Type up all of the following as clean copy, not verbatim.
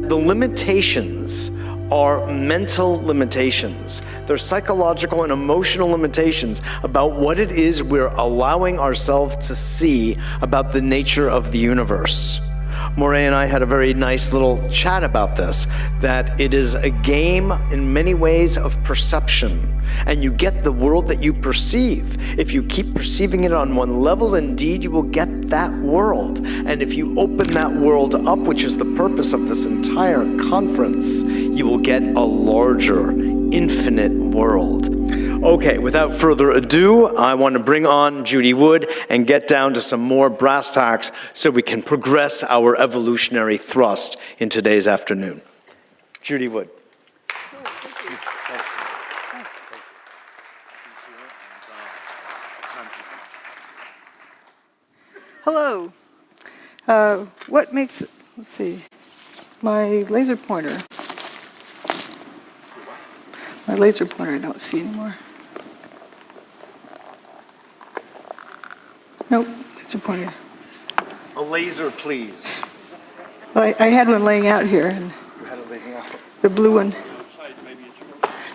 the limitations are mental limitations. They're psychological and emotional limitations about what it is we're allowing ourselves to see about the nature of the universe. Moray and I had a very nice little chat about this, that it is a game in many ways of perception, and you get the world that you perceive. If you keep perceiving it on one level, indeed you will get that world. And if you open that world up, which is the purpose of this entire conference, you will get a larger, infinite world. Okay, without further ado, I want to bring on Judy Wood and get down to some more brass tacks so we can progress our evolutionary thrust in today's afternoon. Judy Wood. Hello. What makes, let's see, my laser pointer I don't see anymore. Nope, laser pointer. A laser, please. Well, I had one laying out here, and You had it laying out. the blue one.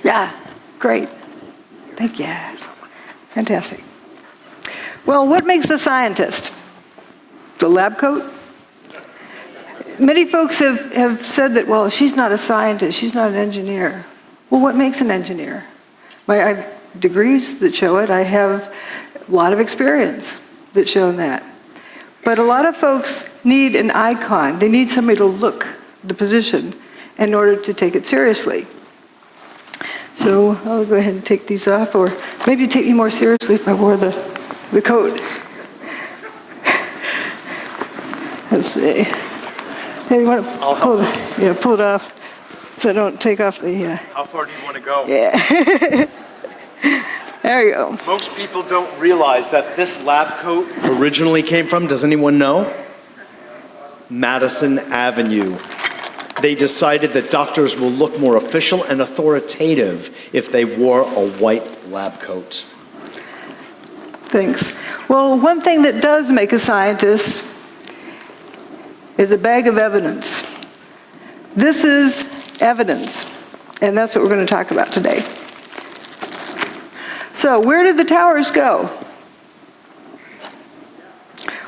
Yeah, great. Thank you. Fantastic. Well, what makes a scientist? The lab coat? Many folks have said that, well, she's not a scientist, she's not an engineer. Well, what makes an engineer? I have degrees that show it. I have a lot of experience that show that. But a lot of folks need an icon. They need somebody to look the position in order to take it seriously. So I'll go ahead and take these off, or maybe take me more seriously if I wore the coat. Let's see. Hey, you want to pull it off so I don't take off the... How far do you want to go? Yeah. There you go. Most people don't realize that this lab coat originally came from, does anyone know? Madison Avenue. They decided that doctors will look more official and authoritative if they wore a white lab coat. Thanks. Well, one thing that does make a scientist is a bag of evidence. This is evidence, and that's what we're going to talk about today. So, where did the towers go?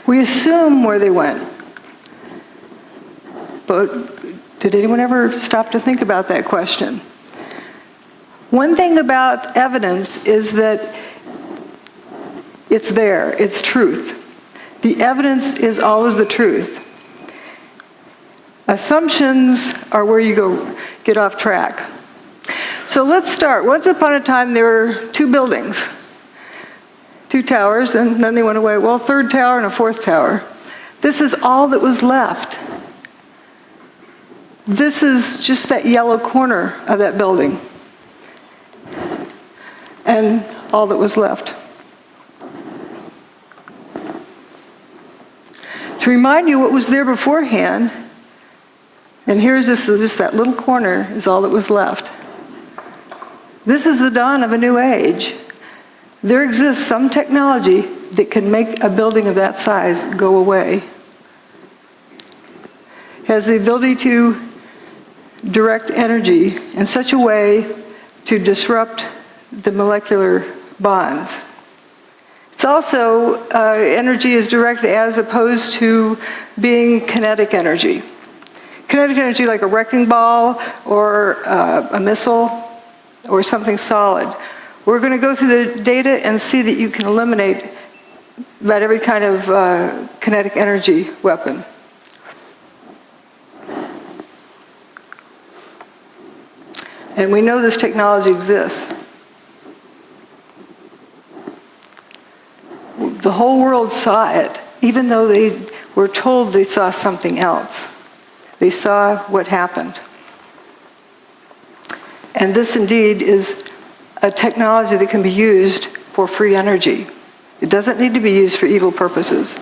We assume where they went. But did anyone ever stop to think about that question? One thing about evidence is that it's there, it's truth. The evidence is always the truth. Assumptions are where you get off track. So let's start. Once upon a time, there were two buildings, two towers, and then they went away. Well, third tower and a fourth tower. This is all that was left. This is just that yellow corner of that building, and all that was left. To remind you what was there beforehand, and here's just that little corner is all that was left. This is the dawn of a new age. There exists some technology that can make a building of that size go away. It has the ability to direct energy in such a way to disrupt the molecular bonds. It's also, energy is direct as opposed to being kinetic energy. Kinetic energy like a wrecking ball or a missile or something solid. We're going to go through the data and see that you can eliminate about every kind of kinetic energy weapon. And we know this technology exists. The whole world saw it, even though they were told they saw something else. They saw what happened. And this indeed is a technology that can be used for free energy. It doesn't need to be used for evil purposes.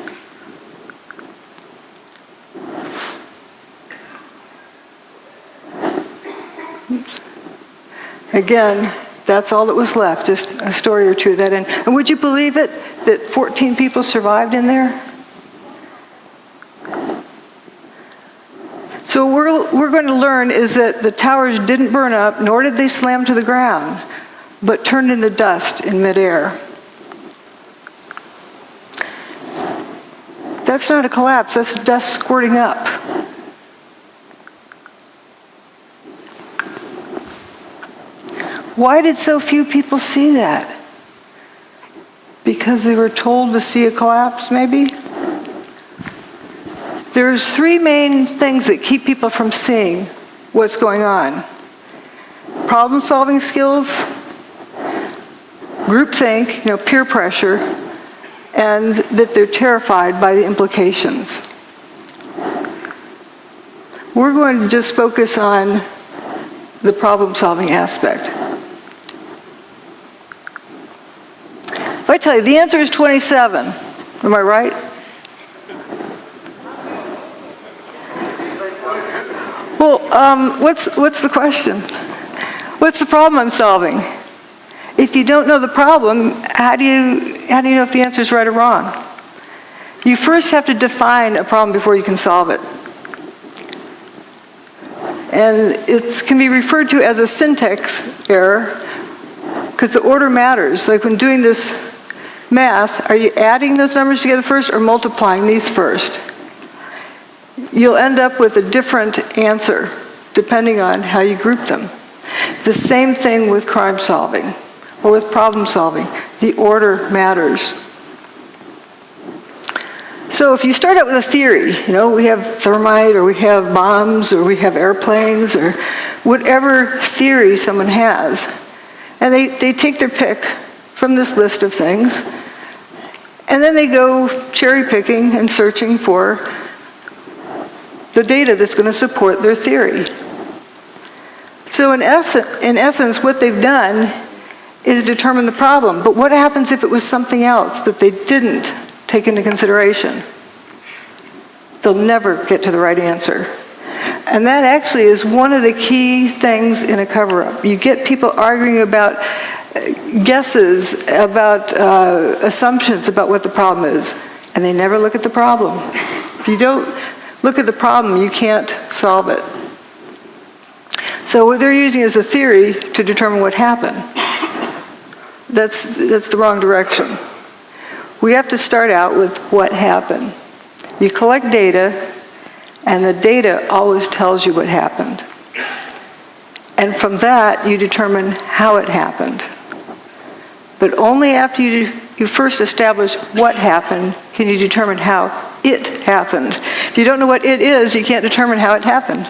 Oops. Again, that's all that was left, just a story or two of that. And would you believe it, that 14 people survived in there? So what we're going to learn is that the towers didn't burn up, nor did they slam to the ground, but turned into dust in midair. That's not a collapse, that's dust squirting up. Why did so few people see that? Because they were told to see a collapse, maybe? There's three main things that keep people from seeing what's going on. Problem-solving skills, groupthink, peer pressure, and that they're terrified by the implications. We're going to just focus on the problem-solving aspect. If I tell you the answer is 27, am I right? Well, what's the question? What's the problem I'm solving? If you don't know the problem, how do you know if the answer is right or wrong? You first have to define a problem before you can solve it. And it can be referred to as a syntax error because the order matters. Like when doing this math, are you adding those numbers together first or multiplying these first? You'll end up with a different answer depending on how you group them. The same thing with crime solving or with problem solving. The order matters. So if you start out with a theory, we have thermite or we have bombs or we have airplanes or whatever theory someone has, and they take their pick from this list of things, and then they go cherry picking and searching for the data that's going to support their theory. So in essence, what they've done is determine the problem. But what happens if it was something else that they didn't take into consideration? They'll never get to the right answer. And that actually is one of the key things in a cover-up. You get people arguing about guesses, about assumptions about what the problem is, and they never look at the problem. If you don't look at the problem, you can't solve it. So what they're using is a theory to determine what happened. That's the wrong direction. We have to start out with what happened. You collect data, and the data always tells you what happened. And from that, you determine how it happened. But only after you first establish what happened can you determine how it happened. If you don't know what it is, you can't determine how it happened.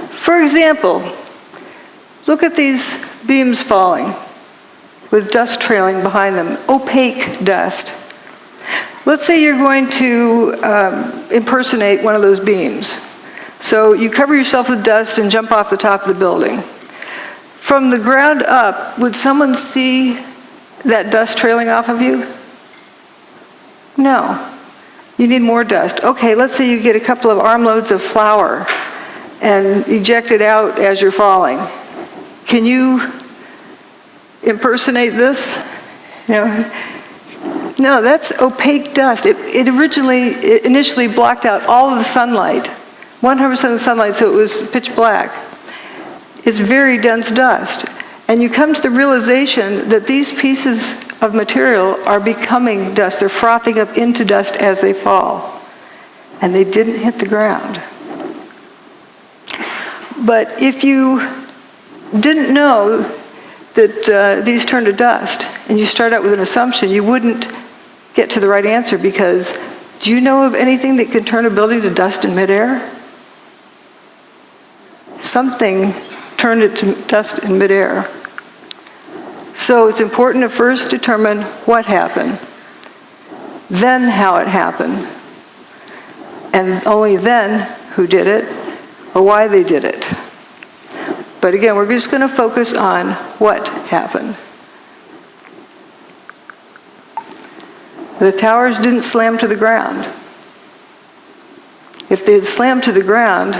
For example, look at these beams falling with dust trailing behind them, opaque dust. Let's say you're going to impersonate one of those beams. So you cover yourself with dust and jump off the top of the building. From the ground up, would someone see that dust trailing off of you? No. You need more dust. Okay, let's say you get a couple of armloads of flour and eject it out as you're falling. Can you impersonate this? No, that's opaque dust. It initially blocked out all of the sunlight, 100% of the sunlight, so it was pitch black. It's very dense dust. And you come to the realization that these pieces of material are becoming dust. They're frothing up into dust as they fall. And they didn't hit the ground. But if you didn't know that these turn to dust, and you start out with an assumption, you wouldn't get to the right answer because do you know of anything that could turn a building to dust in midair? Something turned it to dust in midair. So it's important to first determine what happened, then how it happened, and only then who did it or why they did it. But again, we're just going to focus on what happened. The towers didn't slam to the ground. If they had slammed to the ground,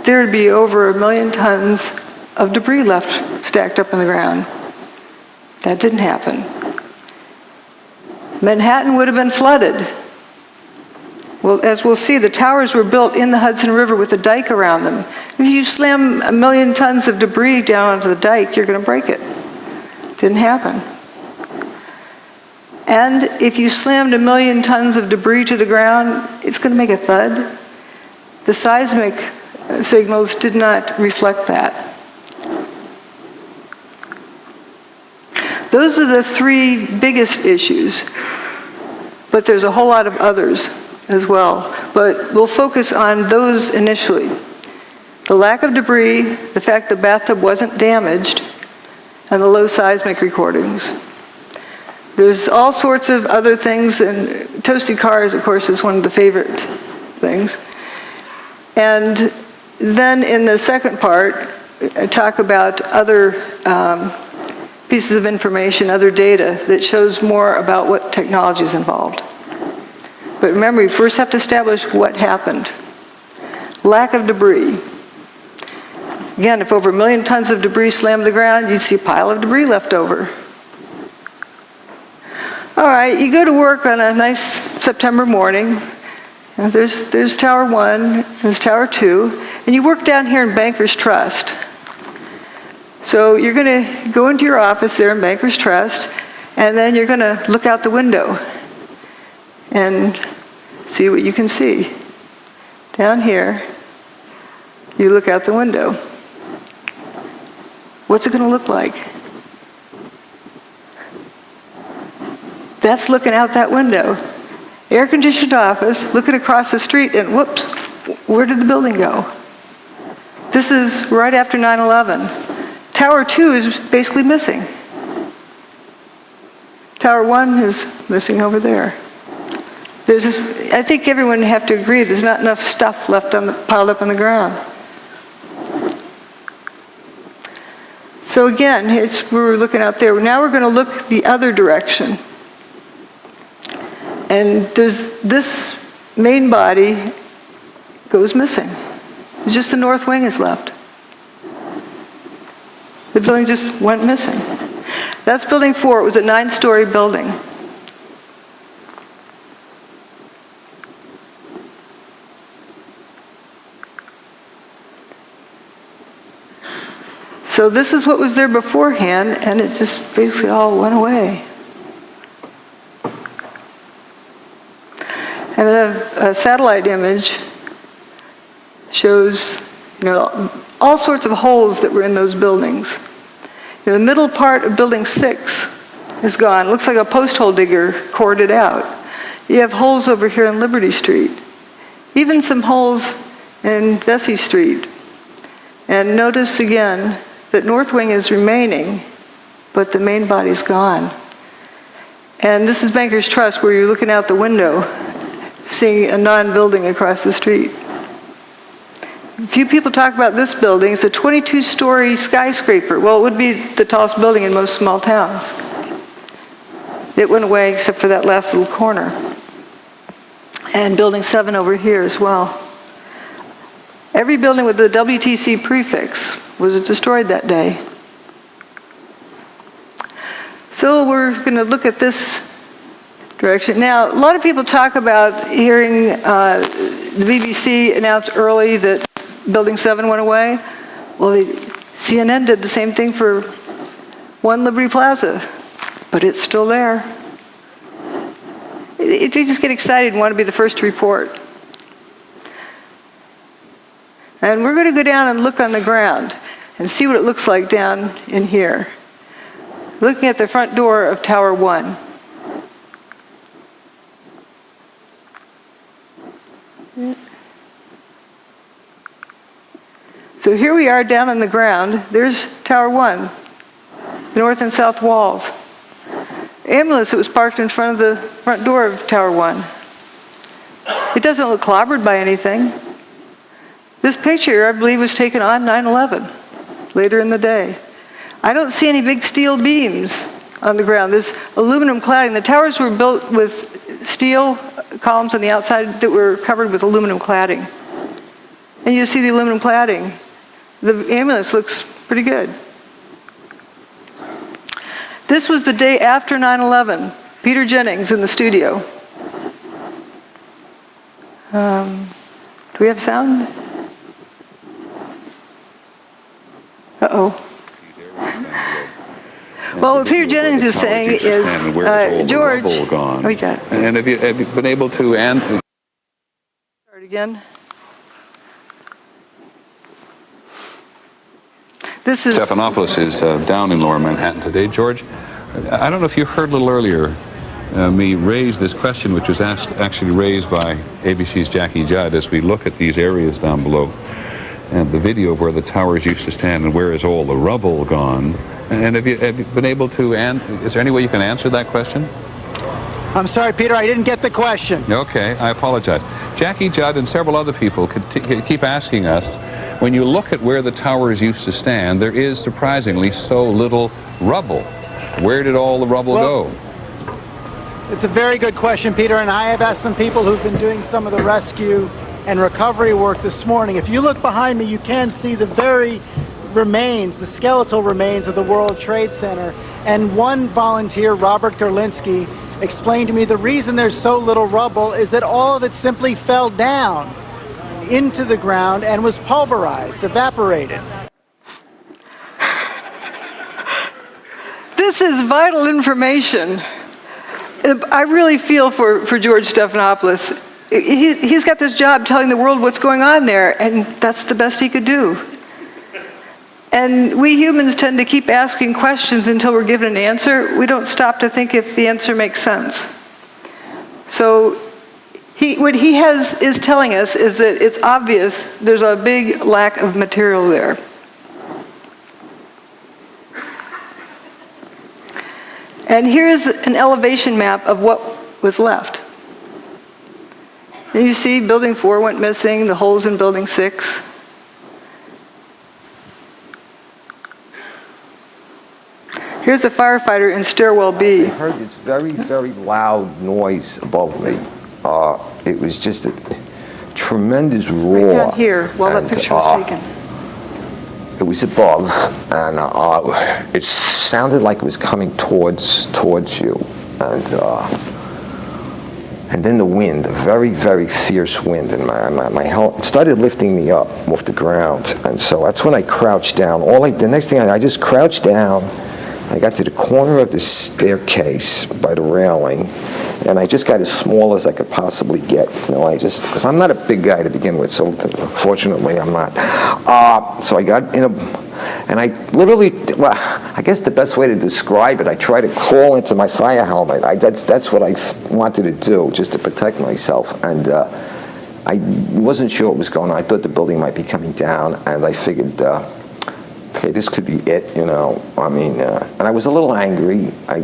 there would be over 1 million tons of debris left stacked up in the ground. That didn't happen. Manhattan would have been flooded. Well, as we'll see, the towers were built in the Hudson River with a dike around them. If you slam 1 million tons of debris down onto the dike, you're going to break it. Didn't happen. And if you slammed 1 million tons of debris to the ground, it's going to make a thud. The seismic signals did not reflect that. Those are the 3 biggest issues, but there's a whole lot of others as well. But we'll focus on those initially. The lack of debris, the fact the bathtub wasn't damaged, and the low seismic recordings. There's all sorts of other things, and toasty cars, of course, is one of the favorite things. And then in the second part, I talk about other pieces of information, other data that shows more about what technology is involved. But remember, you first have to establish what happened. Lack of debris. Again, if over 1 million tons of debris slammed the ground, you'd see a pile of debris left over. All right, you go to work on a nice September morning. And there's Tower 1, there's Tower 2, and you work down here in Bankers Trust. So you're going to go into your office there in Bankers Trust, and then you're going to look out the window and see what you can see. Down here, you look out the window. What's it going to look like? That's looking out that window. Air-conditioned office, looking across the street, and whoops, where did the building go? This is right after 9/11. Tower 2 is basically missing. Tower 1 is missing over there. I think everyone would have to agree there's not enough stuff left piled up on the ground. So again, we were looking out there. Now we're going to look the other direction. And there's this main body goes missing. Just the north wing is left. The building just went missing. That's building 4. It was a 9-story building. So this is what was there beforehand, and it just basically all went away. And a satellite image shows, all sorts of holes that were in those buildings. The middle part of building 6 is gone. It looks like a post hole digger cored it out. You have holes over here on Liberty Street. Even some holes in Vesey Street. And notice again that north wing is remaining, but the main body's gone. And this is Bankers Trust, where you're looking out the window, seeing a non-building across the street. Few people talk about this building. It's a 22-story skyscraper. Well, it would be the tallest building in most small towns. It went away except for that last little corner. And building 7 over here as well. Every building with the WTC prefix was destroyed that day. So we're going to look at this direction. Now, a lot of people talk about hearing the BBC announce early that Building 7 went away. Well, CNN did the same thing for 1 Liberty Plaza, but it's still there. They just get excited and want to be the first to report. And we're going to go down and look on the ground and see what it looks like down in here. Looking at the front door of Tower 1. So here we are down on the ground. There's Tower 1, the north and south walls. Ambulance that was parked in front of the front door of Tower 1. It doesn't look clobbered by anything. This picture, I believe, was taken on 9/11, later in the day. I don't see any big steel beams on the ground. There's aluminum cladding. The towers were built with steel columns on the outside that were covered with aluminum cladding. And you see the aluminum cladding. The ambulance looks pretty good. This was the day after 9/11. Peter Jennings in the studio. Do we have sound? Uh-oh. Well, what Peter Jennings is saying is, George, we got it. And have you been able to Start again. This is Stephanopoulos is down in Lower Manhattan today. George, I don't know if you heard a little earlier me raise this question, which was actually raised by ABC's Jackie Judd as we look at these areas down below and the video of where the towers used to stand and where is all the rubble gone. And have you been able to, is there any way you can answer that question? I'm sorry, Peter, I didn't get the question. Okay, I apologize. Jackie Judd and several other people keep asking us, when you look at where the towers used to stand, there is surprisingly so little rubble. Where did all the rubble go? It's a very good question, Peter, and I have asked some people who've been doing some of the rescue and recovery work this morning. If you look behind me, you can see the very remains, the skeletal remains of the World Trade Center. And one volunteer, Robert Gerlinski, explained to me the reason there's so little rubble is that all of it simply fell down into the ground and was pulverized, evaporated. This is vital information. I really feel for George Stephanopoulos. He's got this job telling the world what's going on there, and that's the best he could do. And we humans tend to keep asking questions until we're given an answer. We don't stop to think if the answer makes sense. So what he is telling us is that it's obvious there's a big lack of material there. And here's an elevation map of what was left. And you see building 4 went missing, the holes in building 6. Here's a firefighter in stairwell B. I heard this very, very loud noise above me. It was just a tremendous roar. Right down here, while that picture was taken. It was above, and it sounded like it was coming towards you, and then the wind, a very, very fierce wind, and my helmet started lifting me up off the ground, and so that's when I crouched down. The next thing I just crouched down. I got to the corner of the staircase by the railing, and I just got as small as I could possibly get. Because I'm not a big guy to begin with, so fortunately I'm not. So I got in and I literally, I guess the best way to describe it, I tried to crawl into my fire helmet. That's what I wanted to do, just to protect myself. And I wasn't sure what was going on. I thought the building might be coming down, and I figured, okay, this could be it, and I was a little angry. I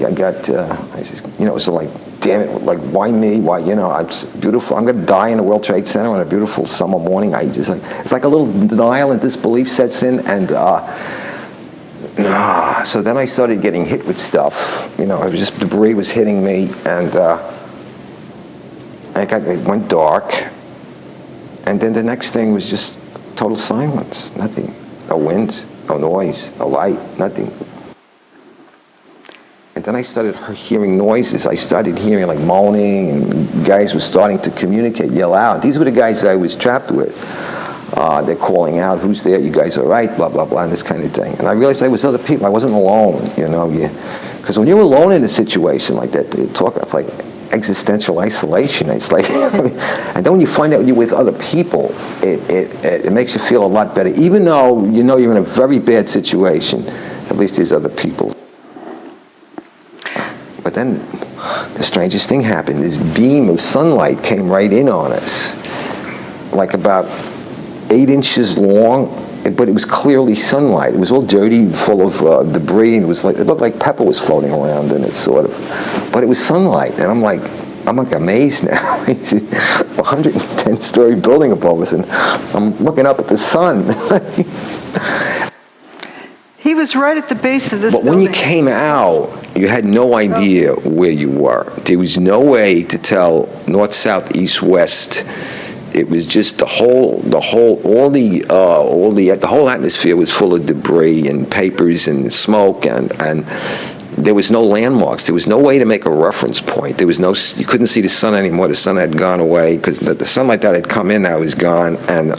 said, so like, damn it, like, why me? Why, it's beautiful. I'm going to die in the World Trade Center on a beautiful summer morning. It's like a little denial and disbelief sets in, and so then I started getting hit with stuff. It was just debris was hitting me, and it went dark, and then the next thing was just total silence, nothing, no wind. No noise, no light, nothing. And then I started hearing noises. I started hearing like moaning, and guys were starting to communicate, yell out. These were the guys I was trapped with. They're calling out, who's there? You guys all right? Blah, blah, blah, and this kind of thing. And I realized there was other people. I wasn't alone, Because when you're alone in a situation like that, it's like existential isolation. It's like, and then when you find out you're with other people, it makes you feel a lot better. Even though you're in a very bad situation, at least there's other people. But then the strangest thing happened. This beam of sunlight came right in on us, like about 8 inches long, but it was clearly sunlight. It was all dirty, full of debris, and it looked like pepper was floating around in it, sort of. But it was sunlight, and I'm like amazed now. It's a 110-story building above us, and I'm looking up at the sun. He was right at the base of this building. But when you came out, you had no idea where you were. There was no way to tell north, south, east, west. It was just the whole atmosphere was full of debris and papers and smoke, and there was no landmarks. There was no way to make a reference point. There was no, you couldn't see the sun anymore. The sun had gone away because the sunlight that had come in, that was gone. And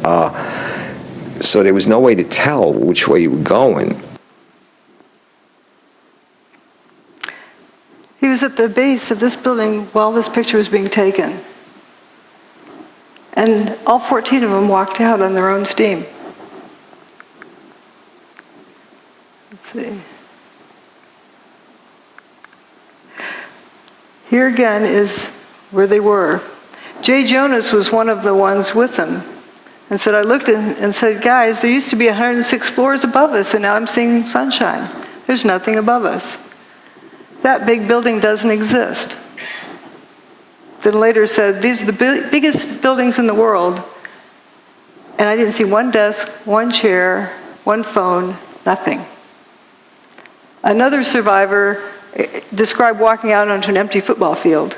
so there was no way to tell which way you were going. He was at the base of this building while this picture was being taken. And all 14 of them walked out on their own steam. Let's see. Here again is where they were. Jay Jonas was one of the ones with them and said, I looked and said, guys, there used to be 106 floors above us, and now I'm seeing sunshine. There's nothing above us. That big building doesn't exist. Then later said, these are the biggest buildings in the world, and I didn't see one desk, one chair, one phone, nothing. Another survivor described walking out onto an empty football field.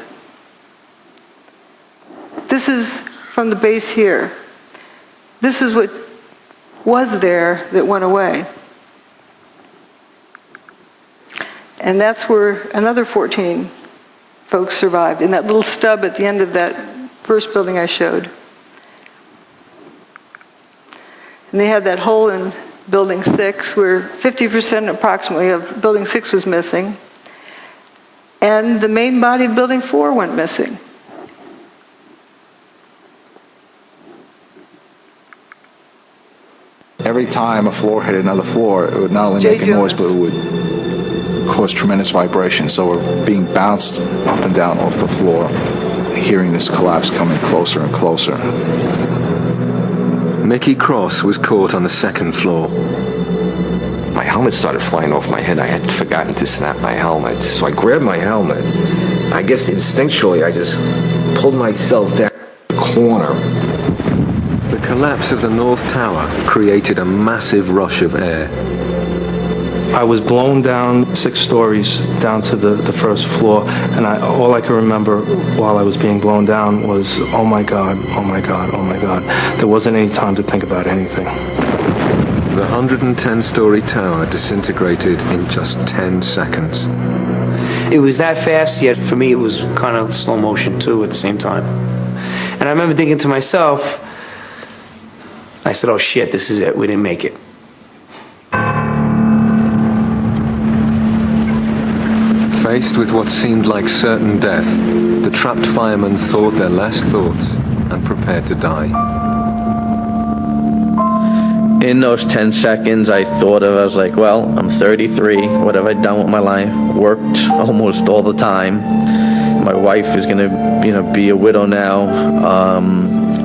This is from the base here. This is what was there that went away. And that's where another 14 folks survived, in that little stub at the end of that first building I showed. And they had that hole in Building 6 where 50% approximately of Building 6 was missing. And the main body of Building 4 went missing. Every time a floor hit another floor, it would not only make a noise, but it would cause tremendous vibration. So we're being bounced up and down off the floor, hearing this collapse coming closer and closer. Mickey Cross was caught on the second floor. My helmet started flying off my head. I had forgotten to snap my helmet. So I grabbed my helmet. I guess instinctually I just pulled myself down the corner. The collapse of the North Tower created a massive rush of air. I was blown down 6 stories down to the first floor, and all I can remember while I was being blown down was, oh my God, oh my God, oh my God. There wasn't any time to think about anything. The 110-story tower disintegrated in just 10 seconds. It was that fast, yet for me it was kind of slow motion too at the same time. And I remember thinking to myself, I said, oh shit, this is it, we didn't make it. Faced with what seemed like certain death, the trapped firemen thought their last thoughts and prepared to die. In those 10 seconds, I was like, well, I'm 33. What have I done with my life? Worked almost all the time. My wife is gonna, be a widow now.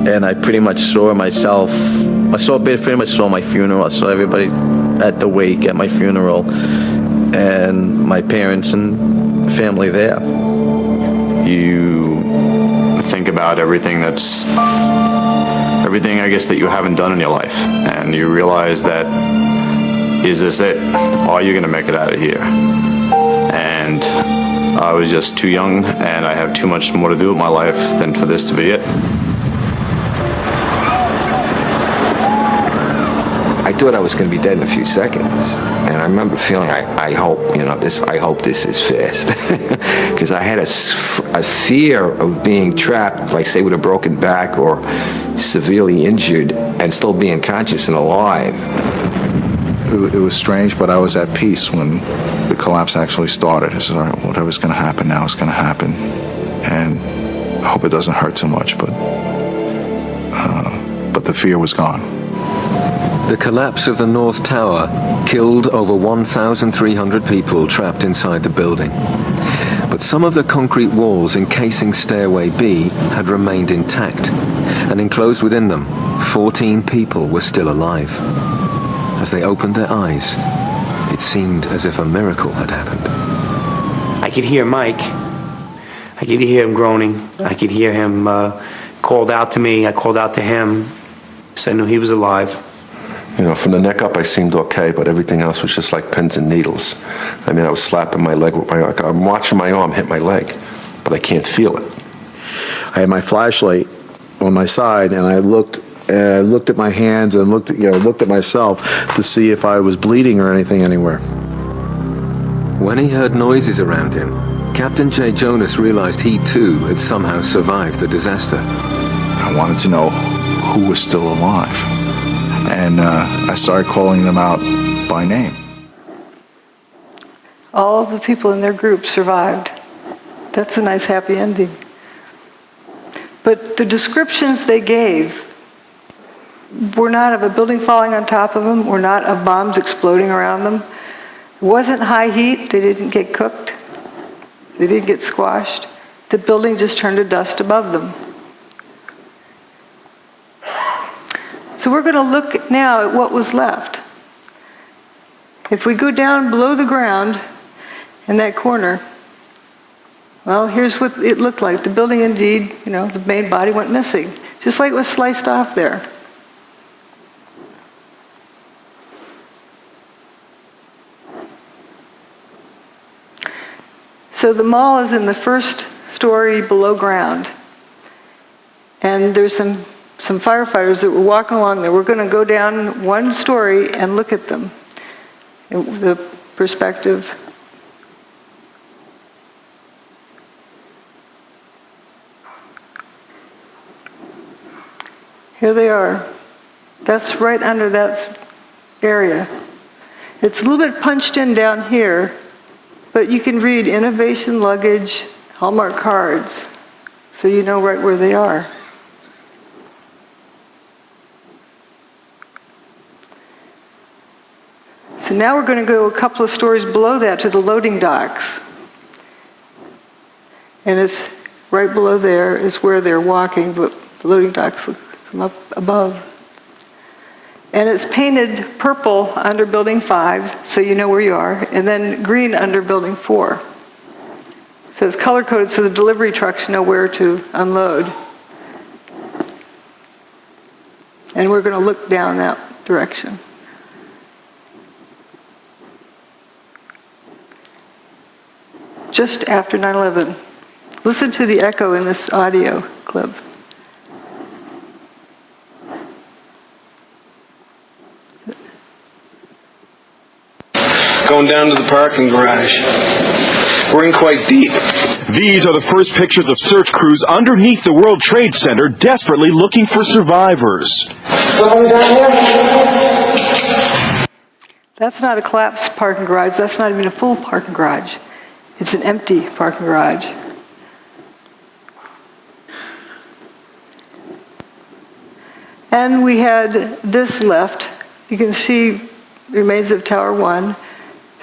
And I pretty much saw myself. Pretty much saw my funeral. I saw everybody at the wake at my funeral, and my parents and family there. You think about everything, I guess, that you haven't done in your life, and you realize that, is this it? Are you going to make it out of here? And I was just too young, and I have too much more to do with my life than for this to be it. I thought I was going to be dead in a few seconds, and I remember feeling, I hope this is fast, because I had a fear of being trapped, like say with a broken back or severely injured, and still being conscious and alive. It was strange, but I was at peace when the collapse actually started. I said, all right, whatever's going to happen now is going to happen, and I hope it doesn't hurt too much, but the fear was gone. The collapse of the North Tower killed over 1,300 people trapped inside the building. But some of the concrete walls encasing Stairway B had remained intact, and enclosed within them, 14 people were still alive. As they opened their eyes, it seemed as if a miracle had happened. I could hear Mike. I could hear him groaning. I could hear him called out to me. I called out to him, so I knew he was alive. From the neck up, I seemed okay, but everything else was just like pins and needles. I was slapping my leg with I'm watching my arm hit my leg, but I can't feel it. I had my flashlight on my side, and I looked at my hands and looked at myself to see if I was bleeding or anything anywhere. When he heard noises around him, Captain J. Jonas realized he too had somehow survived the disaster. I wanted to know who was still alive. And I started calling them out by name. All the people in their group survived. That's a nice happy ending. But the descriptions they gave were not of a building falling on top of them, were not of bombs exploding around them. It wasn't high heat. They didn't get cooked. They didn't get squashed. The building just turned to dust above them. So we're going to look now at what was left. If we go down below the ground in that corner, well, here's what it looked like. The building indeed, the main body went missing, just like it was sliced off there. So the mall is in the first story below ground. And there's some firefighters that were walking along there. We're going to go down one story and look at them. The perspective. Here they are. That's right under that area. It's a little bit punched in down here, but you can read innovation luggage, Hallmark cards, so you know right where they are. So now we're going to go a couple of stories below that to the loading docks. And it's right below there is where they're walking, but the loading docks look from up above. And it's painted purple under building 5, so you know where you are, and then green under building 4. So it's color-coded so the delivery trucks know where to unload. And we're going to look down that direction. Just after 9/11. Listen to the echo in this audio clip. Going down to the parking garage. We're in quite deep. These are the first pictures of search crews underneath the World Trade Center, desperately looking for survivors. That's not a collapsed parking garage. That's not even a full parking garage. It's an empty parking garage. And we had this left. You can see remains of Tower 1.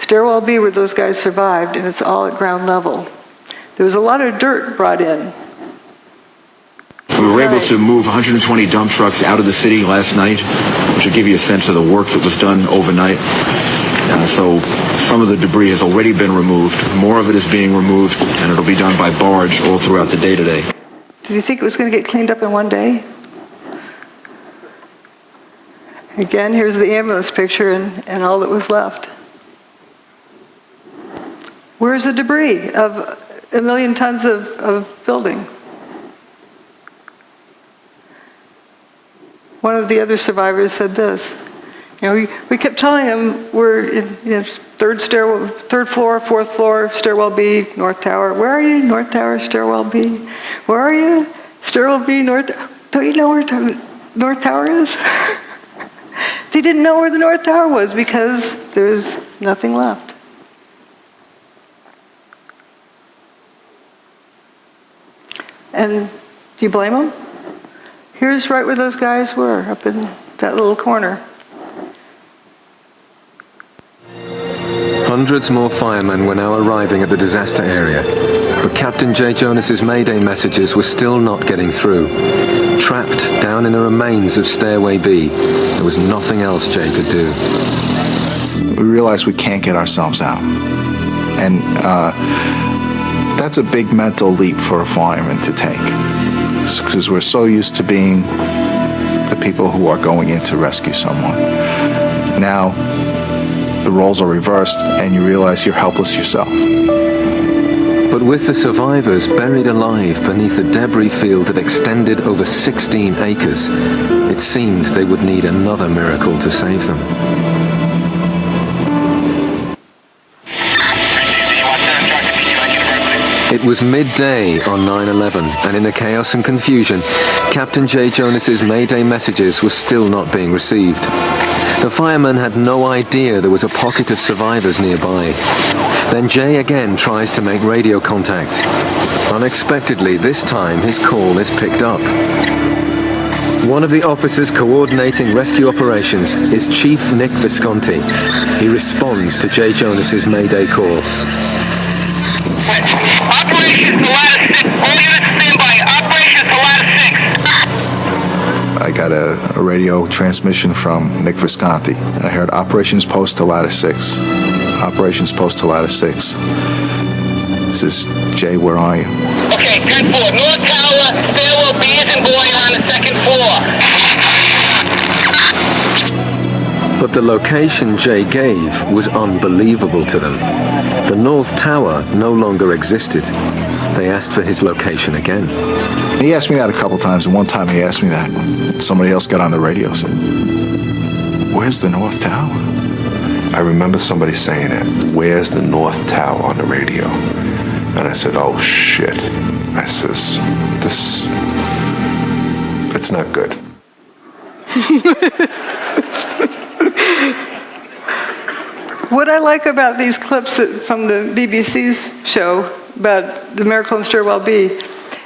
Stairwell B where those guys survived, and it's all at ground level. There was a lot of dirt brought in. We were able to move 120 dump trucks out of the city last night, which will give you a sense of the work that was done overnight. So some of the debris has already been removed. More of it is being removed, and it'll be done by barge all throughout the day today. Did you think it was going to get cleaned up in one day? Again, here's the ambulance picture and all that was left. Where's the debris of 1 million tons of building? One of the other survivors said this. We kept telling him we're in third floor, fourth floor, stairwell B, North Tower. Where are you? North Tower, stairwell B. Where are you? Stairwell B, North. Don't you know where North Tower is? They didn't know where the North Tower was because there's nothing left. And do you blame them? Here's right where those guys were, up in that little corner. Hundreds more firemen were now arriving at the disaster area, but Captain J. Jonas's Mayday messages were still not getting through. Trapped down in the remains of Stairway B, there was nothing else Jay could do. We realized we can't get ourselves out. And that's a big mental leap for a fireman to take, because we're so used to being the people who are going in to rescue someone. Now, the roles are reversed, and you realize you're helpless yourself. But with the survivors buried alive beneath a debris field that extended over 16 acres, it seemed they would need another miracle to save them. It was midday on 9/11, and in the chaos and confusion, Captain Jay Jonas's Mayday messages were still not being received. The firemen had no idea there was a pocket of survivors nearby. Then Jay again tries to make radio contact. Unexpectedly, this time his call is picked up. One of the officers coordinating rescue operations is Chief Nick Visconti. He responds to Jay Jonas's Mayday call. Operation Lattice 6. All units stand by. Operation Lattice 6. I got a radio transmission from Nick Visconti. I heard Operations Post to Lattice 6. Operations Post to Lattice 6. This is Jay, where are you? Okay, 10-4. North Tower, stairwell B as in boy on the second floor. But the location Jay gave was unbelievable to them. The North Tower no longer existed. They asked for his location again. He asked me that a couple times, and one time he asked me that. Somebody else got on the radio and said, "Where's the North Tower?" I remember somebody saying it, "Where's the North Tower?" on the radio. And I said, "Oh shit." I says, it's not good. What I like about these clips from the BBC's show about the miracle in Stairwell B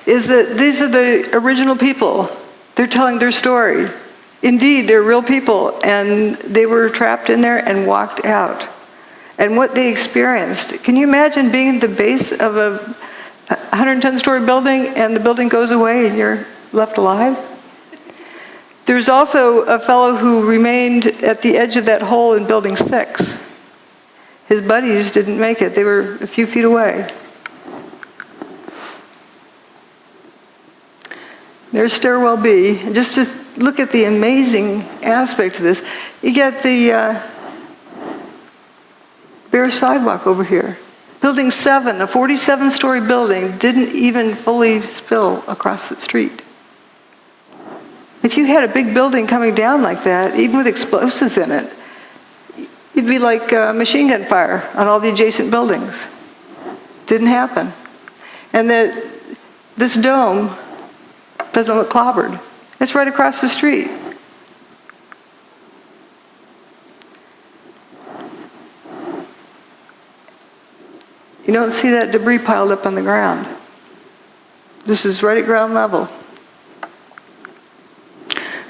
is that these are the original people. They're telling their story. Indeed, they're real people, and they were trapped in there and walked out. And what they experienced. Can you imagine being at the base of a 110-story building and the building goes away and you're left alive? There's also a fellow who remained at the edge of that hole in Building 6. His buddies didn't make it. They were a few feet away. There's Stairwell B. And just to look at the amazing aspect of this, you get the bare sidewalk over here. Building 7, a 47-story building, didn't even fully spill across the street. If you had a big building coming down like that, even with explosives in it, it'd be like machine gun fire on all the adjacent buildings. Didn't happen. And this dome doesn't look clobbered. It's right across the street. You don't see that debris piled up on the ground. This is right at ground level.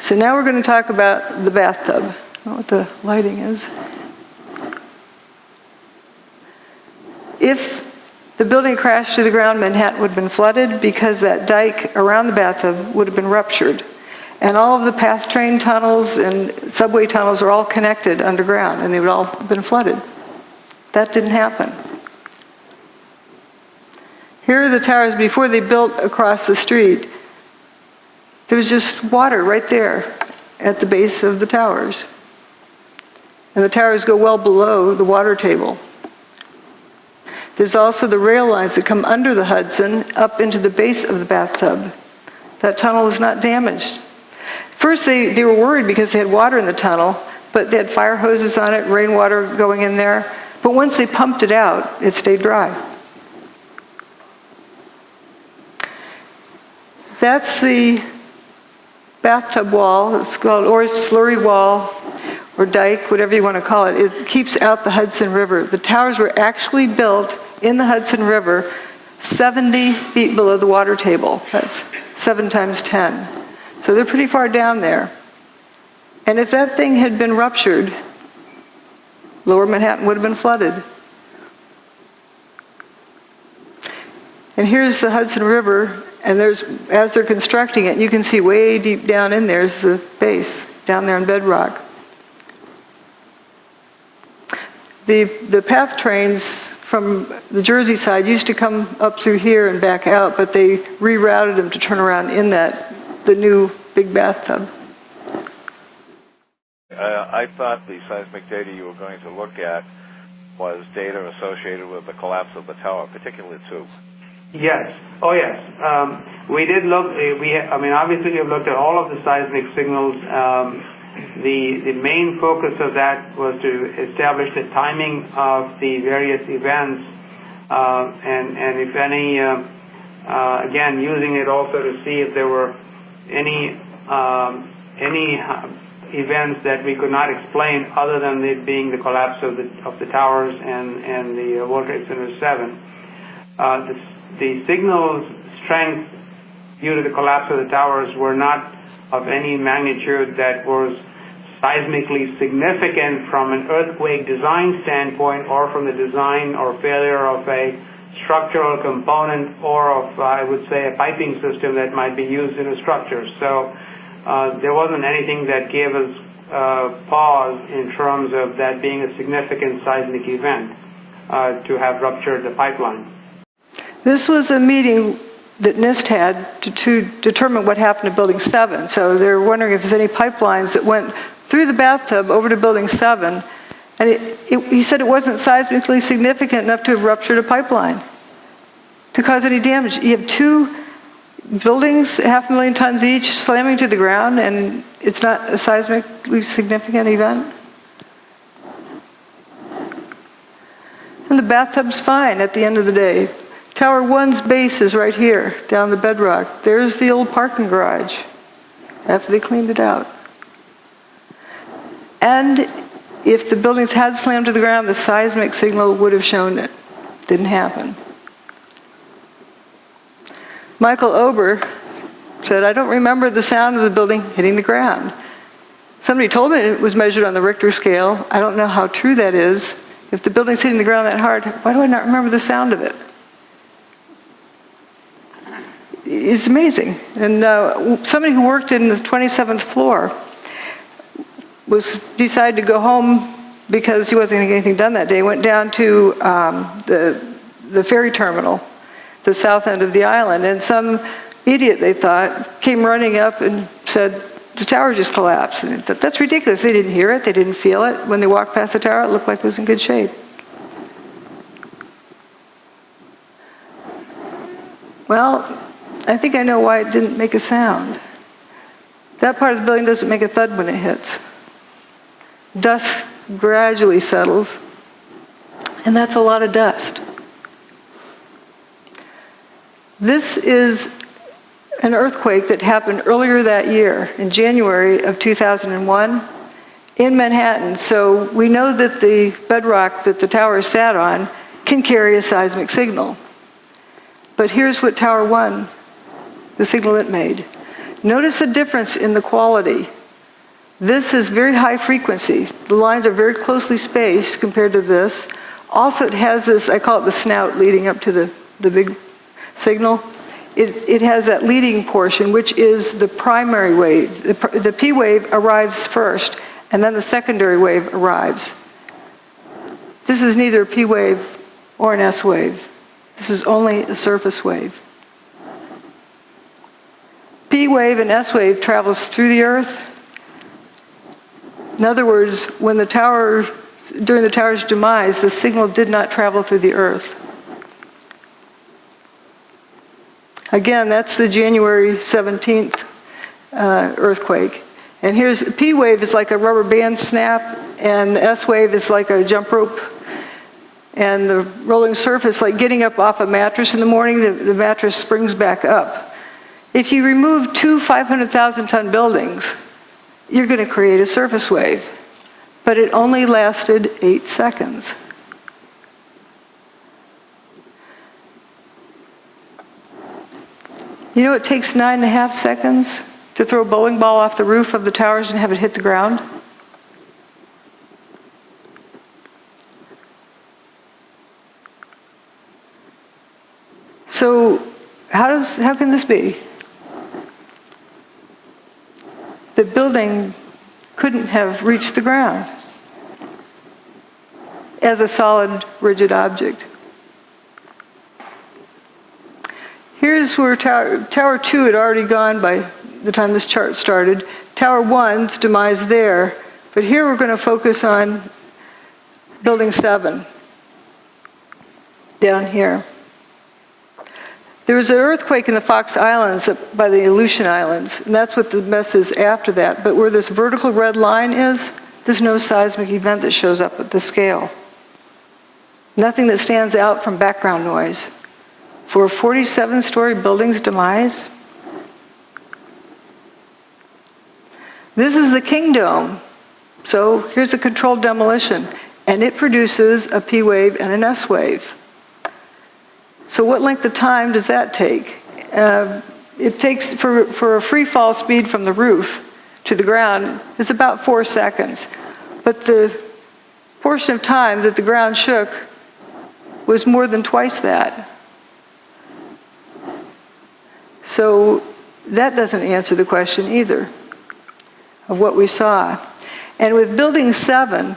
So now we're going to talk about the bathtub. I don't know what the lighting is. If the building crashed to the ground, Manhattan would have been flooded because that dike around the bathtub would have been ruptured. And all of the PATH train tunnels and subway tunnels are all connected underground, and they would all have been flooded. That didn't happen. Here are the towers before they built across the street. There was just water right there at the base of the towers. And the towers go well below the water table. There's also the rail lines that come under the Hudson up into the base of the bathtub. That tunnel was not damaged. First, they were worried because they had water in the tunnel, but they had fire hoses on it, rainwater going in there. But once they pumped it out, it stayed dry. That's the bathtub wall. It's called, or slurry wall, or dike, whatever you want to call it. It keeps out the Hudson River. The towers were actually built in the Hudson River 70 feet below the water table. That's 7 times 10. So they're pretty far down there. And if that thing had been ruptured, Lower Manhattan would have been flooded. And here's the Hudson River, and as they're constructing it, you can see way deep down in there is the base, down there in bedrock. The PATH trains from the Jersey side used to come up through here and back out, but they rerouted them to turn around in the new big bathtub. I thought the seismic data you were going to look at was data associated with the collapse of the tower, particularly 2. Yes. Oh, yes. We did look. Obviously, we've looked at all of the seismic signals. The main focus of that was to establish the timing of the various events and if any, again, using it also to see if there were any events that we could not explain other than it being the collapse of the towers and the World Trade Center 7. The signal strength due to the collapse of the towers were not of any magnitude that was seismically significant from an earthquake design standpoint, or from the design or failure of a structural component, or of, I would say, a piping system that might be used in a structure. So there wasn't anything that gave us pause in terms of that being a significant seismic event to have ruptured the pipeline. This was a meeting that NIST had to determine what happened to Building 7. So they're wondering if there's any pipelines that went through the bathtub over to Building 7. And he said it wasn't seismically significant enough to have ruptured a pipeline to cause any damage. You have two buildings, 500,000 tons each, slamming to the ground, and it's not a seismically significant event? And the bathtub's fine at the end of the day. Tower 1's base is right here, down the bedrock. There's the old parking garage, after they cleaned it out. And if the buildings had slammed to the ground, the seismic signal would have shown it. Didn't happen. Michael Ober said, I don't remember the sound of the building hitting the ground. Somebody told me it was measured on the Richter scale. I don't know how true that is. If the building's hitting the ground that hard, why do I not remember the sound of it? It's amazing. And somebody who worked in the 27th floor decided to go home because he wasn't going to get anything done that day. Went down to the ferry terminal, the south end of the island, and some idiot, they thought, came running up and said, the tower just collapsed. And that's ridiculous. They didn't hear it. They didn't feel it. When they walked past the tower, it looked like it was in good shape. Well, I think I know why it didn't make a sound. That part of the building doesn't make a thud when it hits. Dust gradually settles, and that's a lot of dust. This is an earthquake that happened earlier that year, in January of 2001, in Manhattan. So we know that the bedrock that the tower sat on can carry a seismic signal. But here's what Tower 1, the signal it made. Notice the difference in the quality. This is very high frequency. The lines are very closely spaced compared to this. Also, it has this, I call it the snout leading up to the big signal. It has that leading portion, which is the primary wave. The P wave arrives first, and then the secondary wave arrives. This is neither a P wave or an S wave. This is only a surface wave. P wave and S wave travels through the earth. In other words, when the tower, during the tower's demise, the signal did not travel through the earth. Again, that's the January 17th earthquake. And here's, P wave is like a rubber band snap, and the S wave is like a jump rope. And the rolling surface, like getting up off a mattress in the morning, the mattress springs back up. If you remove two 500,000-ton buildings, you're going to create a surface wave. But it only lasted 8 seconds. You know it takes 9.5 seconds to throw a bowling ball off the roof of the towers and have it hit the ground? So how can this be? The building couldn't have reached the ground as a solid, rigid object. Here's where Tower 2 had already gone by the time this chart started. Tower 1's demise there. But here we're going to focus on Building 7, down here. There was an earthquake in the Fox Islands up by the Aleutian Islands, and that's what the mess is after that. But where this vertical red line is, there's no seismic event that shows up at this scale. Nothing that stands out from background noise. For a 47-story building's demise? This is the King Dome. So here's a controlled demolition, and it produces a P wave and an S wave. So what length of time does that take? It takes, for a free fall speed from the roof to the ground, is about 4 seconds. But the portion of time that the ground shook was more than twice that. So that doesn't answer the question either of what we saw. And with Building 7,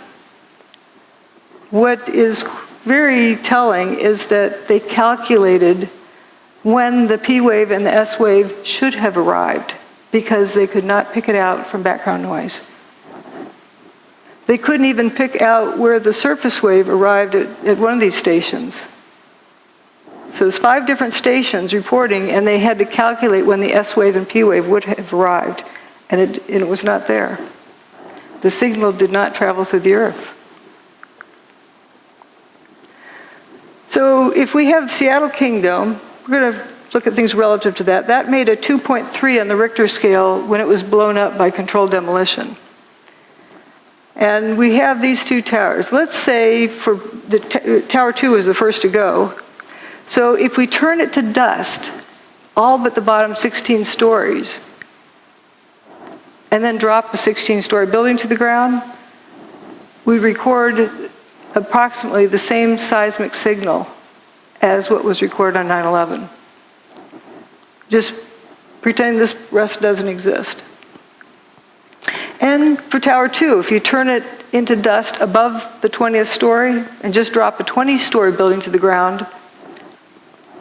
what is very telling is that they calculated when the P wave and the S wave should have arrived because they could not pick it out from background noise. They couldn't even pick out where the surface wave arrived at one of these stations. So there's 5 different stations reporting, and they had to calculate when the S wave and P wave would have arrived, and it was not there. The signal did not travel through the earth. So if we have Seattle King Dome, we're going to look at things relative to that. That made a 2.3 on the Richter scale when it was blown up by controlled demolition. And we have these 2 towers. Let's say for Tower 2 was the first to go. So if we turn it to dust, all but the bottom 16 stories, and then drop a 16-story building to the ground, we record approximately the same seismic signal as what was recorded on 9/11. Just pretend this rest doesn't exist. And for Tower 2, if you turn it into dust above the 20th story and just drop a 20-story building to the ground,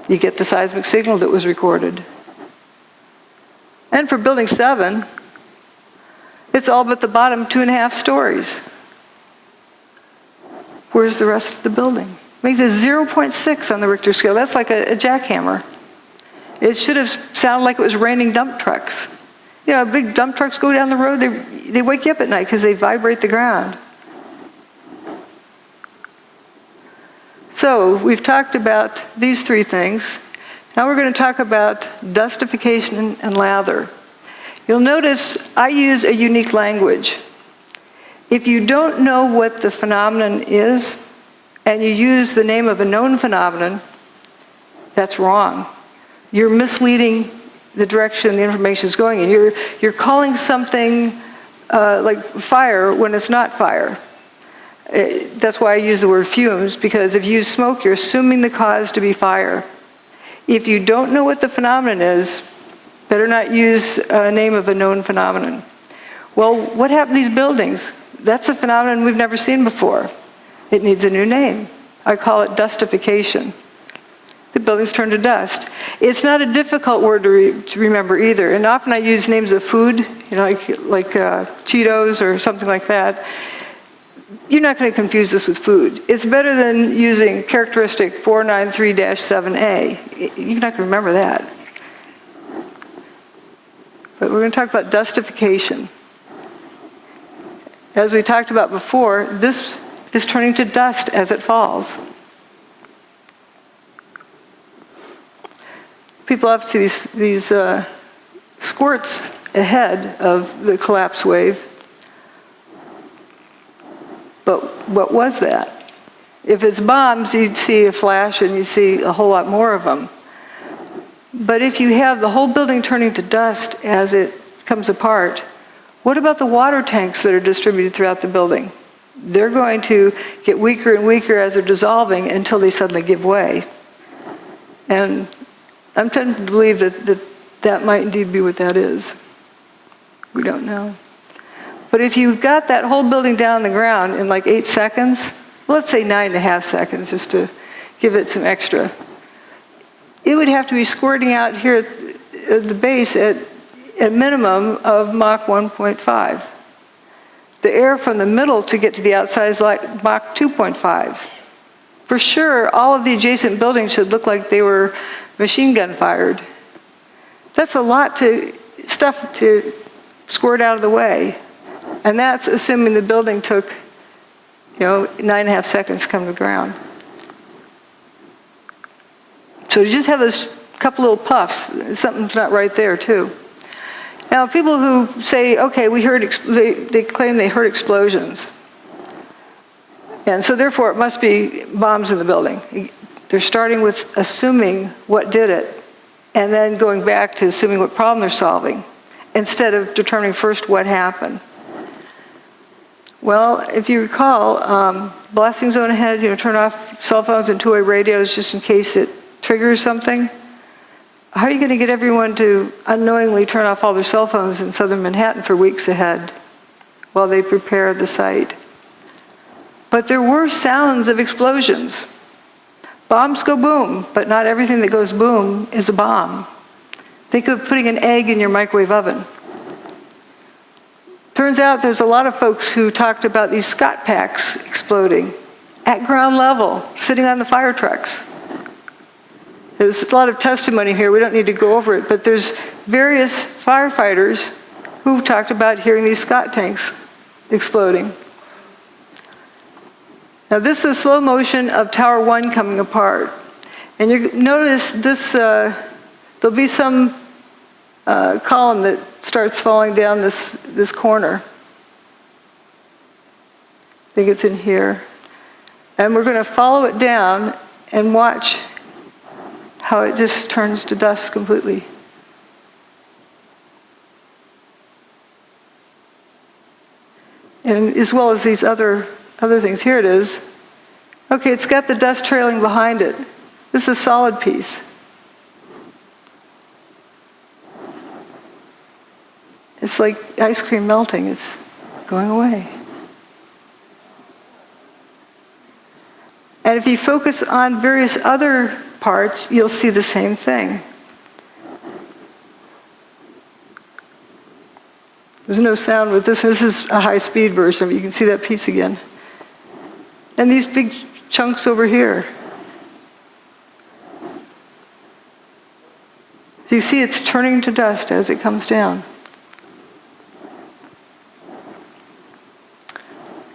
you get the seismic signal that was recorded. And for Building 7, it's all but the bottom 2.5 stories. Where's the rest of the building? It makes it 0.6 on the Richter scale. That's like a jackhammer. It should have sounded like it was raining dump trucks. You know, big dump trucks go down the road, they wake you up at night because they vibrate the ground. So we've talked about these 3 things. Now we're going to talk about dustification and lather. You'll notice I use a unique language. If you don't know what the phenomenon is, and you use the name of a known phenomenon, that's wrong. You're misleading the direction the information is going in. You're calling something like fire when it's not fire. That's why I use the word fumes, because if you use smoke, you're assuming the cause to be fire. If you don't know what the phenomenon is, better not use a name of a known phenomenon. Well, what happened to these buildings? That's a phenomenon we've never seen before. It needs a new name. I call it dustification. The buildings turn to dust. It's not a difficult word to remember either. And often I use names of food, you know, like Cheetos or something like that. You're not going to confuse this with food. It's better than using characteristic 493-7A. You're not going to remember that. But we're going to talk about dustification. As we talked about before, this is turning to dust as it falls. People often see these squirts ahead of the collapse wave. But what was that? If it's bombs, you'd see a flash and you'd see a whole lot more of them. But if you have the whole building turning to dust as it comes apart, what about the water tanks that are distributed throughout the building? They're going to get weaker and weaker as they're dissolving until they suddenly give way. And I'm tempted to believe that might indeed be what that is. We don't know. But if you got that whole building down on the ground in like 8 seconds, let's say 9.5 seconds just to give it some extra, it would have to be squirting out here at the base at a minimum of Mach 1.5. The air from the middle to get to the outside is like Mach 2.5. For sure, all of the adjacent buildings should look like they were machine gun fired. That's a lot of stuff to squirt out of the way. And that's assuming the building took, 9.5 seconds to come to the ground. So you just have this couple little puffs. Something's not right there, too. Now, people who say, okay, they claim they heard explosions. And so therefore, it must be bombs in the building. They're starting with assuming what did it, and then going back to assuming what problem they're solving, instead of determining first what happened. Well, if you recall, blasting zone ahead, turn off cell phones and two-way radios just in case it triggers something. How are you going to get everyone to unknowingly turn off all their cell phones in southern Manhattan for weeks ahead while they prepare the site? But there were sounds of explosions. Bombs go boom, but not everything that goes boom is a bomb. Think of putting an egg in your microwave oven. Turns out there's a lot of folks who talked about these Scott packs exploding at ground level, sitting on the fire trucks. There's a lot of testimony here. We don't need to go over it, but there's various firefighters who talked about hearing these Scott tanks exploding. Now this is slow motion of Tower 1 coming apart. And you notice this, there'll be some column that starts falling down this corner. I think it's in here. And we're going to follow it down and watch how it just turns to dust completely. And as well as these other things. Here it is. Okay, it's got the dust trailing behind it. This is a solid piece. It's like ice cream melting. It's going away. And if you focus on various other parts, you'll see the same thing. There's no sound with this. This is a high-speed version. You can see that piece again. And these big chunks over here. So you see it's turning to dust as it comes down.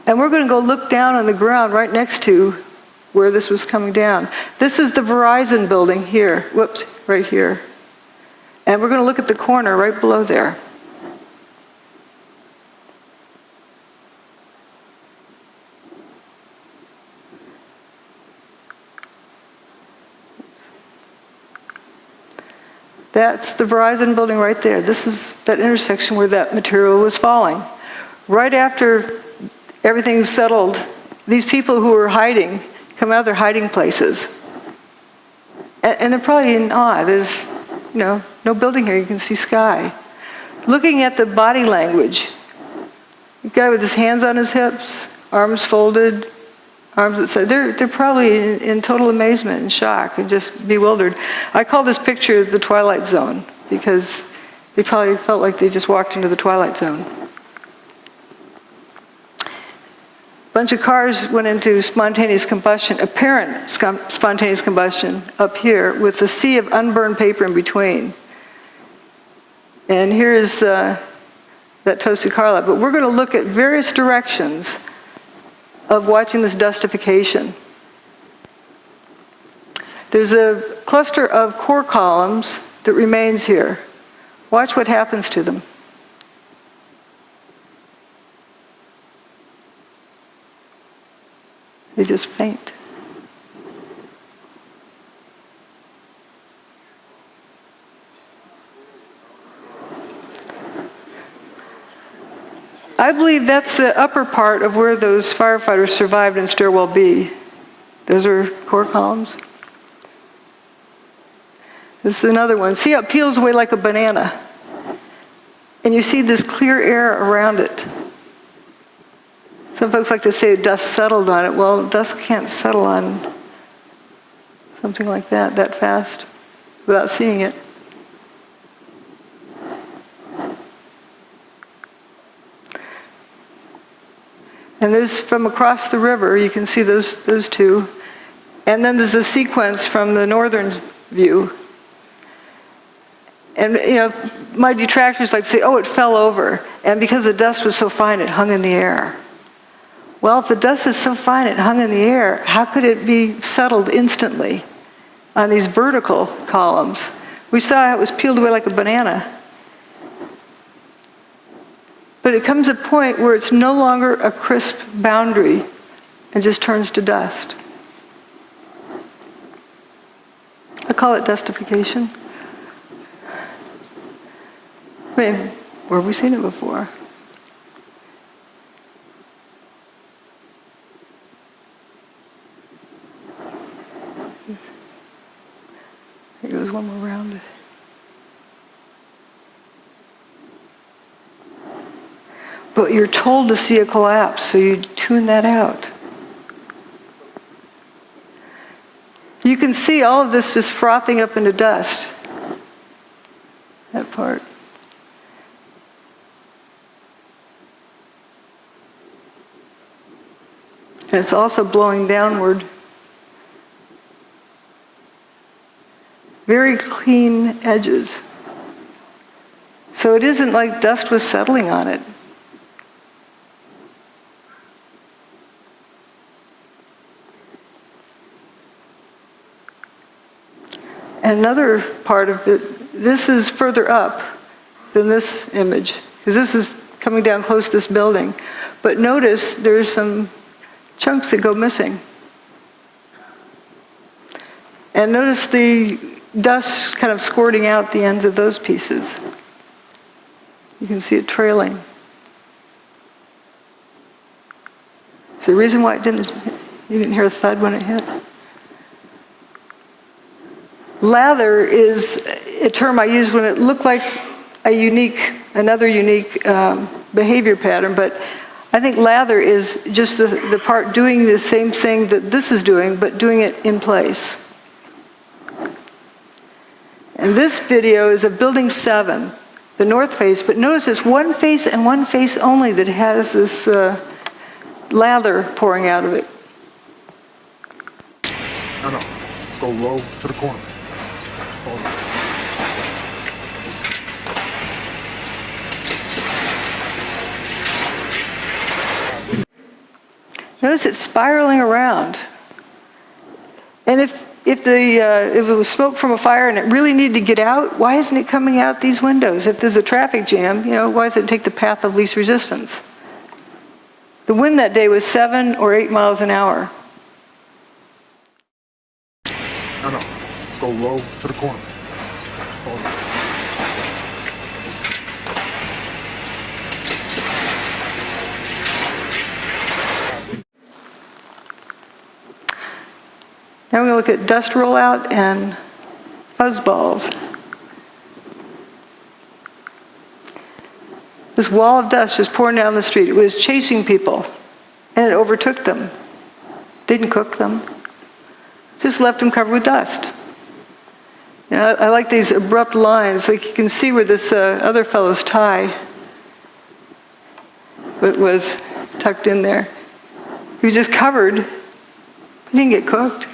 And we're going to go look down on the ground right next to where this was coming down. This is the Verizon building here. Whoops, right here. And we're going to look at the corner right below there. That's the Verizon building right there. This is that intersection where that material was falling. Right after everything's settled, these people who were hiding come out of their hiding places. And they're probably in awe. There's, no building here. You can see sky. Looking at the body language, the guy with his hands on his hips, arms folded, arms that side, they're probably in total amazement and shock and just bewildered. I call this picture the Twilight Zone because they probably felt like they just walked into the Twilight Zone. A bunch of cars went into spontaneous combustion, apparent spontaneous combustion up here with a sea of unburned paper in between. And here's that toasted car lot. But we're going to look at various directions of watching this dustification. There's a cluster of core columns that remains here. Watch what happens to them. They just faint. I believe that's the upper part of where those firefighters survived in Stairwell B. Those are core columns. This is another one. See how it peels away like a banana? And you see this clear air around it. Some folks like to say dust settled on it. Well, dust can't settle on something like that fast without seeing it. And there's from across the river, you can see those two. And then there's a sequence from the northern view. And my detractors like to say, oh, it fell over. And because the dust was so fine, it hung in the air. Well, if the dust is so fine it hung in the air, how could it be settled instantly? on these vertical columns. We saw how it was peeled away like a banana. But it comes a point where it's no longer a crisp boundary and just turns to dust. I call it dustification. I mean, where have we seen it before? There goes one more round. But you're told to see a collapse, so you tune that out. You can see all of this just frothing up into dust. That part. And it's also blowing downward. Very clean edges. So it isn't like dust was settling on it. And another part of it, this is further up than this image, because this is coming down close to this building. But notice there's some chunks that go missing. And notice the dust kind of squirting out the ends of those pieces. You can see it trailing. So the reason why you didn't hear a thud when it hit. Lather is a term I use when it looked like another unique behavior pattern, but I think lather is just the part doing the same thing that this is doing, but doing it in place. And this video is of Building 7, the north face, but notice it's one face and one face only that has this lather pouring out of it. No, go low to the corner. Notice it's spiraling around. And if it was smoke from a fire and it really needed to get out, why isn't it coming out these windows? If there's a traffic jam, why does it take the path of least resistance? The wind that day was 7 or 8 miles an hour. No, go low to the corner. Now we're going to look at dust rollout and fuzzballs. This wall of dust is pouring down the street. It was chasing people, and it overtook them. Didn't cook them. Just left them covered with dust. I like these abrupt lines. Like you can see where this other fellow's tie was tucked in there. He was just covered. He didn't get cooked.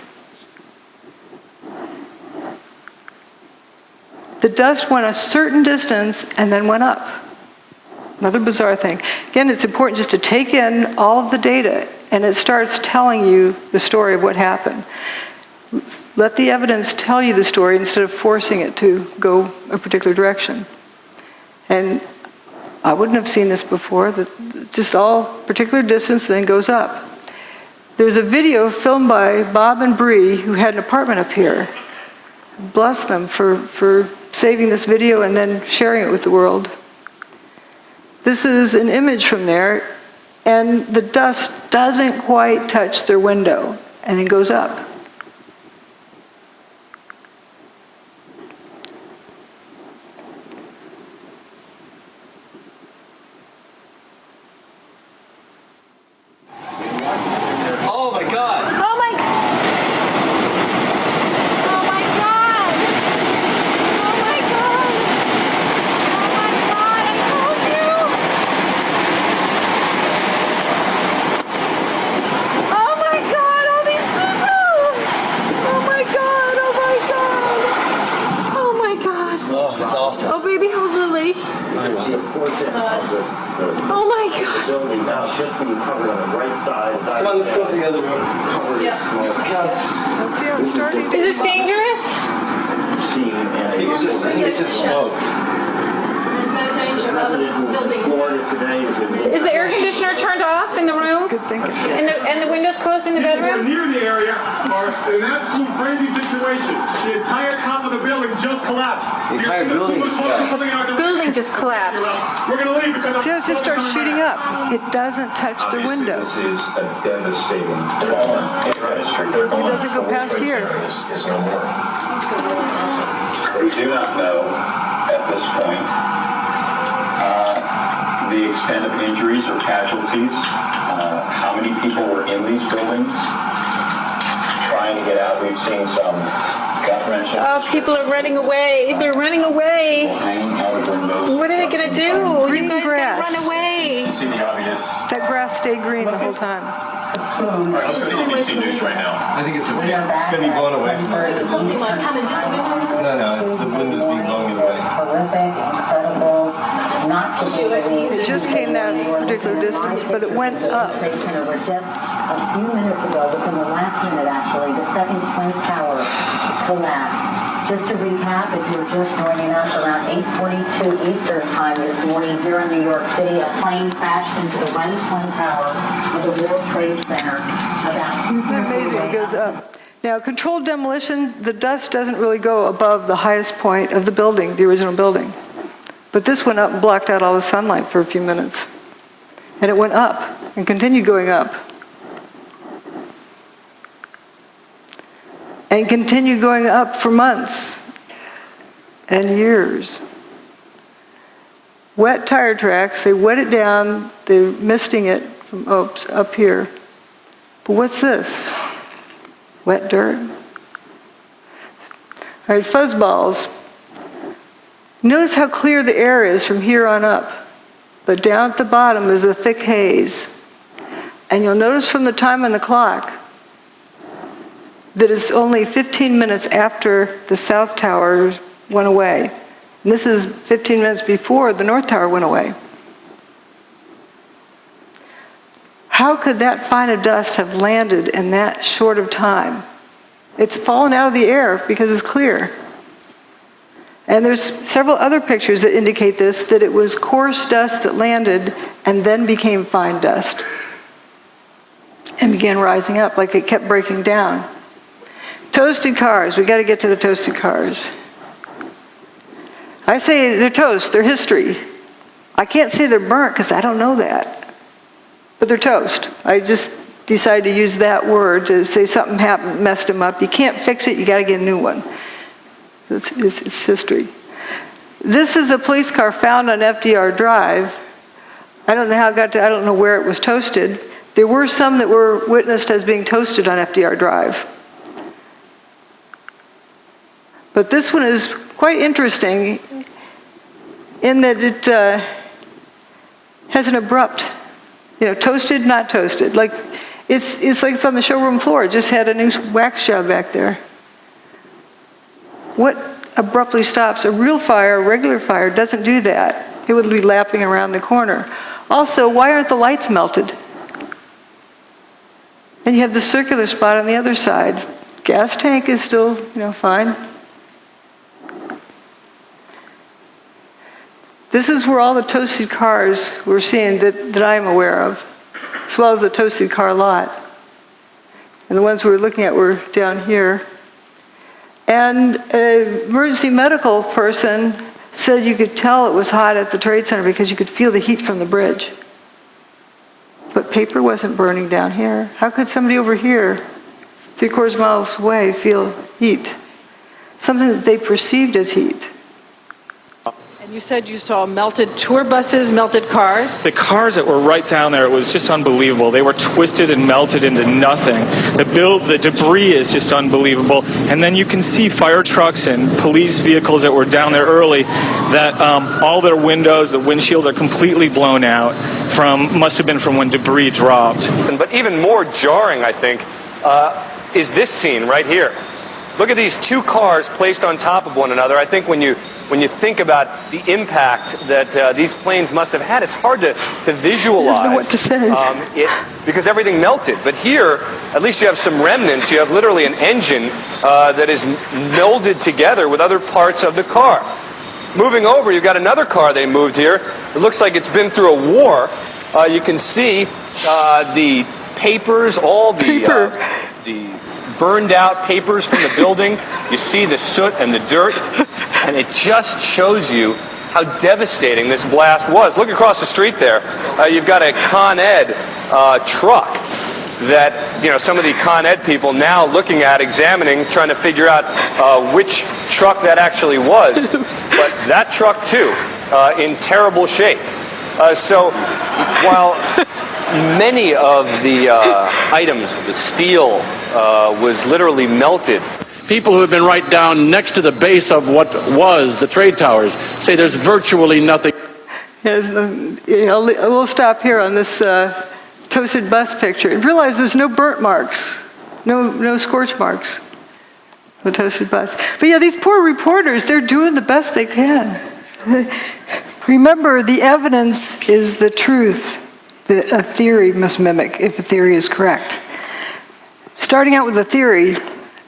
The dust went a certain distance and then went up. Another bizarre thing. Again, it's important just to take in all of the data, and it starts telling you the story of what happened. Let the evidence tell you the story instead of forcing it to go a particular direction. And I wouldn't have seen this before, just all particular distance then goes up. There's a video filmed by Bob and Bree, who had an apartment up here. Bless them for saving this video and then sharing it with the world. This is an image from there, and the dust doesn't quite touch their window, and it goes up. Oh my God! Oh my God! Oh my God! Oh my God! Oh my God! I told you! Oh my God! All these people! Oh my God! Oh my God! Oh my God! Oh, that's awful. Oh baby, hold the leg. really? Oh my God. Come on, let's go to the other room. Let's see how it's starting to. Is this dangerous? I think it's just smoke. There's no danger of other buildings. Is the air conditioner turned off in the room? Good thinking. And the windows closed in the bedroom? Near the area are an absolute crazy situation. The entire top of the building just collapsed. The entire building just collapsed. Building just collapsed. We're going to leave because See how it just starts shooting up? It doesn't touch the window. This is a devastating development. It doesn't go past here. Is no more. We do not know at this point the extent of injuries or casualties, how many people were in these buildings trying to get out. We've seen some gut-wrenching. Oh, people are running away. They're running away. Hanging out of windows. What are they going to do? Green You guys grass. gotta run away. You see the obvious. That grass stayed green the whole time. All right, let's go to ABC News right now. I think it's going to be blown away from us. No, it's the wind is being blown away. Horrific, incredible, not to be believed. It just came that particular distance, but it went up. Trade Center where just a few minutes ago, within the last minute actually, the second twin tower collapsed. Just to recap, if you're just joining us, around 8:42 Eastern time this morning here in New York City, a plane crashed into the right twin tower of the World Trade Center. Isn't it amazing? It goes up. Now, controlled demolition, the dust doesn't really go above the highest point of the building, the original building. But this went up and blocked out all the sunlight for a few minutes. And it went up and continued going up. And continued going up for months and years. Wet tire tracks, they wet it down, they're misting it from up here. But what's this? Wet dirt? All right, fuzzballs. Notice how clear the air is from here on up. But down at the bottom is a thick haze. And you'll notice from the time on the clock that it's only 15 minutes after the South Tower went away. And this is 15 minutes before the North Tower went away. How could that fine of dust have landed in that short of time? It's fallen out of the air because it's clear. And there's several other pictures that indicate this, that it was coarse dust that landed and then became fine dust and began rising up like it kept breaking down. Toasted cars, we got to get to the toasted cars. I say they're toast, they're history. I can't say they're burnt because I don't know that. But they're toast. I just decided to use that word to say something happened, messed them up. You can't fix it, you got to get a new one. It's history. This is a police car found on FDR Drive. I don't know how it got to, I don't know where it was toasted. There were some that were witnessed as being toasted on FDR Drive. But this one is quite interesting in that it has an abrupt, toasted, not toasted. Like it's like it's on the showroom floor. It just had a new wax job back there. What abruptly stops? A real fire, a regular fire, doesn't do that. It would be lapping around the corner. Also, why aren't the lights melted? And you have the circular spot on the other side. Gas tank is still, fine. This is where all the toasted cars we're seeing that I'm aware of, as well as the toasted car lot. And the ones we were looking at were down here. And an emergency medical person said you could tell it was hot at the Trade Center because you could feel the heat from the bridge. But paper wasn't burning down here. How could somebody over here, 3/4 miles away, feel heat? Something that they perceived as heat. And you said you saw melted tour buses, melted cars? The cars that were right down there, it was just unbelievable. They were twisted and melted into nothing. The debris is just unbelievable. And then you can see fire trucks and police vehicles that were down there early that all their windows, the windshields are completely blown out must have been from when debris dropped. But even more jarring, I think, is this scene right here. Look at these two cars placed on top of one another. I think when you think about the impact that these planes must have had, it's hard to visualize. I don't know what to say. Because everything melted. But here, at least you have some remnants. You have literally an engine that is melded together with other parts of the car. Moving over, you've got another car they moved here. It looks like it's been through a war. You can see the papers, all the burned out papers from the building. You see the soot and the dirt, and it just shows you how devastating this blast was. Look across the street there. You've got a Con Ed truck that, you know, some of the Con Ed people now looking at, examining, trying to figure out which truck that actually was. But that truck, too, in terrible shape. So while many of the items, the steel, was literally melted. People who have been right down next to the base of what was the trade towers say there's virtually nothing. Yes, we'll stop here on this toasted bus picture. Realize there's no burnt marks, no scorch marks. The toasted bus. But yeah, these poor reporters, they're doing the best they can. Remember, the evidence is the truth that a theory must mimic if a theory is correct. Starting out with a theory,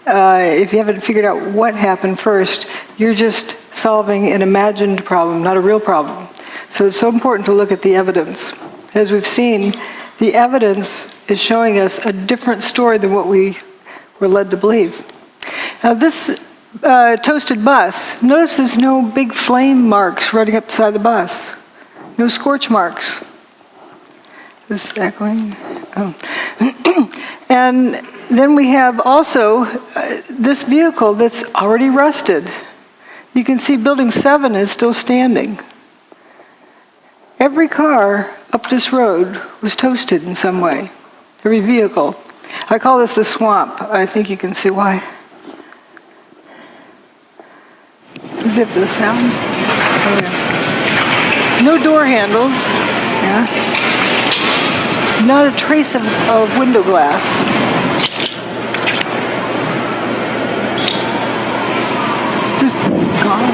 if you haven't figured out what happened first, you're just solving an imagined problem, not a real problem. So it's so important to look at the evidence. As we've seen, the evidence is showing us a different story than what we were led to believe. Now this toasted bus, notice there's no big flame marks running up beside the bus. No scorch marks. Is that going? Oh. And then we have also this vehicle that's already rusted. You can see Building 7 is still standing. Every car up this road was toasted in some way. Every vehicle. I call this the swamp. I think you can see why. Is it the sound? Oh, yeah. No door handles. Yeah. Not a trace of window glass. Just gone.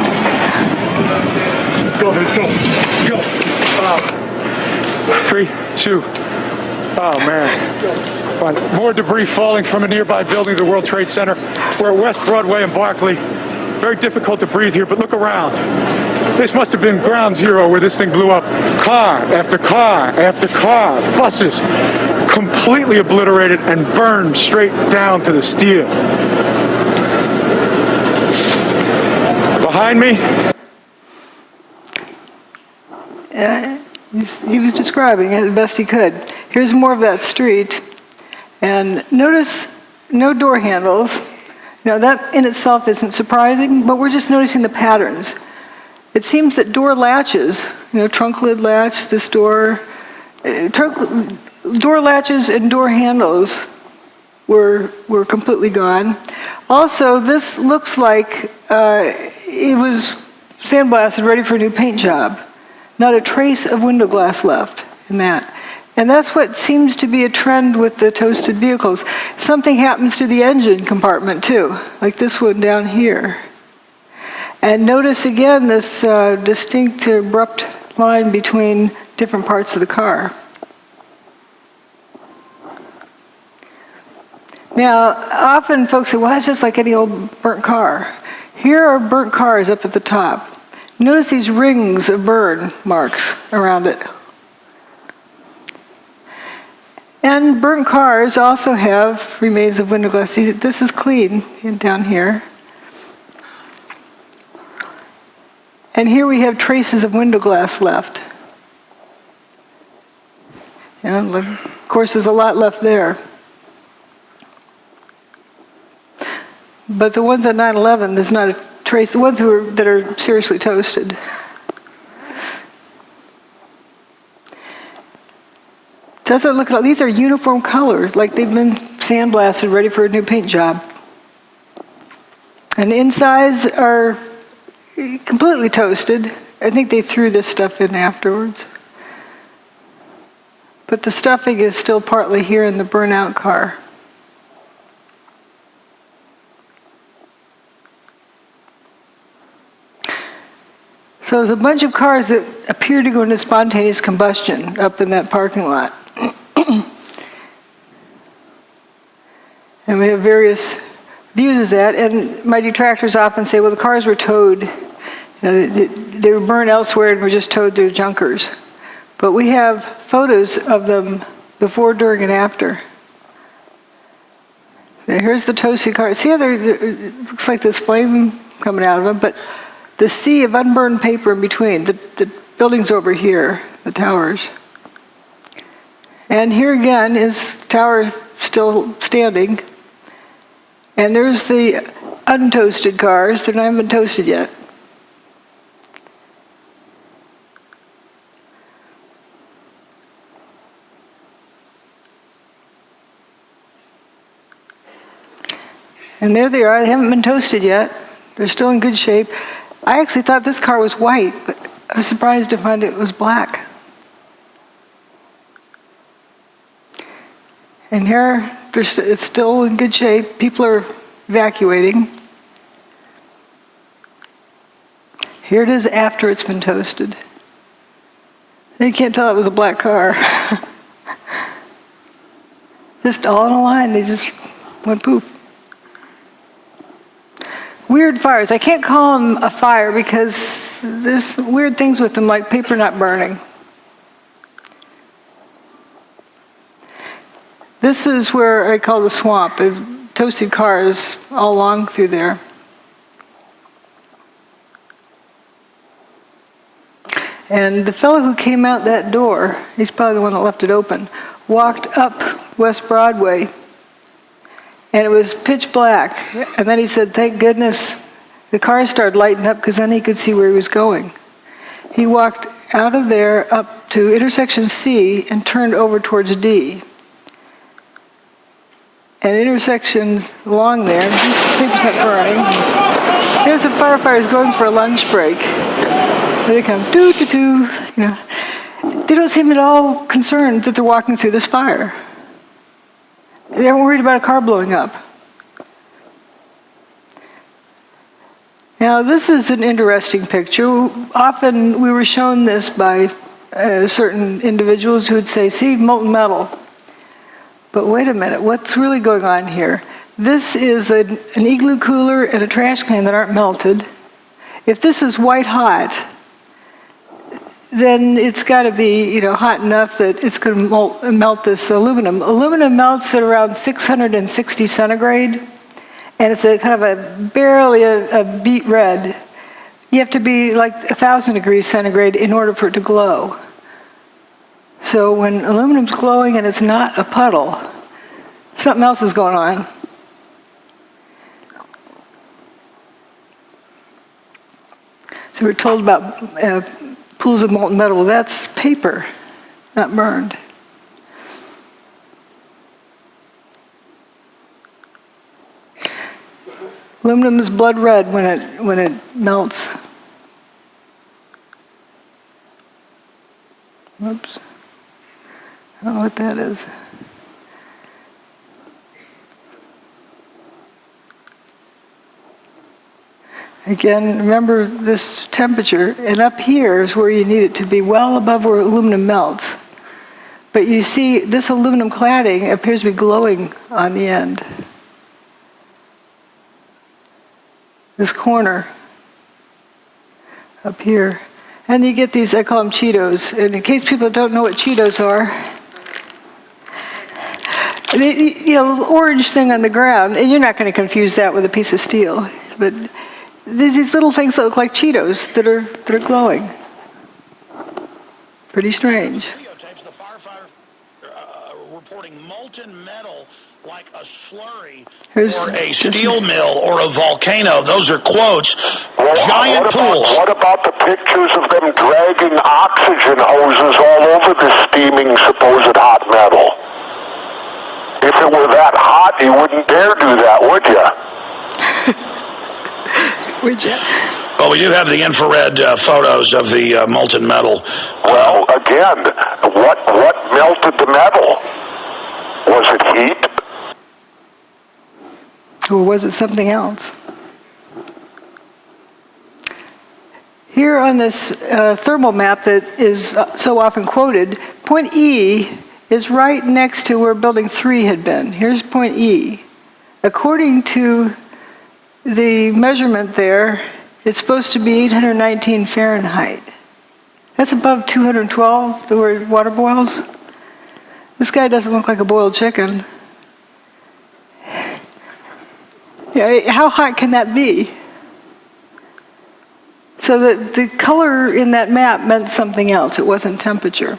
Go, go. 3, 2. Oh, man. More debris falling from a nearby building, the World Trade Center. We're at West Broadway and Barclay. Very difficult to breathe here, but look around. This must have been ground zero where this thing blew up. Car after car after car. Buses completely obliterated and burned straight down to the steel. Behind me. He was describing it the best he could. Here's more of that street. And notice no door handles. Now that in itself isn't surprising, but we're just noticing the patterns. It seems that door latches, trunk lid latch, this door, door latches and door handles were completely gone. Also, this looks like it was sandblasted, ready for a new paint job. Not a trace of window glass left in that. And that's what seems to be a trend with the toasted vehicles. Something happens to the engine compartment too, like this one down here. And notice again this distinct, abrupt line between different parts of the car. Now, often folks say, well, that's just like any old burnt car. Here are burnt cars up at the top. Notice these rings of burn marks around it. And burnt cars also have remains of window glass. See, this is clean down here. And here we have traces of window glass left. And of course, there's a lot left there. But the ones at 9/11, there's not a trace. The ones that are seriously toasted. Doesn't look at all. These are uniform colors, like they've been sandblasted, ready for a new paint job. And the insides are completely toasted. I think they threw this stuff in afterwards. But the stuffing is still partly here in the burnout car. So there's a bunch of cars that appear to go into spontaneous combustion up in that parking lot. And we have various views of that, and my detractors often say, well, the cars were towed. They were burned elsewhere and were just towed through junkers. But we have photos of them before, during, and after. Now, here's the toasted car. See how it looks like this flame coming out of them, but the sea of unburned paper in between. The building's over here, the towers. And here again is tower still standing. And there's the untoasted cars. They're not even toasted yet. And there they are. They haven't been toasted yet. They're still in good shape. I actually thought this car was white, but I was surprised to find it was black. And here, it's still in good shape. People are evacuating. Here it is after it's been toasted. You can't tell it was a black car. Just all in a line. They just went poof. Weird fires. I can't call them a fire because there's weird things with them, like paper not burning. This is where I call the swamp. Toasted cars all along through there. And the fellow who came out that door, he's probably the one that left it open, walked up West Broadway, and it was pitch black. And then he said, thank goodness the cars started lighting up, because then he could see where he was going. He walked out of there up to intersection C and turned over towards D. And intersections along there, paper's not burning. Here's the firefighters going for a lunch break. There they come, doo-doo-doo, you know. They don't seem at all concerned that they're walking through this fire. They aren't worried about a car blowing up. Now, this is an interesting picture. Often we were shown this by certain individuals who would say, see, molten metal. But wait a minute, what's really going on here? This is an igloo cooler and a trash can that aren't melted. If this is white hot, then it's got to be, hot enough that it's going to melt this aluminum. Aluminum melts at around 660 centigrade, and it's a kind of barely a beet red. You have to be like 1,000 degrees centigrade in order for it to glow. So when aluminum's glowing and it's not a puddle, something else is going on. So we're told about pools of molten metal. Well, that's paper, not burned. Aluminum is blood red when it melts. Whoops. I don't know what that is. Again, remember this temperature, and up here is where you need it to be, well above where aluminum melts. But you see, this aluminum cladding appears to be glowing on the end. This corner up here. And you get these, I call them Cheetos. And in case people don't know what Cheetos are, the orange thing on the ground, and you're not going to confuse that with a piece of steel, but there's these little things that look like Cheetos that are glowing. Pretty strange. Videotapes the firefighter reporting molten metal like a slurry or a steel mill or a volcano. Those are quotes. Giant pools. What about the pictures of them dragging oxygen hoses all over the steaming supposed hot metal? If it were that hot, you wouldn't dare do that, would you? Would you? Well, we do have the infrared photos of the molten metal. Well, again, what melted the metal? Was it heat? Or was it something else? Here on this thermal map that is so often quoted, point E is right next to where building 3 had been. Here's point E. According to the measurement there, it's supposed to be 819 Fahrenheit. That's above 212, the word water boils. This guy doesn't look like a boiled chicken. Yeah, how hot can that be? So the color in that map meant something else. It wasn't temperature.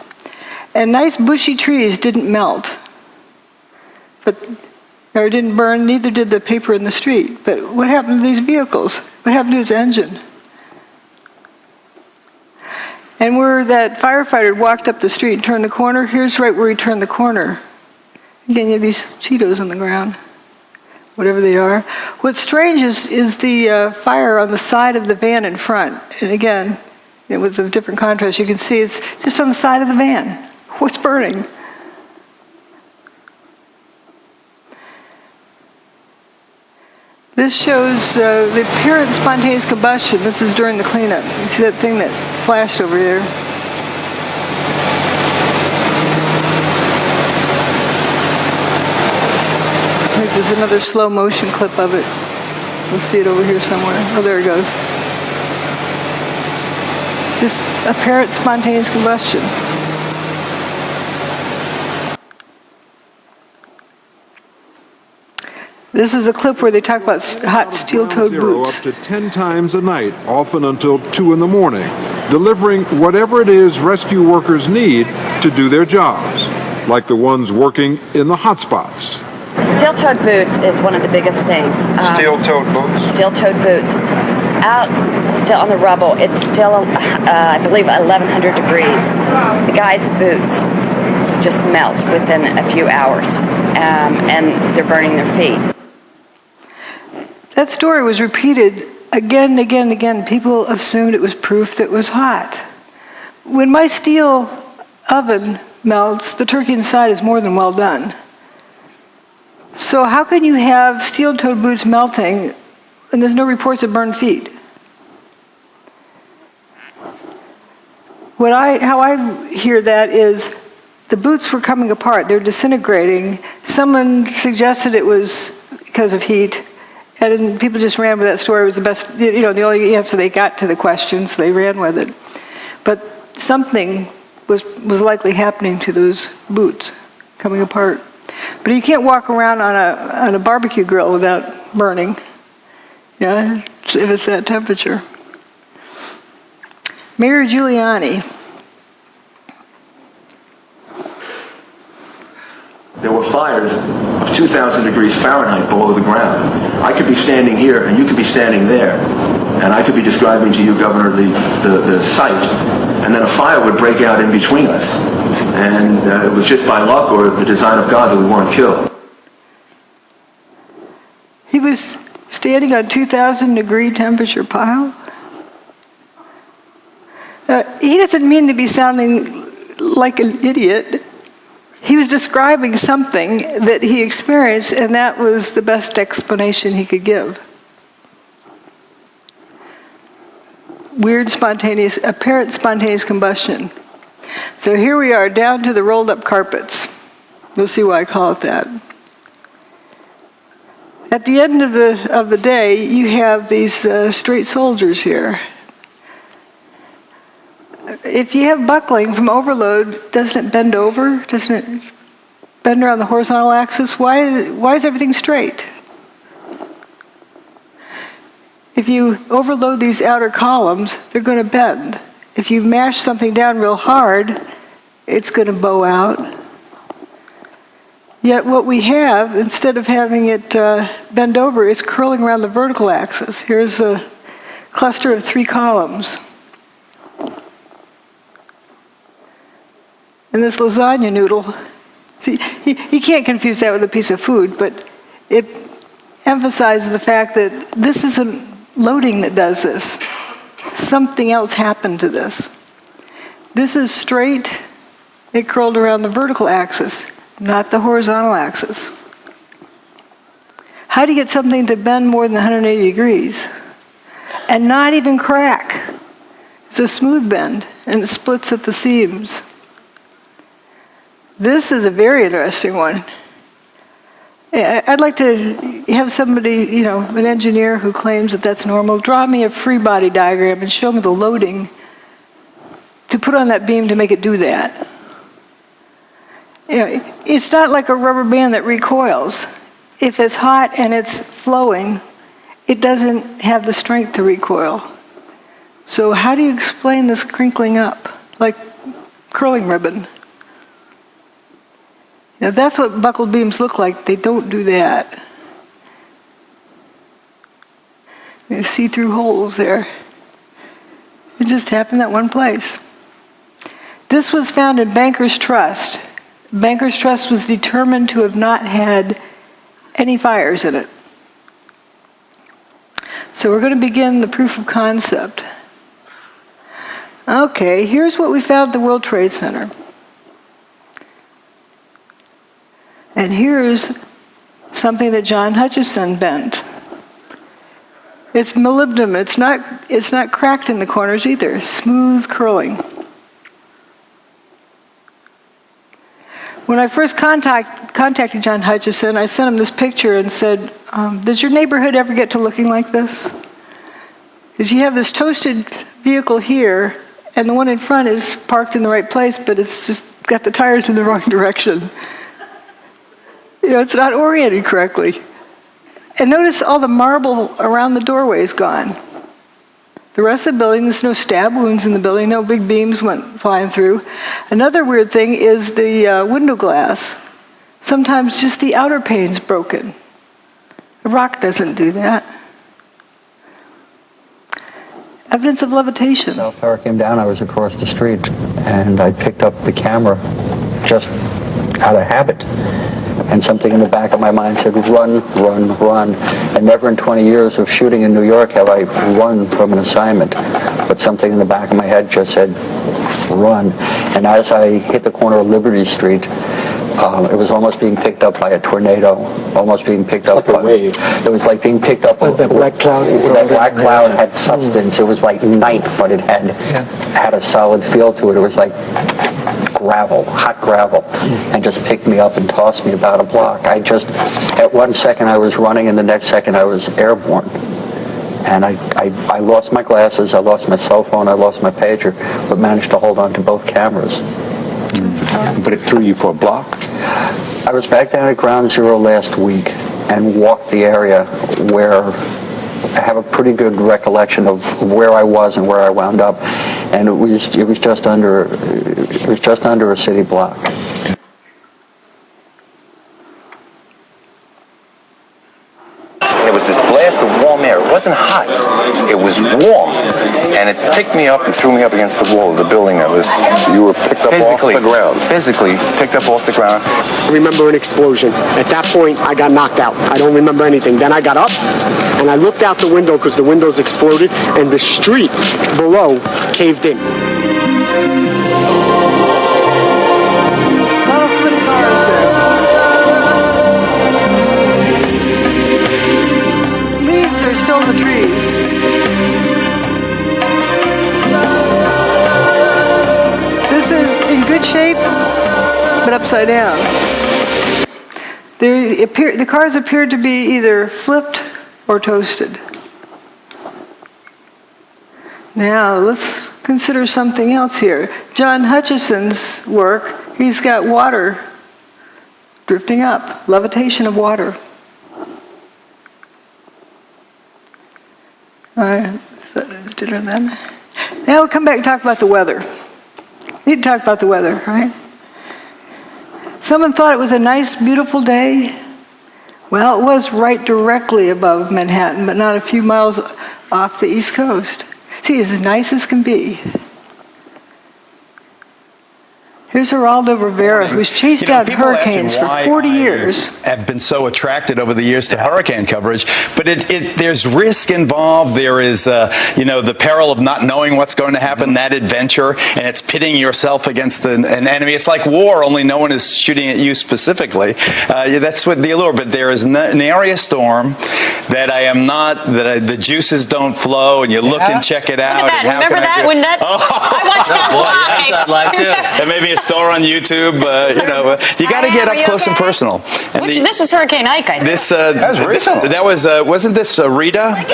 And nice bushy trees didn't melt, or didn't burn, neither did the paper in the street. But what happened to these vehicles? What happened to his engine? And where that firefighter walked up the street and turned the corner, here's right where he turned the corner. Again, you have these Cheetos on the ground, whatever they are. What's strange is the fire on the side of the van in front. And again, it was a different contrast. You can see it's just on the side of the van. What's burning? This shows the apparent spontaneous combustion. This is during the cleanup. You see that thing that flashed over there? I think there's another slow motion clip of it. We'll see it over here somewhere. Oh, there it goes. Just apparent spontaneous combustion. This is a clip where they talk about hot steel-toed boots. Up to 10 times a night, often until 2 in the morning, delivering whatever it is rescue workers need to do their jobs, like the ones working in the hotspots. Steel-toed boots is one of the biggest things. Steel-toed boots? Steel-toed boots. Out still on the rubble, it's still, I believe, 1,100 degrees. The guys' boots just melt within a few hours, and they're burning their feet. That story was repeated again and again and again. People assumed it was proof that it was hot. When my steel oven melts, the turkey inside is more than well done. So how can you have steel-toed boots melting and there's no reports of burned feet? How I hear that is the boots were coming apart. They're disintegrating. Someone suggested it was because of heat. And people just ran with that story. It was the best, the only answer they got to the question, so they ran with it. But something was likely happening to those boots coming apart. But you can't walk around on a barbecue grill without burning, if it's that temperature. Mayor Giuliani. There were fires of 2,000 degrees Fahrenheit below the ground. I could be standing here and you could be standing there. And I could be describing to you, Governor, the site. And then a fire would break out in between us. And it was just by luck or the design of God that we weren't killed. He was standing on 2,000 degree temperature pile. He doesn't mean to be sounding like an idiot. He was describing something that he experienced, and that was the best explanation he could give. Weird apparent spontaneous combustion. So here we are, down to the rolled up carpets. You'll see why I call it that. At the end of the day, you have these straight soldiers here. If you have buckling from overload, doesn't it bend over? Doesn't it bend around the horizontal axis? Why is everything straight? If you overload these outer columns, they're going to bend. If you mash something down real hard, it's going to bow out. Yet what we have, instead of having it bend over, is curling around the vertical axis. Here's a cluster of 3 columns. And this lasagna noodle, see, you can't confuse that with a piece of food, but it emphasizes the fact that this isn't loading that does this. Something else happened to this. This is straight, it curled around the vertical axis, not the horizontal axis. How do you get something to bend more than 180 degrees and not even crack? It's a smooth bend, and it splits at the seams. This is a very interesting one. I'd like to have somebody, an engineer who claims that that's normal, draw me a free body diagram and show me the loading to put on that beam to make it do that. It's not like a rubber band that recoils. If it's hot and it's flowing, it doesn't have the strength to recoil. So how do you explain this crinkling up, like curling ribbon? That's what buckled beams look like. They don't do that. You see through holes there. It just happened that one place. This was found in Banker's Trust. Banker's Trust was determined to have not had any fires in it. So we're going to begin the proof of concept. Okay, here's what we found at the World Trade Center. And here's something that John Hutchison bent. It's molybdenum. It's not cracked in the corners either. Smooth curling. When I first contacted John Hutchison, I sent him this picture and said, does your neighborhood ever get to looking like this? Because you have this toasted vehicle here, and the one in front is parked in the right place, but it's just got the tires in the wrong direction. It's not oriented correctly. And notice all the marble around the doorway is gone. The rest of the building, there's no stab wounds in the building, no big beams went flying through. Another weird thing is the window glass. Sometimes just the outer pane's broken. The rock doesn't do that. Evidence of levitation. Cell tower came down, I was across the street, and I picked up the camera just out of habit. And something in the back of my mind said, run, run, run. And never in 20 years of shooting in New York have I run from an assignment. But something in the back of my head just said, run. And as I hit the corner of Liberty Street, it was almost being picked up by a tornado, almost being picked up by a wave. It was like being picked up by that black cloud. That black cloud had substance. It was like night, but it had a solid feel to it. It was like gravel, hot gravel, and just picked me up and tossed me about a block. At one second I was running, and the next second I was airborne. And I lost my glasses, I lost my cell phone, I lost my pager, but managed to hold on to both cameras. But it threw you for a block? I was back down at Ground Zero last week and walked the area where I have a pretty good recollection of where I was and where I wound up, and it was just under a city block. It was this blast of warm air. It wasn't hot. It was warm. And it picked me up and threw me up against the wall of the building that was... You were picked up off the ground? Physically picked up off the ground. I remember an explosion. At that point, I got knocked out. I don't remember anything. Then I got up, and I looked out the window because the windows exploded, and the street below caved in. Still in the trees. This is in good shape, but upside down. The cars appeared to be either flipped or toasted. Now let's consider something else here. John Hutchison's work, he's got water drifting up, levitation of water. All right, then. Now we'll come back and talk about the weather. We need to talk about the weather, right? Someone thought it was a nice, beautiful day. Well, it was right directly above Manhattan, but not a few miles off the East Coast. See, it's as nice as can be. Here's Geraldo Rivera, who's chased out people ask me hurricanes for why 40 I years. have been so attracted over the years to hurricane coverage, but there's risk involved. There is, the peril of not knowing what's going to happen, that adventure, and it's pitting yourself against an enemy. It's like war, only no one is shooting at you specifically. That's what the allure. But there is an area storm that the juices don't flow, and you look and check it out. Look at that. Remember that? When that? I watched that live. Yes, I'd like to. And maybe a store on YouTube. You got to get up close and personal. And This was Hurricane Ike, I think. that was recent. That was wasn't this Rita?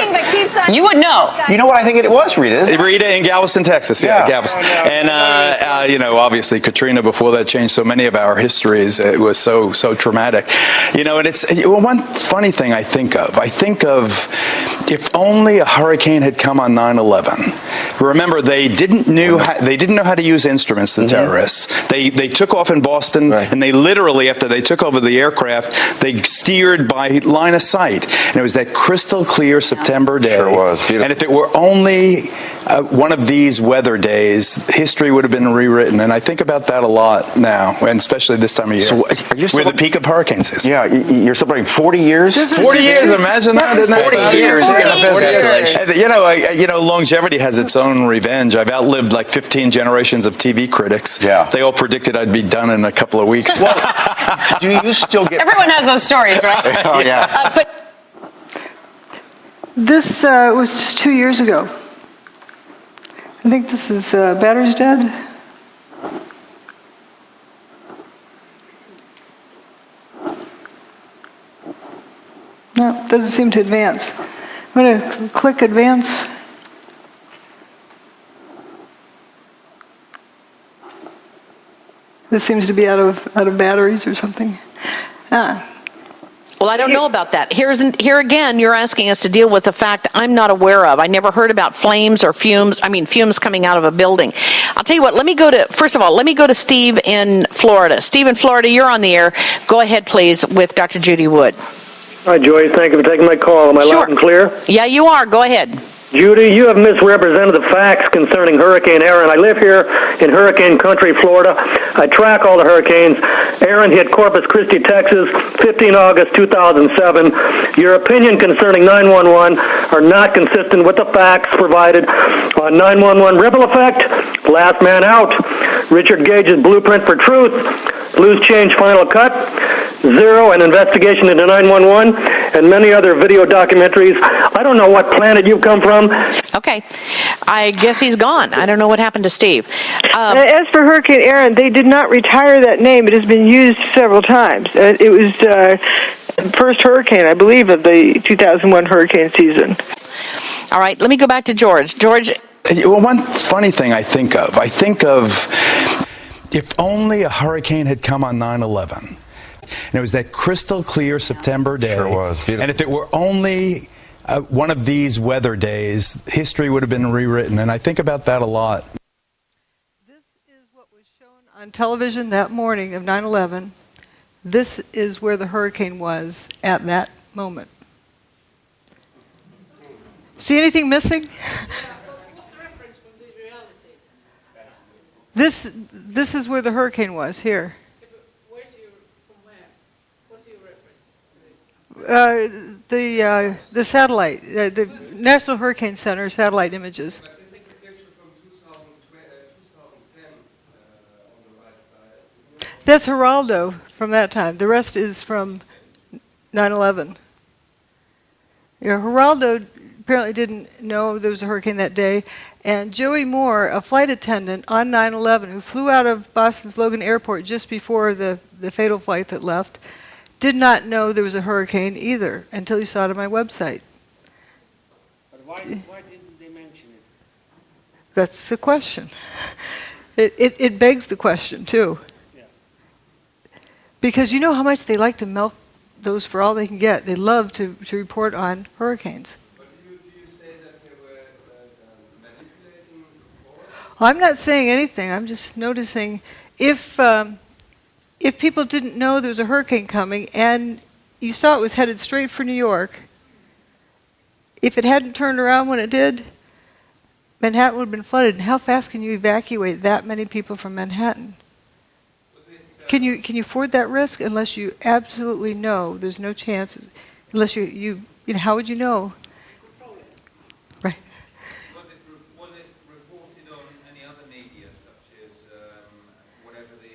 You would know. You know what I think it was, Rita? Rita in Galveston, Texas. Yeah, Galveston. And obviously Katrina before that changed so many of our histories. It was so traumatic. And it's one funny thing I think of. If only a hurricane had come on 9/11. Remember, they didn't know how to use instruments. The terrorists. They took off in Boston, and they literally, after they took over the aircraft, they steered by line of sight, and it was that crystal clear September day. Sure was. And if it were only one of these weather days, history would have been rewritten. And I think about that a lot now, and especially this time of year. So are you we're the peak of hurricane season. Yeah, you're celebrating 40 years? 40 years, imagine that. Isn't that 40 years. 40 years. Longevity has its own revenge. I've outlived like 15 generations of TV critics. Yeah. They all predicted I'd be done in a couple of weeks. Do you still get... Everyone has those stories, right? Oh, yeah. But This was just 2 years ago. I think this is Batter's Dead. No, doesn't seem to advance. I'm going to click advance. This seems to be out of batteries or something. Well, I don't know about that. Here again, you're asking us to deal with a fact I'm not aware of. I never heard about flames or fumes. Fumes coming out of a building. I'll tell you what, first of all, let me go to Steve in Florida. Steve in Florida, you're on the air. Go ahead, please, with Dr. Judy Wood. Hi, Joyce. Thank you for taking my call. Am I loud and clear? Yeah, you are. Go ahead. Judy, you have misrepresented the facts concerning Hurricane Aaron. I live here in hurricane country, Florida. I track all the hurricanes. Aaron hit Corpus Christi, Texas, 15 August 2007. Your opinion concerning 911 are not consistent with the facts provided on 911 ripple effect, last man out, Richard Gage's blueprint for truth, Blues Change Final Cut, Zero, an investigation into 911, and many other video documentaries. I don't know what planet you've come from. Okay. I guess he's gone. I don't know what happened to Steve. As for Hurricane Aaron, they did not retire that name. It has been used several times. It was first hurricane, I believe, of the 2001 hurricane season. All right. Let me go back to George. George. Well, one funny thing I think of if only a hurricane had come on 9/11. And it was that crystal clear September day. Sure was. And if it were only one of these weather days, history would have been rewritten. And I think about that a lot. This is what was shown on television that morning of 9/11. This is where the hurricane was at that moment. See anything missing? This is where the hurricane was, here. The satellite, the National Hurricane Center satellite images. That's Geraldo from that time. The rest is from 9/11. Geraldo apparently didn't know there was a hurricane that day, and Joey Moore, a flight attendant on 9/11 who flew out of Boston's Logan Airport just before the fatal flight that left, did not know there was a hurricane either until he saw it on my website. But why didn't they mention it? That's the question. It begs the question, too. Yeah. Because you know how much they like to milk those for all they can get. They love to report on hurricanes. But do you say that they were manipulating reports? I'm not saying anything. I'm just noticing if people didn't know there was a hurricane coming and you saw it was headed straight for New York, if it hadn't turned around when it did, Manhattan would have been flooded. And how fast can you evacuate that many people from Manhattan? Can you afford that risk unless you absolutely know there's no chance, unless you know, how would you know? Right. Was it reported on any other media, such as whatever the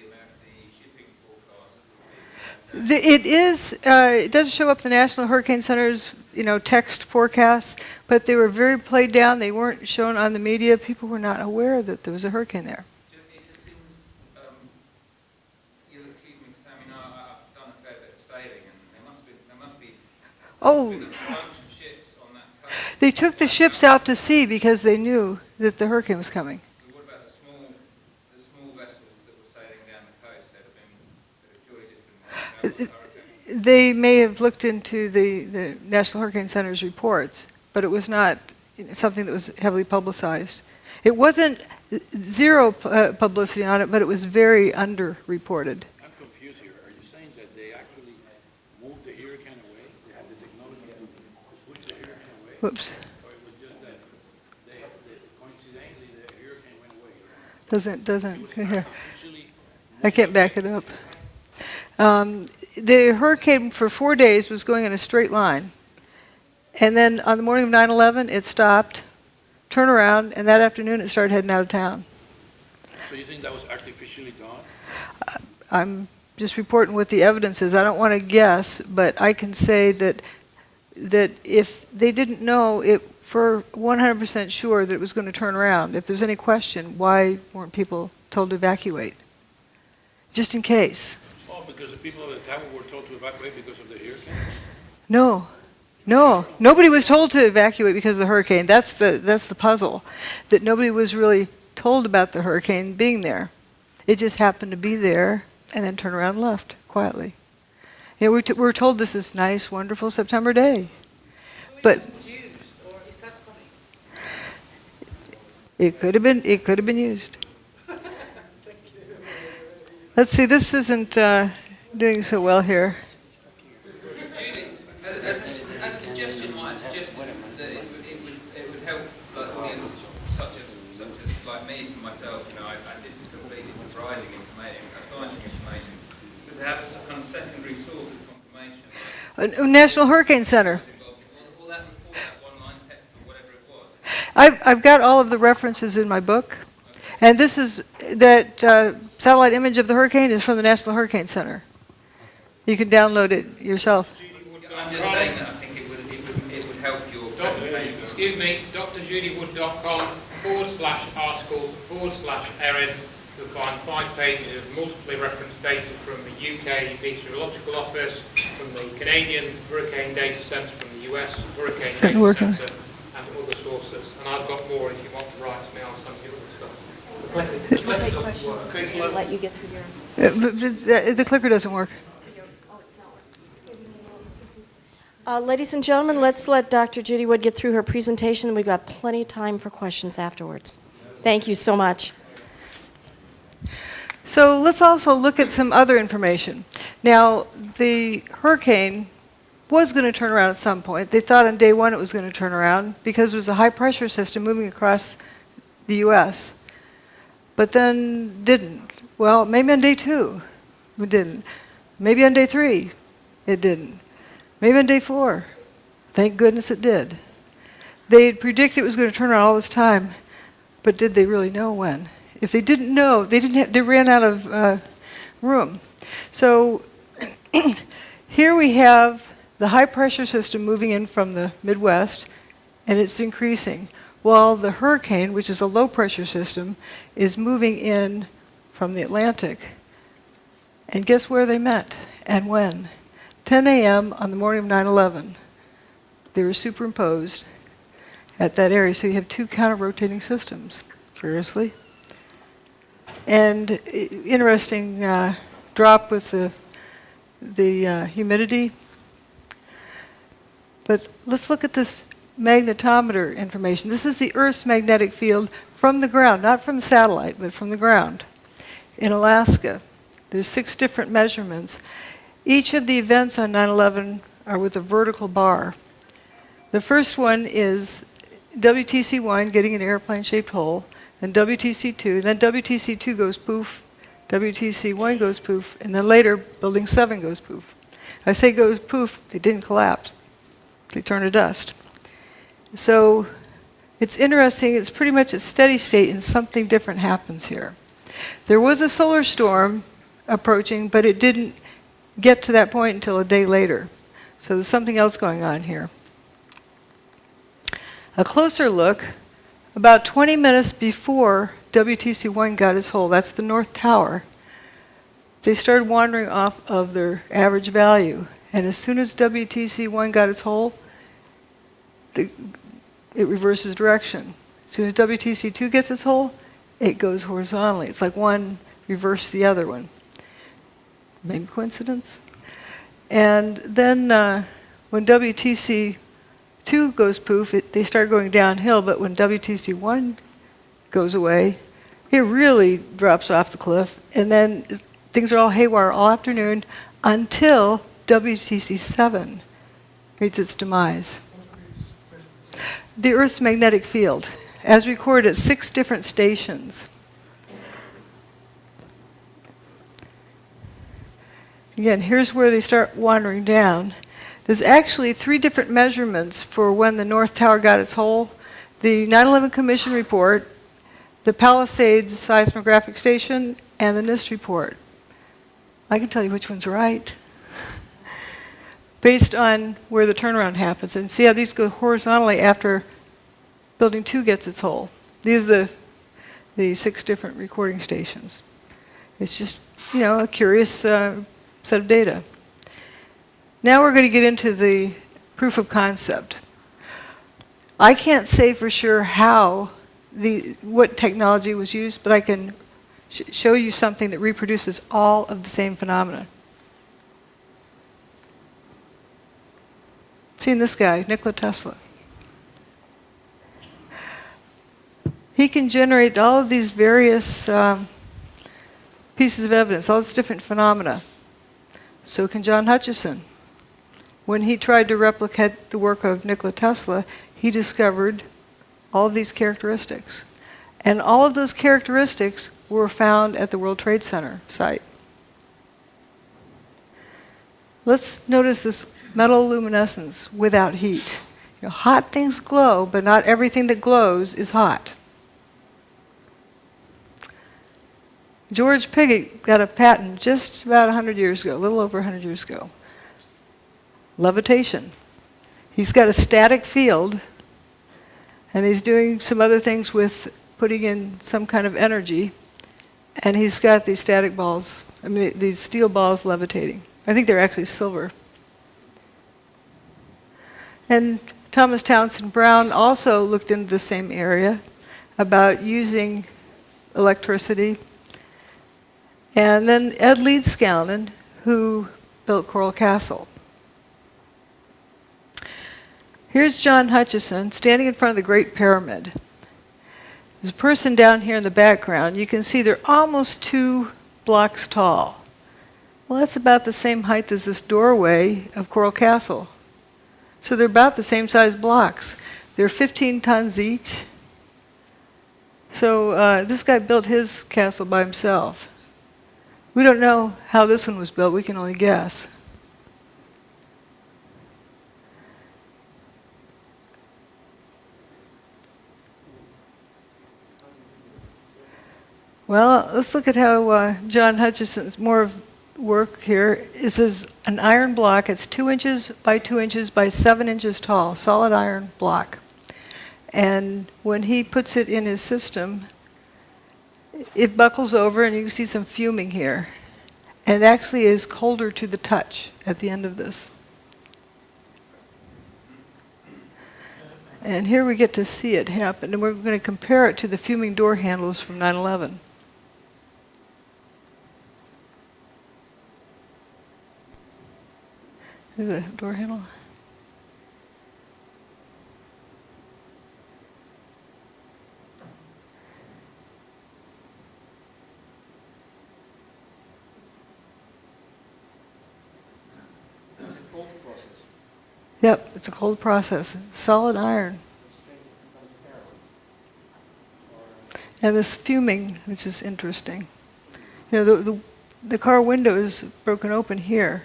shipping forecast? It is. It doesn't show up in the National Hurricane Center's, text forecasts, but they were very played down. They weren't shown on the media. People were not aware that there was a hurricane there. It just seems, you'll excuse me, because I mean, I've done a fair bit of sailing, and there must be Oh, a bunch of ships on that coast. they took the ships out to sea because they knew that the hurricane was coming. But what about the small vessels that were sailing down the coast that have surely just been They may have looked into the National Hurricane Center's reports, but it was not something that was heavily publicized. It wasn't zero publicity on it, but it was very underreported. I'm confused here. Are you saying that they actually moved the hurricane away? They had the technology to push the hurricane away? Whoops. Or it was just that coincidentally the hurricane went away? Doesn't, here. I can't back it up. The hurricane for 4 days was going in a straight line. And then on the morning of 9/11, it stopped, turned around, and that afternoon it started heading out of town. So you think that was artificially done? I'm just reporting what the evidence is. I don't want to guess, but I can say that if they didn't know it for 100% sure that it was going to turn around, if there's any question, why weren't people told to evacuate? Just in case. Oh, because the people of the tower were told to evacuate because of the hurricane? No. Nobody was told to evacuate because of the hurricane. That's the puzzle, that nobody was really told about the hurricane being there. It just happened to be there and then turned around and left quietly. We're told this is nice, wonderful September day. But it could have been used. Let's see, this isn't doing so well here. Judy, as a suggestion, might I suggest that it would help like audiences such as like me and myself. This is completely surprising information, astonishing information. So to have a kind of secondary source of confirmation. National Hurricane Center. All that report, that one-line text or whatever it was. I've got all of the references in my book, and this is that satellite image of the hurricane is from the National Hurricane Center. You can download it yourself. I'm just saying that I think it would help your presentation. Excuse me, drjudywood.com/articles/Erin. You'll find 5 pages of multiply referenced data from the UK Meteorological Office, from the Canadian Hurricane Data Centre, from the US Hurricane Data Centre, and other sources. And I've got more if you want to write to me, I'll send you other stuff. We'll take questions. I'll let you get through your... The clicker doesn't work. Ladies and gentlemen, let's let Dr. Judy Wood get through her presentation. We've got plenty of time for questions afterwards. Thank you so much. So let's also look at some other information. Now, the hurricane was going to turn around at some point. They thought on day one it was going to turn around because it was a high-pressure system moving across the U.S., but then didn't. Well, maybe on day 2 it didn't. Maybe on day 3 it didn't. Maybe on day 4. Thank goodness it did. They had predicted it was going to turn around all this time, but did they really know when? If they didn't know, they ran out of room. So here we have the high-pressure system moving in from the Midwest, and it's increasing, while the hurricane, which is a low-pressure system, is moving in from the Atlantic. And guess where they met and when? 10 a.m. on the morning of 9/11. They were superimposed at that area, so you have 2 counter-rotating systems, curiously. And interesting drop with the humidity. But let's look at this magnetometer information. This is the Earth's magnetic field from the ground, not from satellite, but from the ground in Alaska. There's 6 different measurements. Each of the events on 9/11 are with a vertical bar. The first one is WTC1 getting an airplane-shaped hole, then WTC2, then WTC2 goes poof, WTC1 goes poof, and then later building 7 goes poof. I say goes poof, they didn't collapse. They turned to dust. So it's interesting, it's pretty much a steady state and something different happens here. There was a solar storm approaching, but it didn't get to that point until a day later. So there's something else going on here. A closer look, about 20 minutes before WTC1 got its hole, that's the North Tower, they started wandering off of their average value. And as soon as WTC1 got its hole, it reverses direction. As soon as WTC2 gets its hole, it goes horizontally. It's like one reversed the other one. Maybe coincidence? And then when WTC2 goes poof, they start going downhill, but when WTC1 goes away, it really drops off the cliff, and then things are all haywire all afternoon until WTC7 meets its demise. The Earth's magnetic field, as recorded at 6 different stations. Again, here's where they start wandering down. There's actually 3 different measurements for when the North Tower got its hole. The 9/11 Commission report, the Palisades seismographic station, and the NIST report. I can tell you which one's right, based on where the turnaround happens. And see how these go horizontally after Building 2 gets its hole. These are the 6 different recording stations. It's just, a curious set of data. Now we're going to get into the proof of concept. I can't say for sure what technology was used, but I can show you something that reproduces all of the same phenomena. Seen this guy, Nikola Tesla. He can generate all of these various pieces of evidence, all these different phenomena. So can John Hutchison. When he tried to replicate the work of Nikola Tesla, he discovered all of these characteristics. And all of those characteristics were found at the World Trade Center site. Let's notice this metal luminescence without heat. Hot things glow, but not everything that glows is hot. George Pigott got a patent just about 100 years ago, a little over 100 years ago. Levitation. He's got a static field, and he's doing some other things with putting in some kind of energy, and he's got these static balls, these steel balls levitating. I think they're actually silver. And Thomas Townsend Brown also looked into the same area about using electricity. And then Ed Leedskalnin, who built Coral Castle. Here's John Hutchison standing in front of the Great Pyramid. There's a person down here in the background. You can see they're almost 2 blocks tall. Well, that's about the same height as this doorway of Coral Castle. So they're about the same size blocks. They're 15 tons each. So this guy built his castle by himself. We don't know how this one was built. We can only guess. Well, let's look at how John Hutchison's more of work here. This is an iron block. It's 2 inches by 2 inches by 7 inches tall, solid iron block. And when he puts it in his system, it buckles over, and you can see some fuming here. And it actually is colder to the touch at the end of this. And here we get to see it happen. And we're going to compare it to the fuming door handles from 9/11. Here's the door handle. Yep, it's a cold process. Solid iron. And this fuming, which is interesting. You know, the car window is broken open here.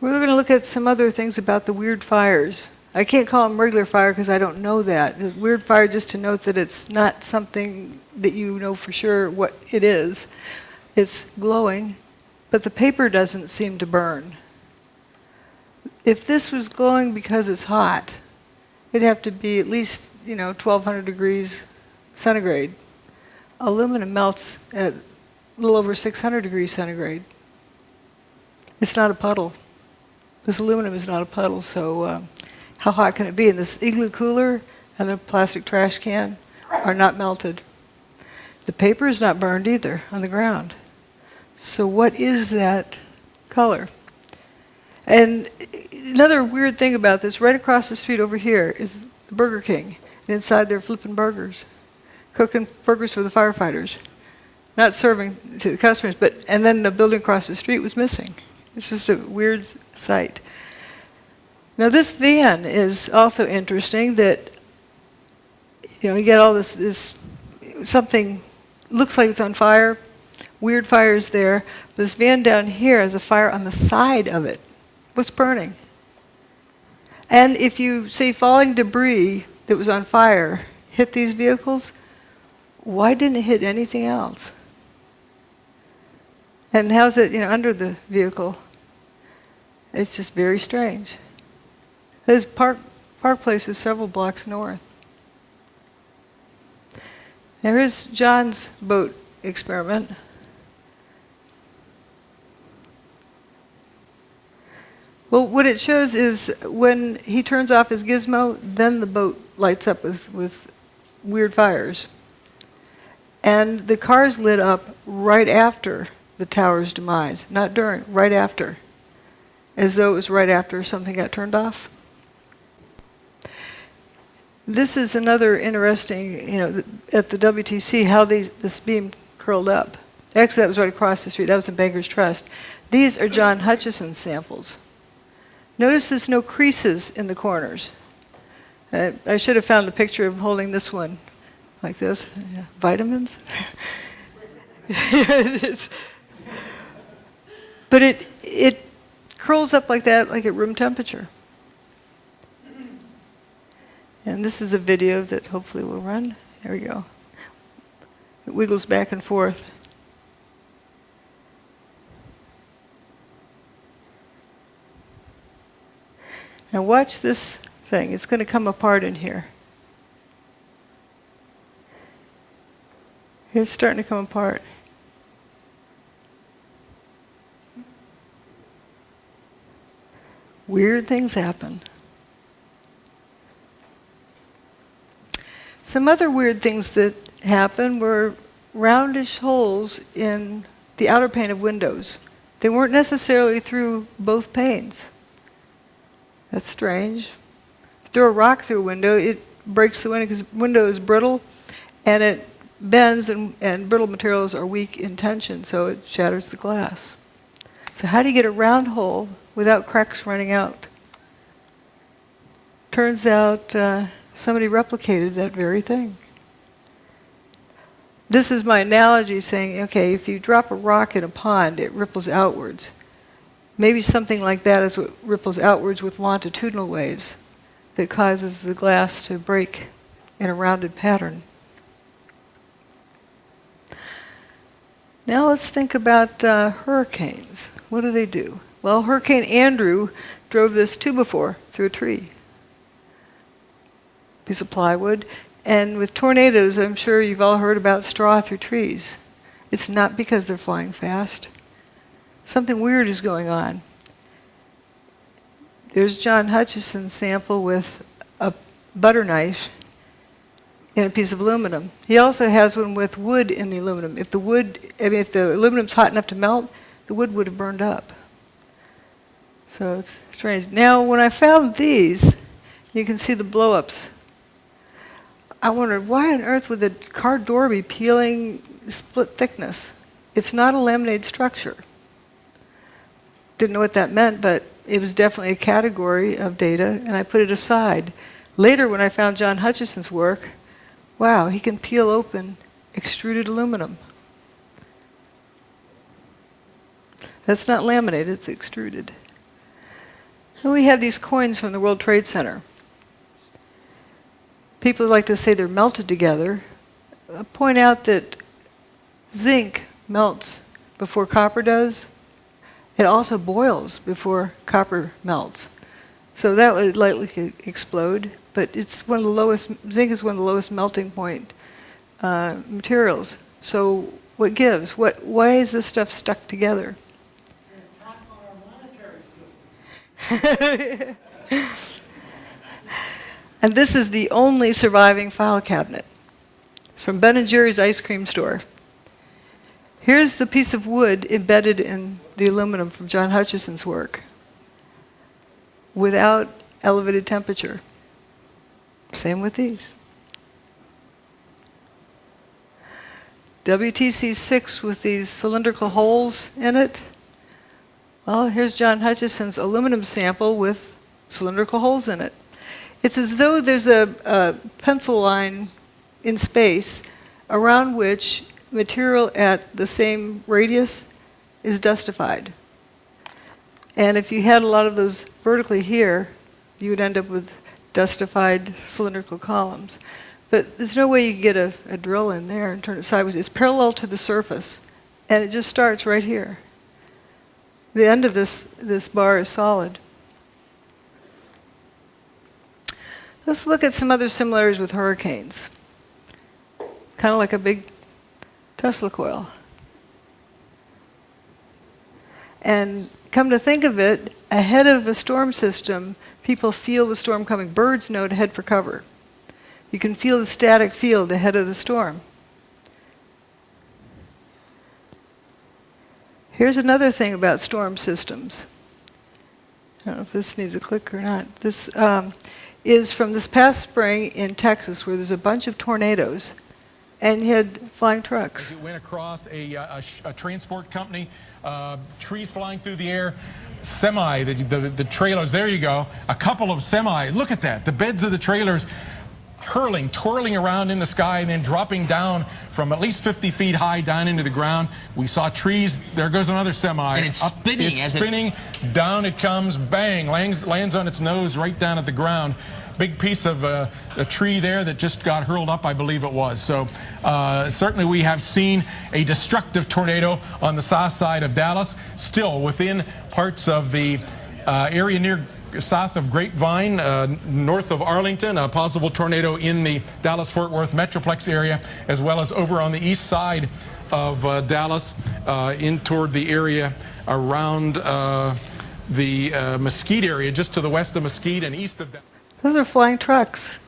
We're going to look at some other things about the weird fires. I can't call them regular fire because I don't know that. The weird fire, just to note that it's not something that you know for sure what it is. It's glowing, but the paper doesn't seem to burn. If this was glowing because it's hot, it'd have to be at least, 1,200 degrees centigrade. Aluminum melts at a little over 600 degrees centigrade. It's not a puddle. This aluminum is not a puddle, so how hot can it be? And this igloo cooler and the plastic trash can are not melted. The paper is not burned either on the ground. So what is that color? And another weird thing about this, right across the street over here is Burger King. And inside they're flipping burgers, cooking burgers for the firefighters, not serving to the customers, and then the building across the street was missing. It's just a weird sight. Now this van is also interesting that, you get all this something looks like it's on fire, weird fires there. This van down here has a fire on the side of it. What's burning? And if you say falling debris that was on fire hit these vehicles, why didn't it hit anything else? And how's it, under the vehicle? It's just very strange. This Park Place is several blocks north. Now here's John's boat experiment. Well, what it shows is when he turns off his gizmo, then the boat lights up with weird fires. And the car's lit up right after the tower's demise, not during, right after, as though it was right after something got turned off. This is another interesting, at the WTC, how this beam curled up. Actually, that was right across the street. That was in Banker's Trust. These are John Hutchison's samples. Notice there's no creases in the corners. I should have found the picture of holding this one like this. Yeah. Vitamins? But it curls up like that, like at room temperature. And this is a video that hopefully will run. There we go. It wiggles back and forth. Now watch this thing. It's going to come apart in here. It's starting to come apart. Weird things happen. Some other weird things that happened were roundish holes in the outer pane of windows. They weren't necessarily through both panes. That's strange. Throw a rock through a window, it breaks the window because the window is brittle and it bends, and brittle materials are weak in tension, so it shatters the glass. So how do you get a round hole without cracks running out? Turns out somebody replicated that very thing. This is my analogy saying, okay, if you drop a rock in a pond, it ripples outwards. Maybe something like that is what ripples outwards with longitudinal waves that causes the glass to break in a rounded pattern. Now let's think about hurricanes. What do they do? Well, Hurricane Andrew drove this 2x4 through a tree. Piece of plywood. And with tornadoes, I'm sure you've all heard about straw through trees. It's not because they're flying fast. Something weird is going on. There's John Hutchison's sample with a butter knife in a piece of aluminum. He also has one with wood in the aluminum. If the aluminum's hot enough to melt, the wood would have burned up. So it's strange. Now, when I found these, you can see the blow-ups. I wondered, why on earth would the car door be peeling split thickness? It's not a laminated structure. Didn't know what that meant, but it was definitely a category of data, and I put it aside. Later, when I found John Hutchison's work, wow, he can peel open extruded aluminum. That's not laminated, it's extruded. And we have these coins from the World Trade Center. People like to say they're melted together. I point out that zinc melts before copper does. It also boils before copper melts. So that would likely explode, but it's one of the lowest, zinc is one of the lowest melting point materials. So what gives? Why is this stuff stuck together? And this is the only surviving file cabinet from Ben & Jerry's ice cream store. Here's the piece of wood embedded in the aluminum from John Hutchison's work without elevated temperature. Same with these. WTC6 with these cylindrical holes in it. Well, here's John Hutchison's aluminum sample with cylindrical holes in it. It's as though there's a pencil line in space around which material at the same radius is dustified. And if you had a lot of those vertically here, you would end up with dustified cylindrical columns. But there's no way you could get a drill in there and turn it sideways. It's parallel to the surface, and it just starts right here. The end of this bar is solid. Let's look at some other similarities with hurricanes. Kind of like a big Tesla coil. And come to think of it, ahead of a storm system, people feel the storm coming. Birds know to head for cover. You can feel the static field ahead of the storm. Here's another thing about storm systems. I don't know if this needs a click or not. This is from this past spring in Texas, where there's a bunch of tornadoes, and you had flying trucks. It went across a transport company, trees flying through the air, semi, the trailers, there you go, a couple of semi, look at that, the beds of the trailers hurling, twirling around in the sky and then dropping down from at least 50 feet high down into the ground. We saw trees, there goes another semi. And it's spinning. It's spinning, down it comes, bang, lands on its nose right down at the ground. Big piece of a tree there that just got hurled up, I believe it was. So certainly we have seen a destructive tornado on the south side of Dallas, still within parts of the area near south of Grapevine, north of Arlington, a possible tornado in the Dallas-Fort Worth Metroplex area, as well as over on the east side of Dallas, in toward the area around the Mesquite area, just to the west of Mesquite and east of Dallas. Those are flying trucks.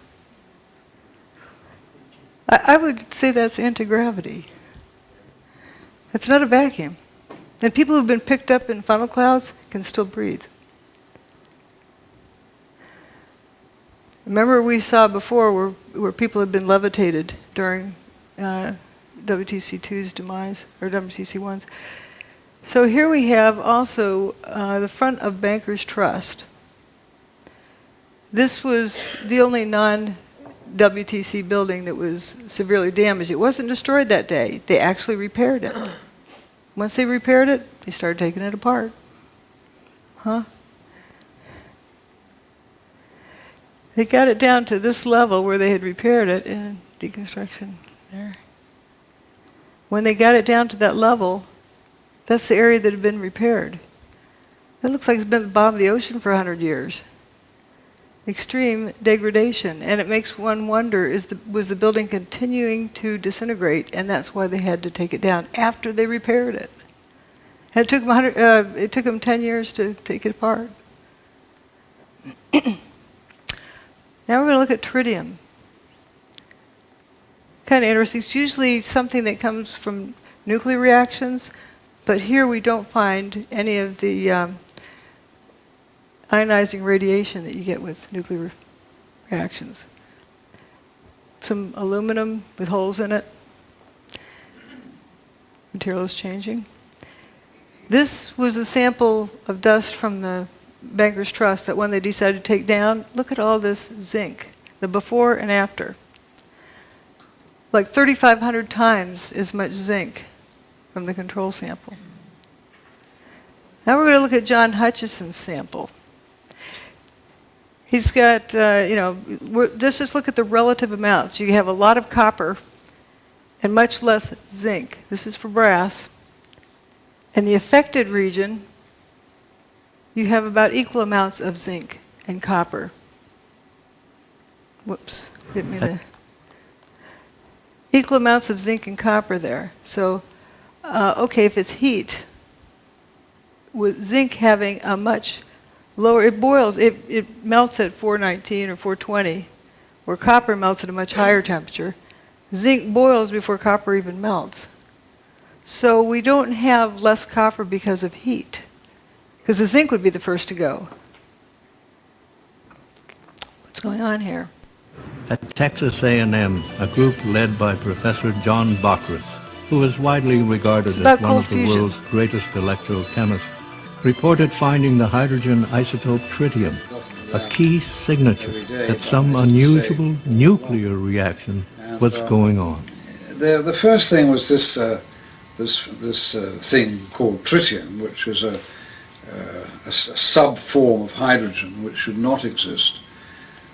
I would say that's anti-gravity. It's not a vacuum. And people who've been picked up in funnel clouds can still breathe. Remember we saw before where people had been levitated during WTC2's demise, or WTC1's. So here we have also the front of Bankers Trust. This was the only non-WTC building that was severely damaged. It wasn't destroyed that day. They actually repaired it. Once they repaired it, they started taking it apart. Huh? They got it down to this level where they had repaired it in deconstruction there. When they got it down to that level, that's the area that had been repaired. It looks like it's been at the bottom of the ocean for 100 years. Extreme degradation, and it makes one wonder, was the building continuing to disintegrate, and that's why they had to take it down after they repaired it. And it took them 10 years to take it apart. Now we're going to look at tritium. Kind of interesting. It's usually something that comes from nuclear reactions, but here we don't find any of the ionizing radiation that you get with nuclear reactions. Some aluminum with holes in it. Material is changing. This was a sample of dust from the Bankers Trust that when they decided to take down, look at all this zinc. the before and after. Like 3,500 times as much zinc from the control sample. Now we're going to look at John Hutchison's sample. He's got, let's just look at the relative amounts. You have a lot of copper and much less zinc. This is for brass. In the affected region, you have about equal amounts of zinc and copper. Whoops, didn't mean to. Equal amounts of zinc and copper there. So, okay, if it's heat, with zinc having a much lower, it boils, it melts at 419 or 420, where copper melts at a much higher temperature. Zinc boils before copper even melts. So we don't have less copper because of heat, because the zinc would be the first to go. What's going on here? At Texas A&M, a group led by Professor John Bockris, who is widely regarded as one of the world's greatest electrochemists, reported finding the hydrogen isotope tritium, a key signature that some unusual nuclear reaction was going on. The first thing was this thing called tritium, which was a sub-form of hydrogen which should not exist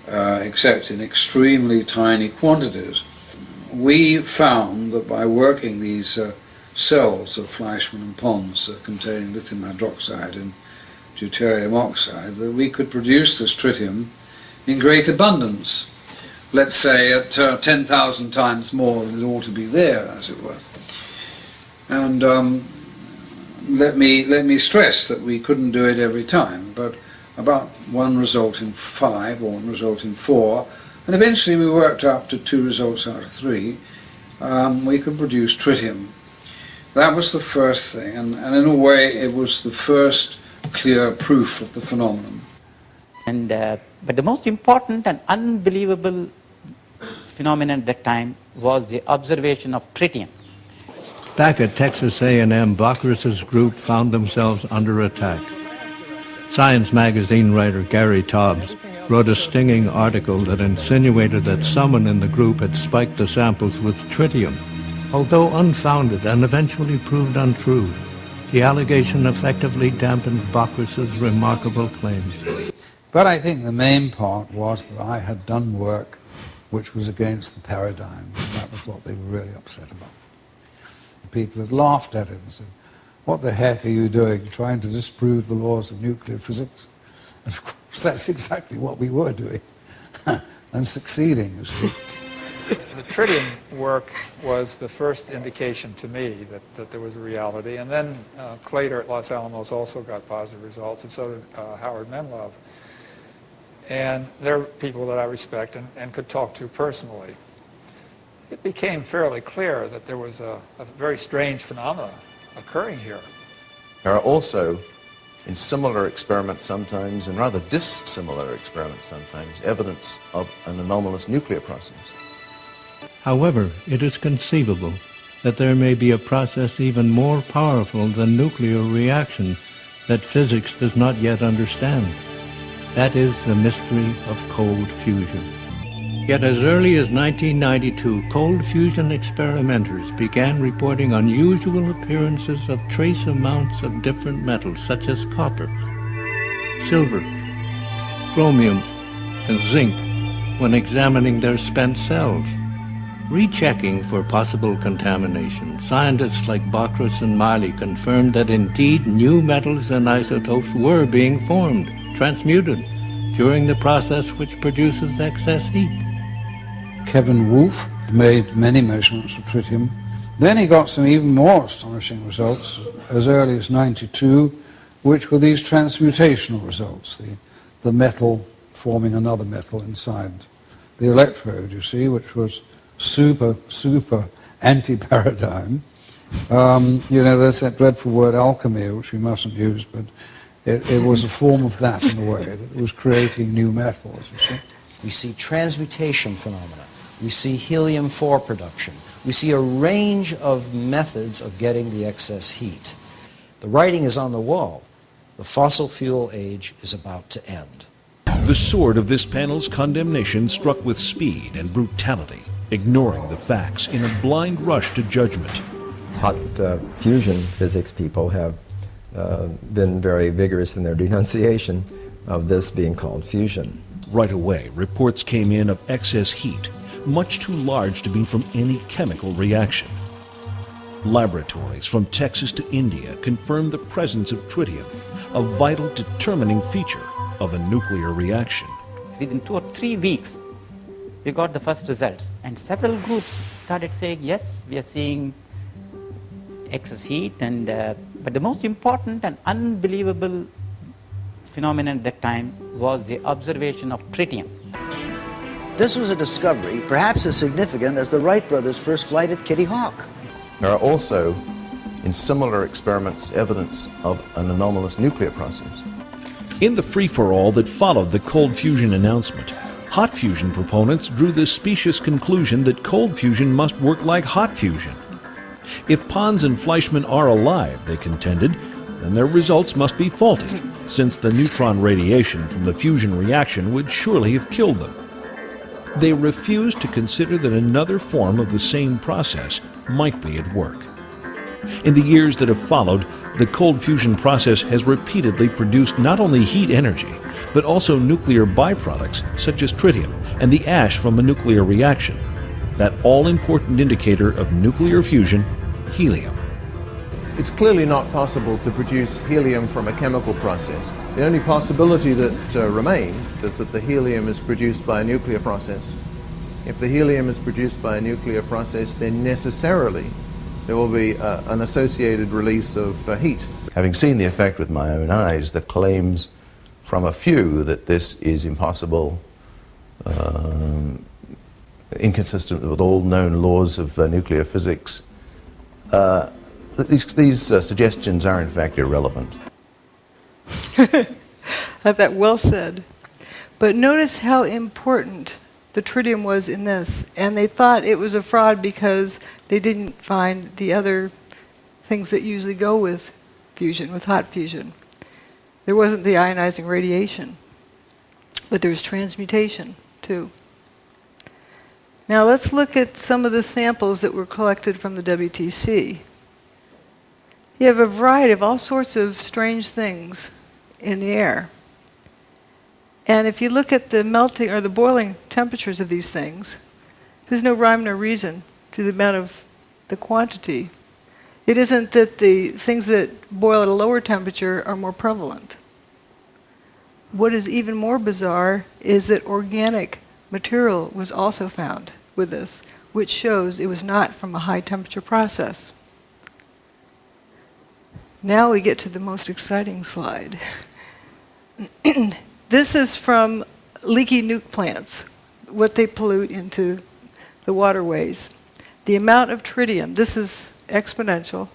except in extremely tiny quantities. We found that by working these cells of Fleischmann and Pons containing lithium hydroxide and deuterium oxide, that we could produce this tritium in great abundance, let's say at 10,000 times more than it ought to be there, as it were. And let me stress that we couldn't do it every time, but about one result in 5 or one result in 4, and eventually we worked up to 2 results out of 3. We could produce tritium. That was the first thing, and in a way it was the first clear proof of the phenomenon. And but the most important and unbelievable phenomenon at that time was the observation of tritium. Back at Texas A&M, Bockris's group found themselves under attack. Science magazine writer Gary Tobbs wrote a stinging article that insinuated that someone in the group had spiked the samples with tritium. Although unfounded and eventually proved untrue, the allegation effectively dampened Bockris's remarkable claims. But I think the main part was that I had done work which was against the paradigm, and that was what they were really upset about. The people had laughed at it and said, "What the heck are you doing, trying to disprove the laws of nuclear physics?" And of course, that's exactly what we were doing, and succeeding, you see. The tritium work was the first indication to me that there was a reality, and then Claytor at Los Alamos also got positive results, and so did Howard Menlove. And they're people that I respect and could talk to personally. It became fairly clear that there was a very strange phenomena occurring here. There are also, in similar experiments sometimes, and rather dissimilar experiments sometimes, evidence of an anomalous nuclear process. However, it is conceivable that there may be a process even more powerful than nuclear reaction that physics does not yet understand. That is the mystery of cold fusion. Yet as early as 1992, cold fusion experimenters began reporting unusual appearances of trace amounts of different metals such as copper, silver, chromium, and zinc when examining their spent cells. Rechecking for possible contamination, scientists like Bockris and Miley confirmed that indeed new metals and isotopes were being formed, transmuted, during the process which produces excess heat. Kevin Wolf made many measurements of tritium. Then he got some even more astonishing results as early as '92, which were these transmutational results, the metal forming another metal inside the electrode, you see, which was super anti-paradigm. There's that dreadful word alchemy, which we mustn't use, but it was a form of that in a way, that it was creating new metals, you see. We see transmutation phenomena. We see helium-4 production. We see a range of methods of getting the excess heat. The writing is on the wall. The fossil fuel age is about to end. The sword of this panel's condemnation struck with speed and brutality, ignoring the facts in a blind rush to judgment. Hot fusion physics people have been very vigorous in their denunciation of this being called fusion. Right away, reports came in of excess heat, much too large to be from any chemical reaction. Laboratories from Texas to India confirmed the presence of tritium, a vital determining feature of a nuclear reaction. Within 2 or 3 weeks, we got the first results, and several groups started saying, yes, we are seeing excess heat, and but the most important and unbelievable phenomenon at that time was the observation of tritium. This was a discovery perhaps as significant as the Wright brothers' first flight at Kitty Hawk. There are also, in similar experiments, evidence of an anomalous nuclear process. In the free-for-all that followed the cold fusion announcement, hot fusion proponents drew the specious conclusion that cold fusion must work like hot fusion. If Pons and Fleischmann are alive, they contended, then their results must be faulty, since the neutron radiation from the fusion reaction would surely have killed them. They refused to consider that another form of the same process might be at work. In the years that have followed, the cold fusion process has repeatedly produced not only heat energy, but also nuclear byproducts such as tritium and the ash from a nuclear reaction, that all-important indicator of nuclear fusion, helium. It's clearly not possible to produce helium from a chemical process. The only possibility that remains is that the helium is produced by a nuclear process. If the helium is produced by a nuclear process, then necessarily there will be an associated release of heat. Having seen the effect with my own eyes, the claims from a few that this is impossible, inconsistent with all known laws of nuclear physics, these suggestions are in fact irrelevant. I thought that well said. But notice how important the tritium was in this, and they thought it was a fraud because they didn't find the other things that usually go with fusion, with hot fusion. There wasn't the ionizing radiation, but there was transmutation too. Now let's look at some of the samples that were collected from the WTC. You have a variety of all sorts of strange things in the air. And if you look at the melting or the boiling temperatures of these things, there's no rhyme nor reason to the amount of the quantity. It isn't that the things that boil at a lower temperature are more prevalent. What is even more bizarre is that organic material was also found with this, which shows it was not from a high temperature process. Now we get to the most exciting slide. This is from leaky nuke plants, what they pollute into the waterways. The amount of tritium, this is exponential,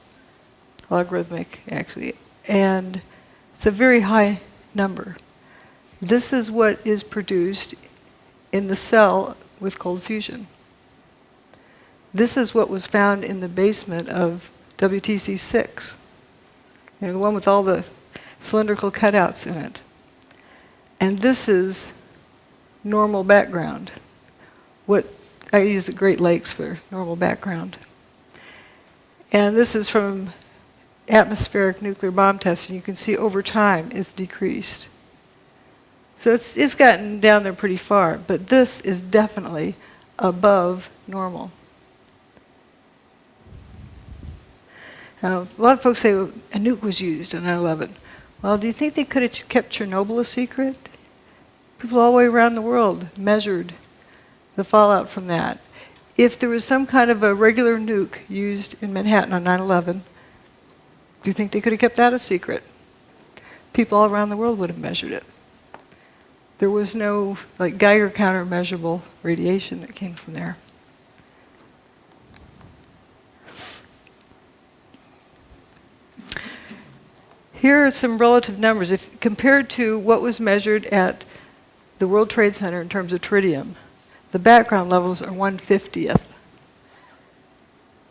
logarithmic actually, and it's a very high number. This is what is produced in the cell with cold fusion. This is what was found in the basement of WTC-6. You know, the one with all the cylindrical cutouts in it. And this is normal background. What I use the Great Lakes for normal background. And this is from atmospheric nuclear bomb testing. You can see over time it's decreased. So it's gotten down there pretty far, but this is definitely above normal. Now, a lot of folks say a nuke was used on 9/11. Well, do you think they could have kept Chernobyl a secret? People all the way around the world measured the fallout from that. If there was some kind of a regular nuke used in Manhattan on 9/11, do you think they could have kept that a secret? People all around the world would have measured it. There was no like Geiger counter measurable radiation that came from there. Here are some relative numbers. If compared to what was measured at the World Trade Center in terms of tritium, the background levels are 1/50th.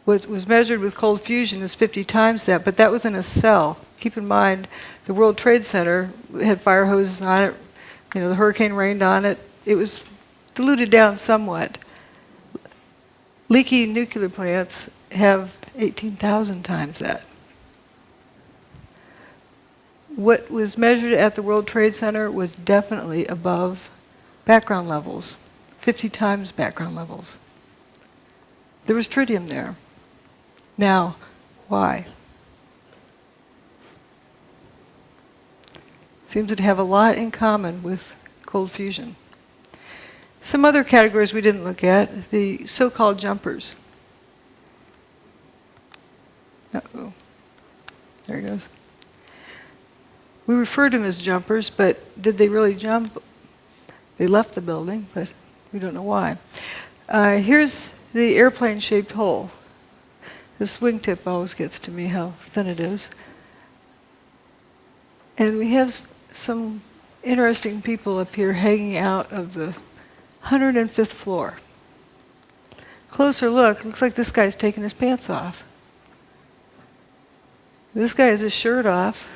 What was measured with cold fusion is 50 times that, but that was in a cell. Keep in mind, the World Trade Center had fire hoses on it, The hurricane rained on it. It was diluted down somewhat. Leaky nuclear plants have 18,000 times that. What was measured at the World Trade Center was definitely above background levels, 50 times background levels. There was tritium there. Now, why? Seems to have a lot in common with cold fusion. Some other categories we didn't look at, the so-called jumpers. Uh-oh. There he goes. We refer to them as jumpers, but did they really jump? They left the building, but we don't know why. Here's the airplane-shaped hole. This wingtip always gets to me, how thin it is. And we have some interesting people up here hanging out of the 105th floor. Closer look, looks like this guy's taking his pants off. This guy has his shirt off.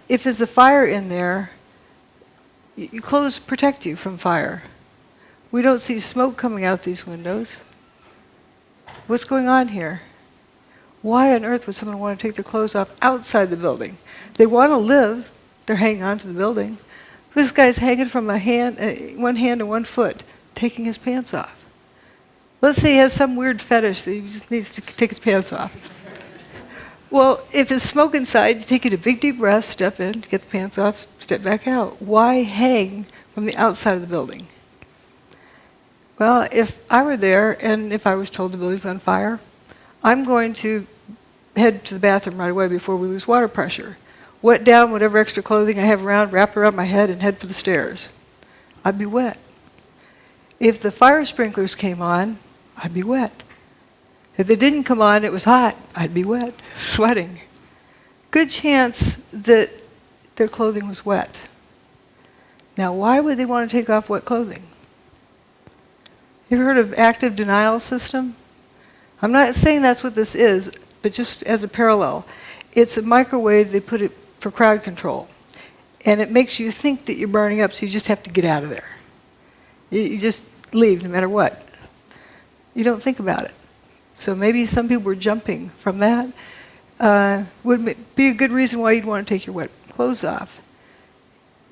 If there's a fire in there, your clothes protect you from fire. We don't see smoke coming out these windows. What's going on here? Why on earth would someone want to take their clothes off outside the building? They want to live. They're hanging on to the building. This guy's hanging from one hand and one foot, taking his pants off. Let's say he has some weird fetish that he just needs to take his pants off. Well, if there's smoke inside, you take a big deep breath, step in, get the pants off, step back out. Why hang from the outside of the building? Well, if I were there and if I was told the building's on fire, I'm going to head to the bathroom right away before we lose water pressure. Wet down whatever extra clothing I have around, wrap it around my head, and head for the stairs. I'd be wet. If the fire sprinklers came on, I'd be wet. If they didn't come on, it was hot, I'd be wet, sweating. Good chance that their clothing was wet. Now, why would they want to take off wet clothing? You ever heard of active denial system? I'm not saying that's what this is, but just as a parallel. It's a microwave, they put it for crowd control. And it makes you think that you're burning up, so you just have to get out of there. You just leave no matter what. You don't think about it. So maybe some people were jumping from that. Would be a good reason why you'd want to take your wet clothes off.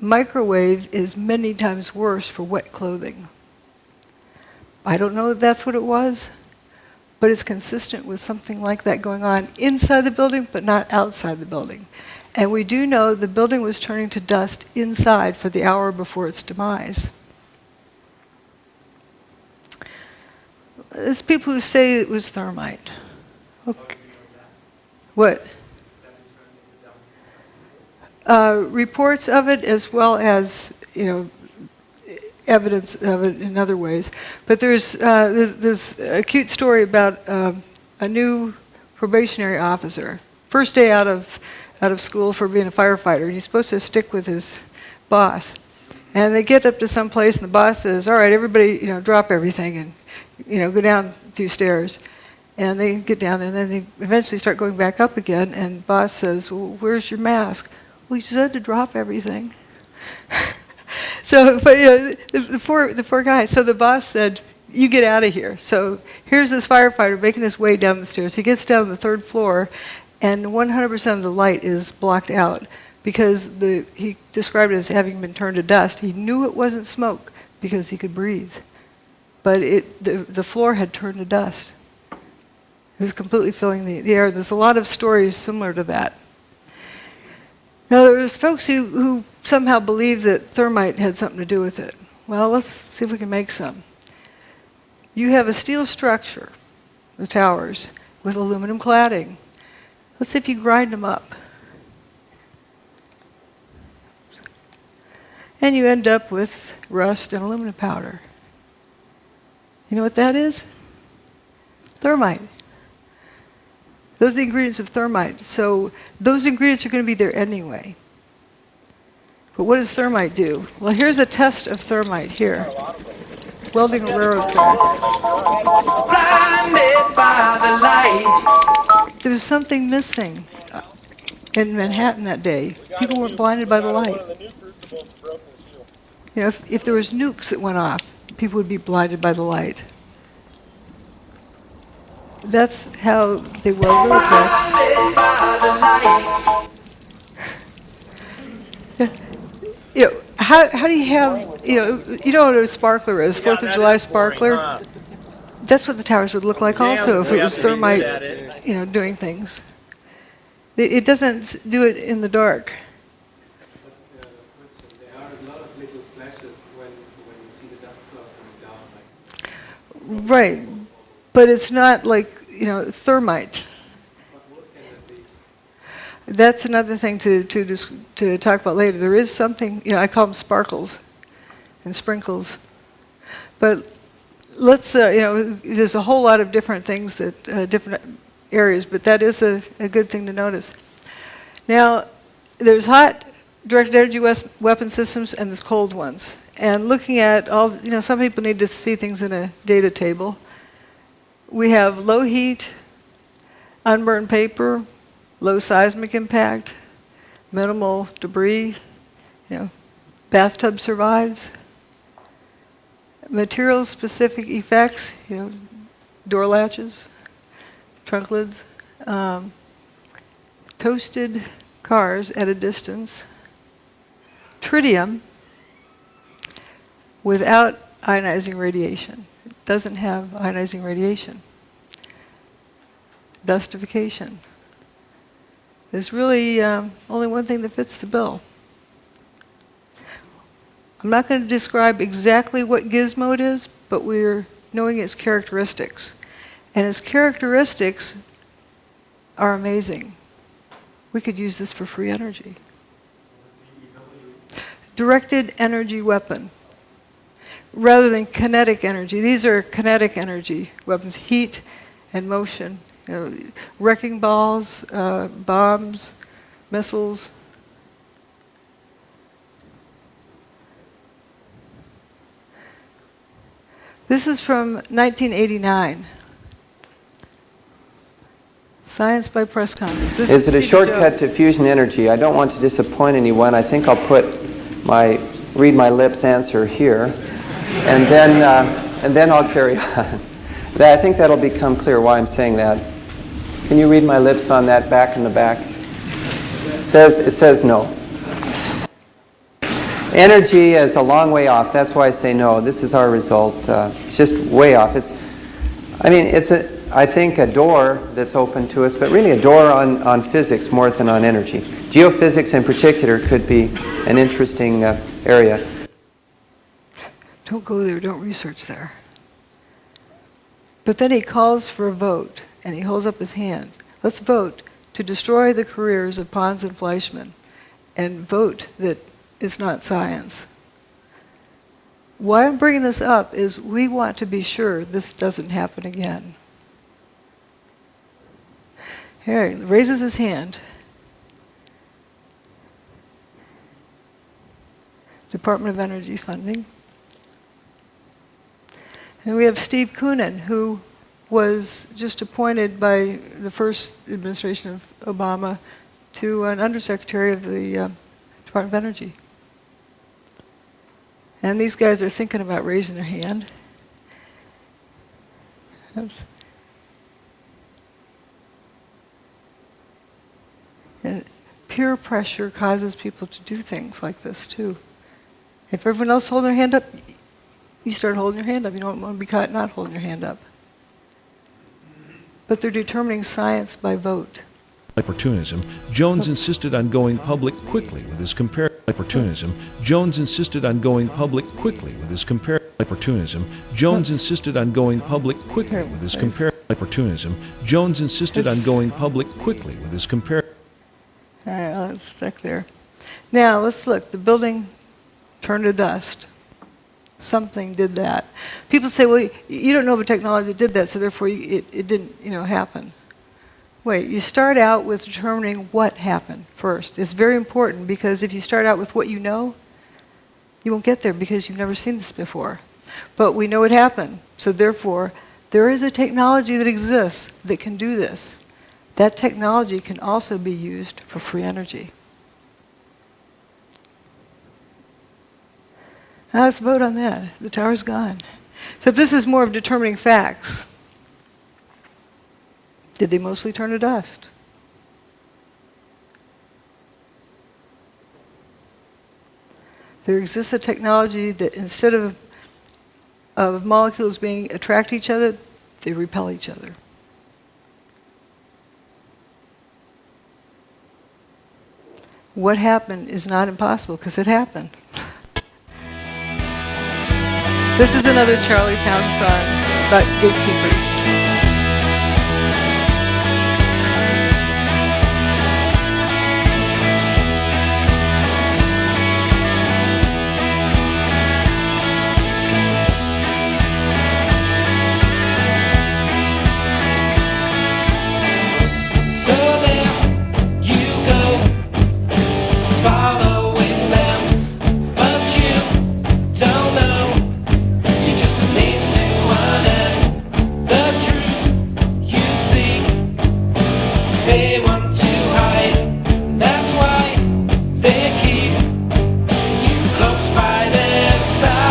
Microwave is many times worse for wet clothing. I don't know if that's what it was, but it's consistent with something like that going on inside the building, but not outside the building. And we do know the building was turning to dust inside for the hour before its demise. There's people who say it was thermite. Okay. What? Reports of it, as well as evidence of it in other ways. But there's a cute story about a new probationary officer, first day out of school for being a firefighter, and he's supposed to stick with his boss. And they get up to some place, and the boss says, "All right, everybody, drop everything and go down a few stairs." And they get down there, and then they eventually start going back up again. And the boss says, "Well, where's your mask?" "Well, you said to drop everything." So, but the poor guy. So the boss said, "You get out of here." So here's this firefighter making his way down the stairs. He gets down to the third floor, and 100% of the light is blocked out because he described it as having been turned to dust. He knew it wasn't smoke because he could breathe, but the floor had turned to dust. It was completely filling the air. There's a lot of stories similar to that. Now, there were folks who somehow believed that thermite had something to do with it. Well, let's see if we can make some. You have a steel structure, the towers, with aluminum cladding. Let's see if you grind them up. And you end up with rust and aluminum powder. You know what that is? Thermite. Those are the ingredients of thermite. So those ingredients are going to be there anyway. But what does thermite do? Well, here's a test of thermite here. Welding a railroad track. Blinded by the light. There was something missing in Manhattan that day. People weren't blinded by the light. You know, if there was nukes that went off, people would be blinded by the light. That's how they weld Earthworks. You know, how do you have, you know what a sparkler is, 4th of July sparkler? That's what the towers would look like also if it was thermite, you know, doing things. It doesn't do it in the dark. Right, but it's not like, you know, thermite. That's another thing to talk about later. There is something, you know, I call them sparkles and sprinkles. But let's, you know, there's a whole lot of different things that, different areas, but that is a good thing to notice. Now, there's hot directed energy weapon systems and there's cold ones. And looking at all, you know, some people need to see things in a data table. We have low heat, unburned paper, low seismic impact, minimal debris, you know, bathtub survives. Material-specific effects, you know, door latches, trunk lids, toasted cars at a distance, tritium without ionizing radiation. It doesn't have ionizing radiation. Dustification. There's really only one thing that fits the bill. I'm not going to describe exactly what gizmo it is, but we're knowing its characteristics. And its characteristics are amazing. We could use this for free energy. Directed energy weapon. Rather than kinetic energy. These are kinetic energy weapons, heat and motion. You know, wrecking balls, bombs, missiles. This is from 1989. Science by Press Conference. This Is it a Stevie shortcut Jones. to fusion energy? I don't want to disappoint anyone. I think I'll put my read my lips answer here, and then I'll carry on. I think that'll become clear why I'm saying that. Can you read my lips on that back in the back? It says no. Energy is a long way off. That's why I say no. This is our result. It's just way off. It's I think a door that's open to us, but really a door on physics more than on energy. Geophysics in particular could be an interesting area. Don't go there, don't research there. But then he calls for a vote, and he holds up his hand. Let's vote to destroy the careers of Pons and Fleischmann, and vote that it's not science. Why I'm bringing this up is we want to be sure this doesn't happen again. Here, he raises his hand. Department of Energy funding. And we have Steve Koonin, who was just appointed by the first administration of Obama to an undersecretary of the Department of Energy. And these guys are thinking about raising their hand. Oops. And peer pressure causes people to do things like this too. If everyone else holds their hand up, you start holding your hand up. You don't want to be caught not holding your hand up. But they're determining science by vote. Opportunism, Jones insisted on going public quickly with his opportunism. Jones insisted on going public quickly with his opportunism. Jones insisted on going public quickly with his opportunism. Jones insisted on going public quickly with his All right, let's stick there. Now let's look. The building turned to dust. Something did that. People say, well, you don't know of a technology that did that, so therefore it didn't, happen. Wait, you start out with determining what happened first. It's very important because if you start out with what you know, you won't get there because you've never seen this before. But we know it happened, so therefore there is a technology that exists that can do this. That technology can also be used for free energy. Now let's vote on that. The tower's gone. So if this is more of determining facts, did they mostly turn to dust? There exists a technology that instead of molecules being attract each other, they repel each other. What happened is not impossible because it happened. This is another Charlie Pound song about gatekeepers. So there you go, following them, but you don't know, you're just a means to an end. The truth you seek, they want to hide, that's why they keep you close by their side.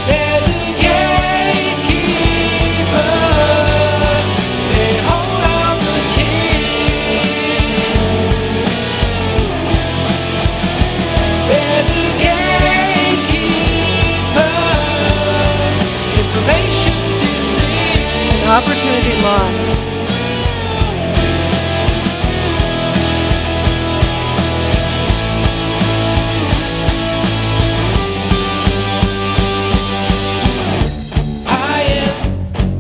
They're the gatekeepers, they hold all the keys. They're the gatekeepers, information disease. An opportunity lost. High in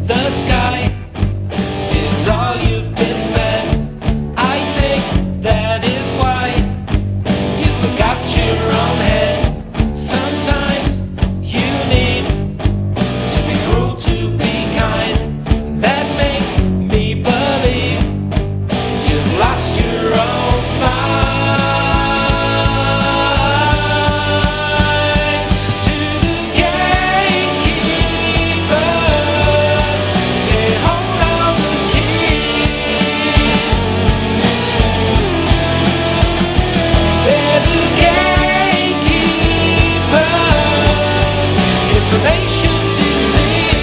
the sky is all you've been fed. I think that is why you forgot your own head. Sometimes you need to be cruel to be kind. That makes me believe you've lost your own minds. To the gatekeepers, they hold all the keys. They're the gatekeepers, information disease.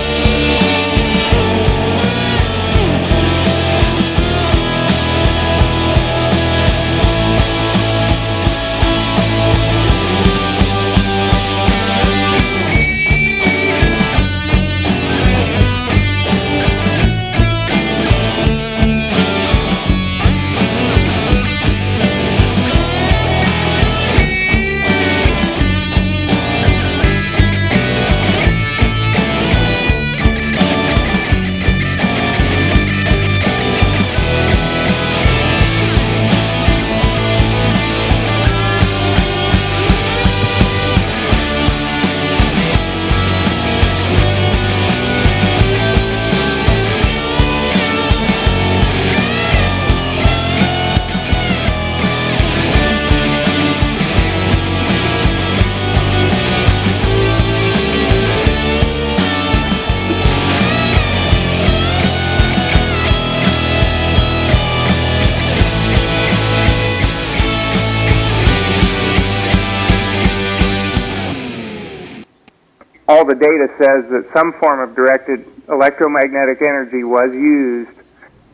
All the data says that some form of directed electromagnetic energy was used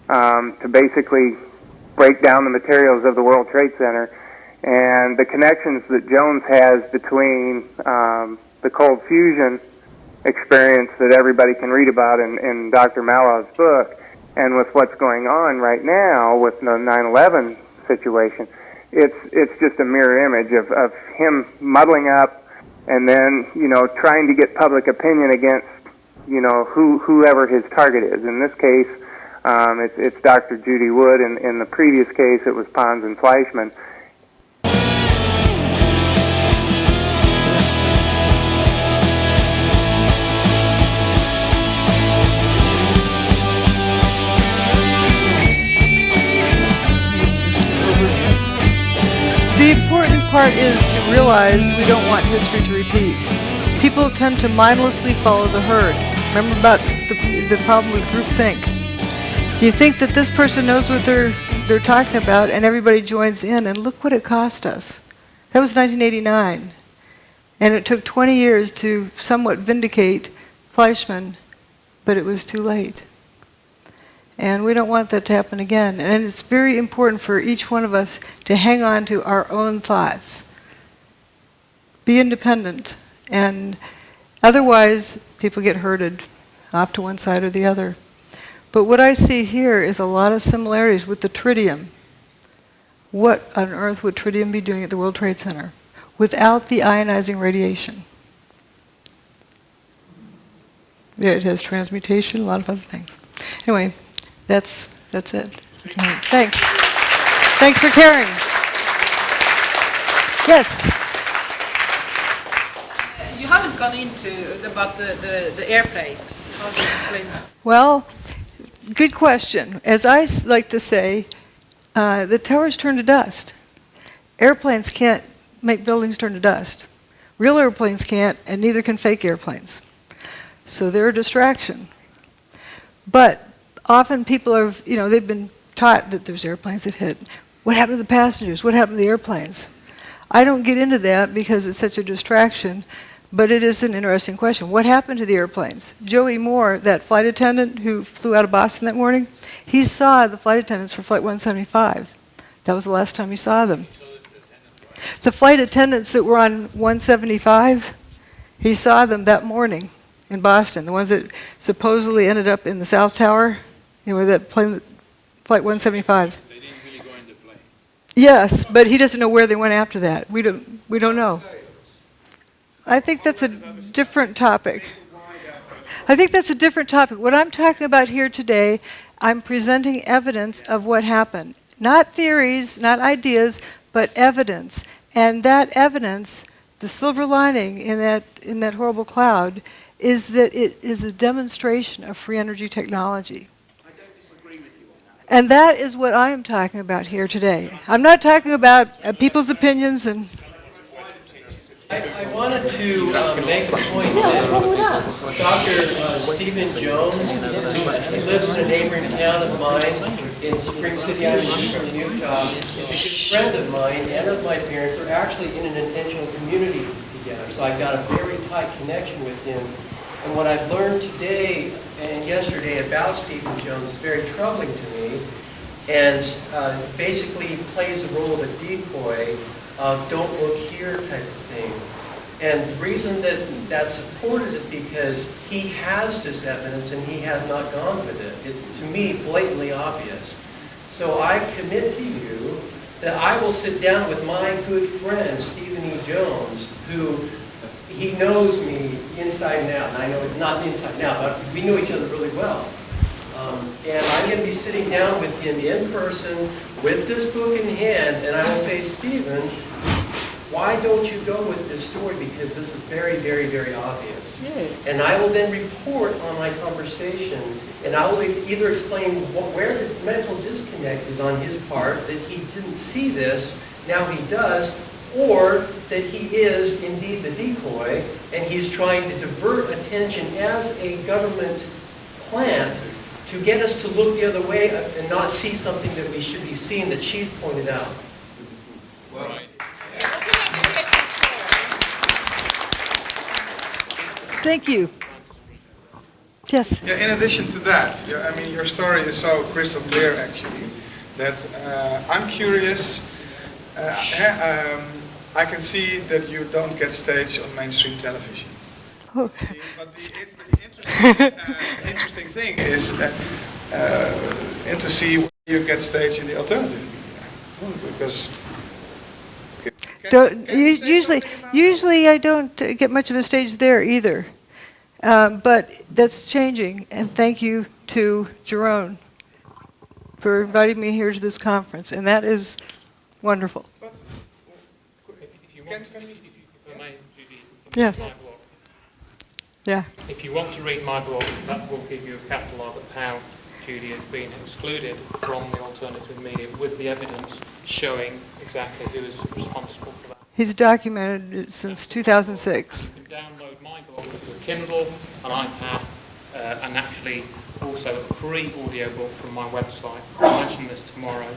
to basically break down the materials of the World Trade Center. And the connections that Jones has between the cold fusion experience that everybody can read about in Dr. Malov's book and with what's going on right now with the 9/11 situation, it's just a mirror image of him muddling up and then, trying to get public opinion against, whoever his target is. In this case, it's Dr. Judy Wood. In the previous case, it was Pons and Fleischmann. The important part is to realize we don't want history to repeat. People tend to mindlessly follow the herd. Remember about the problem with groupthink. You think that this person knows what they're they're talking about, and everybody joins in, and look what it cost us. That was 1989. And it took 20 years to somewhat vindicate Fleischmann, but it was too late. And we don't want that to happen again. And it's very important for each one of us to hang on to our own thoughts. Be independent. And otherwise, people get herded off to one side or the other. But what I see here is a lot of similarities with the tritium. What on earth would tritium be doing at the World Trade Center without the ionizing radiation? Yeah, it has transmutation, a lot of other things. Anyway, that's it. Thanks. Thanks for caring. Yes. You haven't gone into about the airplanes. How do you explain that? Well, good question. As I like to say, the towers turn to dust. Airplanes can't make buildings turn to dust. Real airplanes can't, and neither can fake airplanes. So they're a distraction. But often people are, they've been taught that there's airplanes that hit. What happened to the passengers? What happened to the airplanes? I don't get into that because it's such a distraction, but it is an interesting question. What happened to the airplanes? Joey Moore, that flight attendant who flew out of Boston that morning, he saw the flight attendants for Flight 175. That was the last time he saw them. The flight attendants that were on 175, he saw them that morning in Boston, the ones that supposedly ended up in the South Tower, that plane, Flight 175. They didn't really go in the plane. Yes, but he doesn't know where they went after that. We don't know. I think that's a different topic. What I'm talking about here today, I'm presenting evidence of what happened. Not theories, not ideas, but evidence. And that evidence, the silver lining in that horrible cloud, is that it is a demonstration of free energy technology. I don't disagree with you on that. And that is what I am talking about here today. I'm not talking about people's opinions and... I wanted to make the point that Dr. Stephen Jones, he lives in a neighboring town of mine in Spring City, Idaho, Utah, is a good friend of mine and of my parents. They're actually in an intentional community together, so I've got a very tight connection with him. And what I've learned today and yesterday about Stephen Jones is very troubling to me, and basically plays the role of a decoy, don't look here type of thing. And the reason that that's supported is because he has this evidence and he has not gone with it. It's, to me, blatantly obvious. So I commit to you that I will sit down with my good friend, Stephen E. Jones, who he knows me inside and out. And I know, not inside and out, but we know each other really well. And I'm going to be sitting down with him in person with this book in hand, and I will say, Stephen, why don't you go with this story? Because this is very, very, very obvious. Yeah. And I will then report on my conversation, and I will either explain where the mental disconnect is on his part, that he didn't see this, now he does, or that he is indeed the decoy, and he's trying to divert attention as a government plant to get us to look the other way and not see something that we should be seeing that she's pointed out. Well, Thank you. Yes? Yeah, in addition to that, your story is so crystal clear, actually, that I'm curious. I can see that you don't get staged on mainstream television. Okay. But the interesting thing is and to see where you get staged in the alternative media. Because usually I don't get much of a stage there either. But that's changing, and thank you to Jerome for inviting me here to this conference, and that is wonderful. Yes. Yeah. If you want to read my book, that will give you a catalogue of how Judy has been excluded from the alternative media with the evidence showing exactly who is responsible for that. He's documented it since 2006. You can download my book to a Kindle, an iPad, and actually also a free audiobook from my website. I'll mention this tomorrow,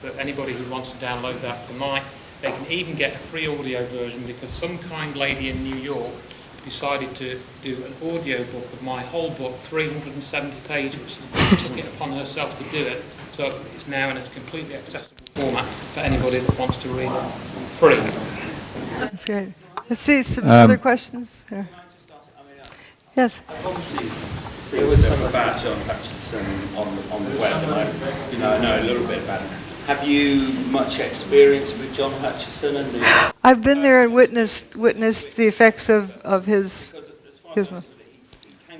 but anybody who wants to download that tonight, they can even get a free audio version because some kind lady in New York decided to do an audiobook of my whole book, 370 pages. She took it upon herself to do it, so it's now in a completely accessible format for anybody that wants to read it free. That's good. Let's see some other questions. Yes. Obviously, there was some about John Hutchinson on the web, and I know a little bit about him. Have you much experience with John Hutchinson and the? I've been there and witnessed the effects of his. He can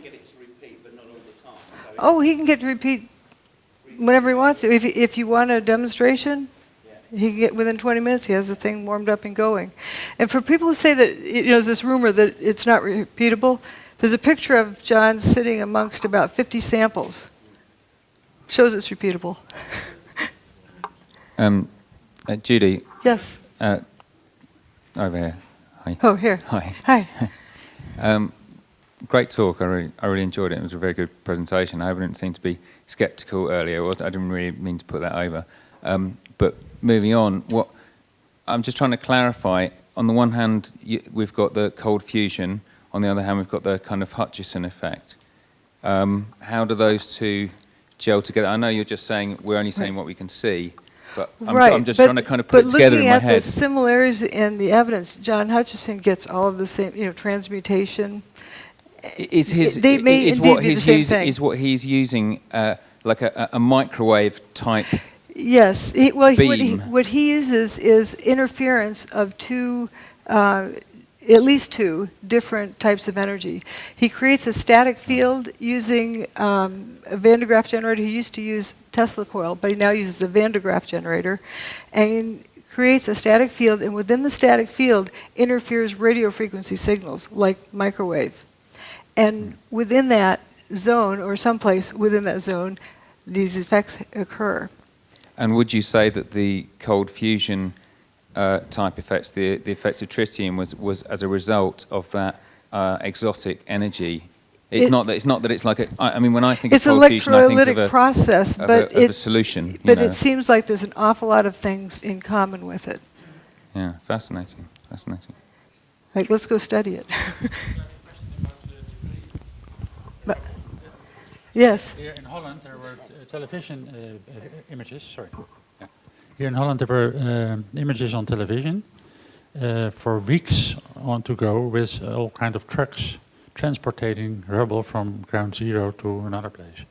get it to repeat, but not all the time. Oh, he can get to repeat whenever he wants to. If you want a demonstration, he can get within 20 minutes. He has the thing warmed up and going. And for people who say that there's this rumor that it's not repeatable, there's a picture of John sitting amongst about 50 samples. Shows it's repeatable. Judy. Yes. Over here. Hi. Oh, here. Hi. Hi. Great talk. I really enjoyed it. It was a very good presentation. I didn't seem to be sceptical earlier. I didn't really mean to put that over. But moving on, I'm just trying to clarify. On the one hand, we've got the cold fusion. On the other hand, we've got the kind of Hutchison effect. How do those two gel together? I know you're just saying we're only saying what we can see, but I'm just trying to kind of put it together in my head. But looking at the similarities in the evidence, John Hutchison gets all of the same, transmutation. Is what he's using like a microwave type? Yes. Beam. What he uses is interference of at least two different types of energy. He creates a static field using a Van de Graaff generator. He used to use Tesla coil, but he now uses a Van de Graaff generator, and creates a static field, and within the static field interferes radio frequency signals like microwave. And within that zone, or someplace within that zone, these effects occur. And would you say that the cold fusion type effects, the effects of tritium, was as a result of that exotic energy? It's not that it's like I mean, when I think of cold fusion, I think of a process, but a solution. But it seems like there's an awful lot of things in common with it. Yeah, fascinating. Like, let's go study it. But, yes. Here in Holland, there were television images. Sorry. Yeah. Here in Holland, there were images on television for weeks on to go with all kind of trucks transporting rubble from ground zero to another place.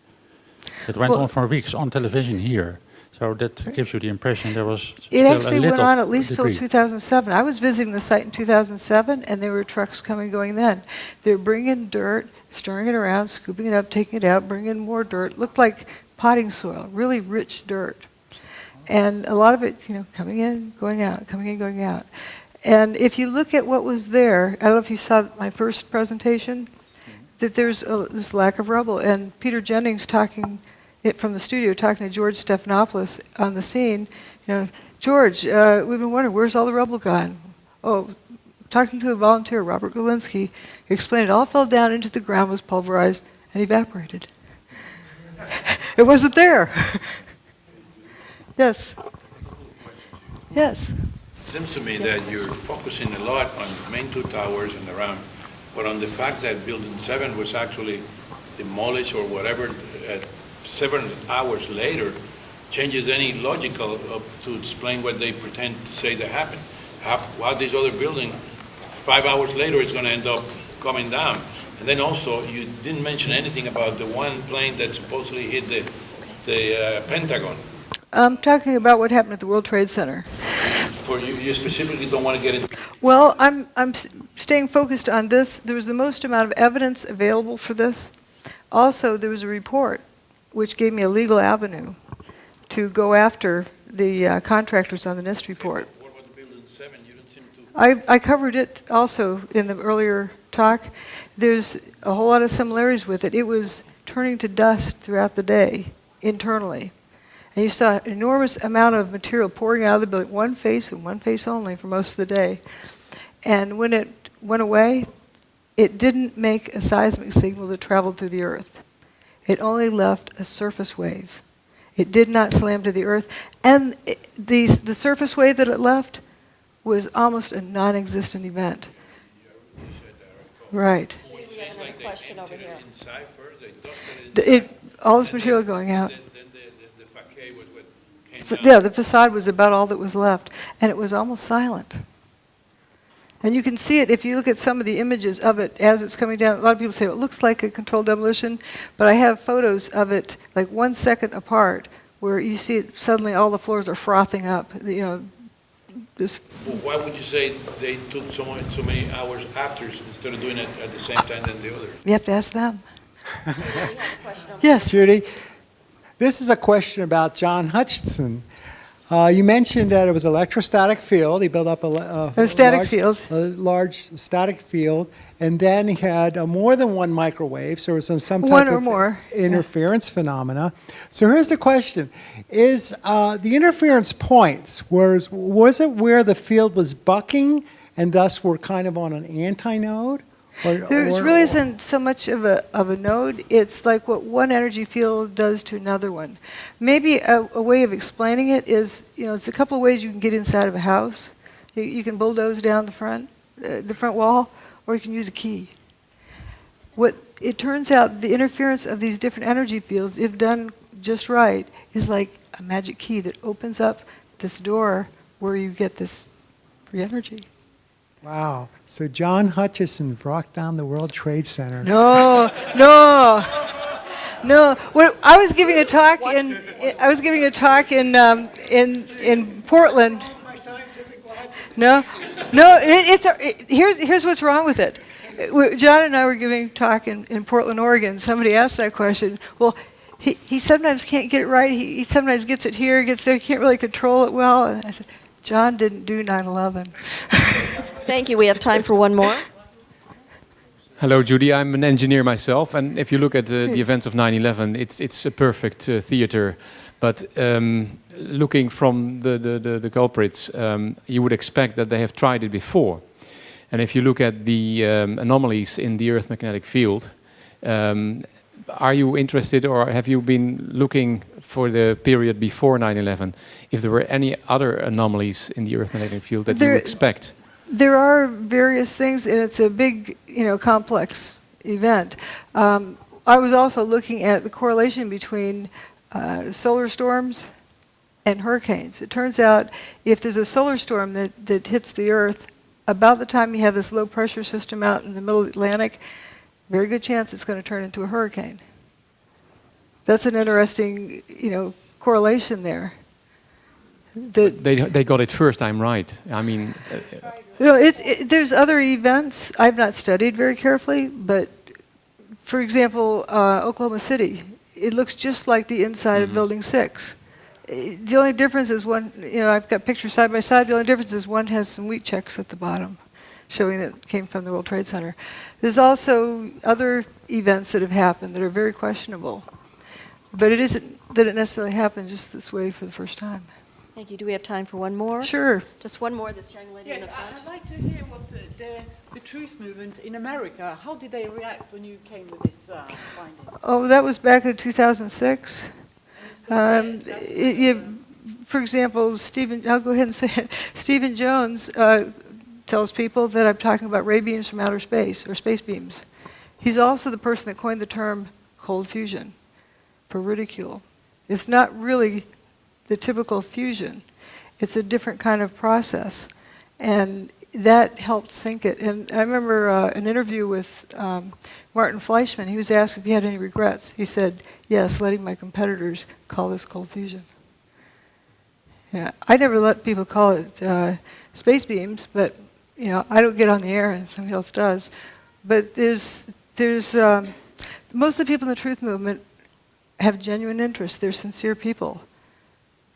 It went on for weeks on television here. So that gives you the impression there was It actually went on at least debris. till 2007. I was visiting the site in 2007, and there were trucks coming going then. They were bringing dirt, stirring it around, scooping it up, taking it out, bringing in more dirt. Looked like potting soil, really rich dirt. And a lot of it, coming in, going out, coming in, going out. And if you look at what was there, I don't know if you saw my first presentation, that there's this lack of rubble. And Peter Jennings from the studio, talking to George Stephanopoulos on the scene, George, we've been wondering, where's all the rubble gone? Oh, talking to a volunteer, Robert Galinsky, explained it all fell down into the ground, was pulverized, and evaporated. It wasn't there. Yes. Yes. It seems to me that you're focusing a lot on the main two towers and around, but on the fact that Building 7 was actually demolished or whatever 7 hours later changes any logical to explain what they pretend to say that happened. How this other building, 5 hours later, is going to end up coming down. And then also, you didn't mention anything about the one plane that supposedly hit the Pentagon. I'm talking about what happened at the World Trade Center. For you specifically don't want to get into. Well, I'm staying focused on this. There was the most amount of evidence available for this. Also, there was a report which gave me a legal avenue to go after the contractors on the NIST report. What about Building 7? You don't seem to. I covered it also in the earlier talk. There's a whole lot of similarities with it. It was turning to dust throughout the day internally. And you saw an enormous amount of material pouring out of the building, one face and one face only for most of the day. And when it went away, it didn't make a seismic signal that traveled through the earth. It only left a surface wave. It did not slam to the earth. And the surface wave that it left was almost a non-existent event. Right. Question over here. All this material going out. Yeah, the facade was about all that was left, and it was almost silent. And you can see it if you look at some of the images of it as it's coming down. A lot of people say it looks like a controlled demolition, but I have photos of it like 1 second apart where you see it, suddenly all the floors are frothing up. You know, just. Well, why would you say they took so many hours after instead of doing it at the same time than the other? You have to ask them. Yes, Judy. This is a question about John Hutchinson. You mentioned that it was electrostatic field. He built up a large static field, and then he had more than one microwave, so there was some type one or of more interference phenomena. So here's the question: is the interference points was it where the field was bucking, and thus we're kind of on an antinode? There really isn't so much of a node. It's like what one energy field does to another one. Maybe a way of explaining it is, it's a couple of ways you can get inside of a house. You can bulldoze down the front wall, or you can use a key. What it turns out, the interference of these different energy fields, if done just right, is like a magic key that opens up this door where you get this free energy. Wow. So John Hutchison brought down the World Trade Center. No. When I was giving a talk in Portland. Here's what's wrong with it. John and I were giving a talk in Portland, Oregon. Somebody asked that question. Well, he sometimes can't get it right. He sometimes gets it here, gets there. He can't really control it well. And I said, John didn't do 9/11. Thank you. We have time for one more. Hello, Judy. I'm an engineer myself, and if you look at the events of 9/11, it's a perfect theater. But looking from the culprits, you would expect that they have tried it before. And if you look at the anomalies in the Earth magnetic field, are you interested, or have you been looking for the period before 9/11, if there were any other anomalies in the Earth magnetic field that you expect? There are various things, and it's a big, complex event. I was also looking at the correlation between solar storms and hurricanes. It turns out if there's a solar storm that hits the Earth, about the time you have this low pressure system out in the middle of the Atlantic, very good chance it's going to turn into a hurricane. That's an interesting, correlation there. They got it first time right. I mean, there's other events I've not studied very carefully, but for example, Oklahoma City, it looks just like the inside of Building 6. The only difference is one, I've got pictures side by side. The only difference is one has some wheat checks at the bottom, showing that it came from the World Trade Center. There's also other events that have happened that are very questionable, but it isn't that it necessarily happened just this way for the first time. Thank you. Do we have time for one more? Sure. Just one more, this young lady in the Yes, front. I'd like to hear what the truth movement in America, how did they react when you came with this finding? Oh, that was back in 2006. For example, I'll go ahead and say it. Stephen Jones tells people that I'm talking about ray beams from outer space, or space beams. He's also the person that coined the term cold fusion for ridicule. It's not really the typical fusion. It's a different kind of process. And that helped sink it. And I remember an interview with Martin Fleischmann. He was asked if he had any regrets. He said, yes, letting my competitors call this cold fusion. Yeah, I never let people call it space beams, but I don't get on the air and somebody else does. But there's most of the people in the truth movement have genuine interest. They're sincere people.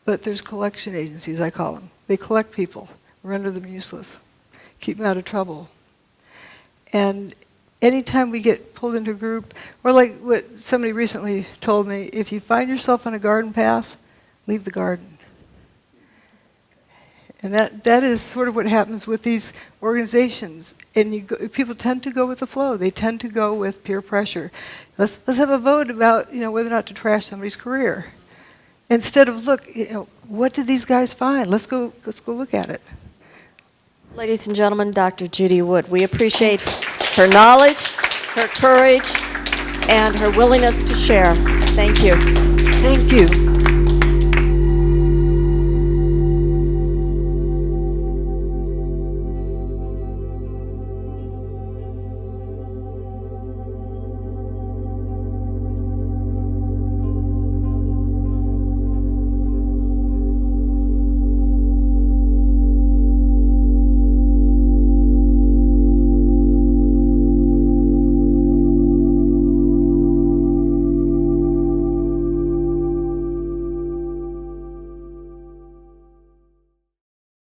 But there's collection agencies, I call them. They collect people, render them useless, keep them out of trouble. And anytime we get pulled into a group, or like what somebody recently told me, if you find yourself on a garden path, leave the garden. And that is sort of what happens with these organizations. And people tend to go with the flow. They tend to go with peer pressure. Let's have a vote about whether or not to trash somebody's career. Instead of look, what did these guys find? Let's go look at it. Ladies and gentlemen, Dr. Judy Wood, we appreciate her knowledge, her courage, and her willingness to share. Thank you. Thank you.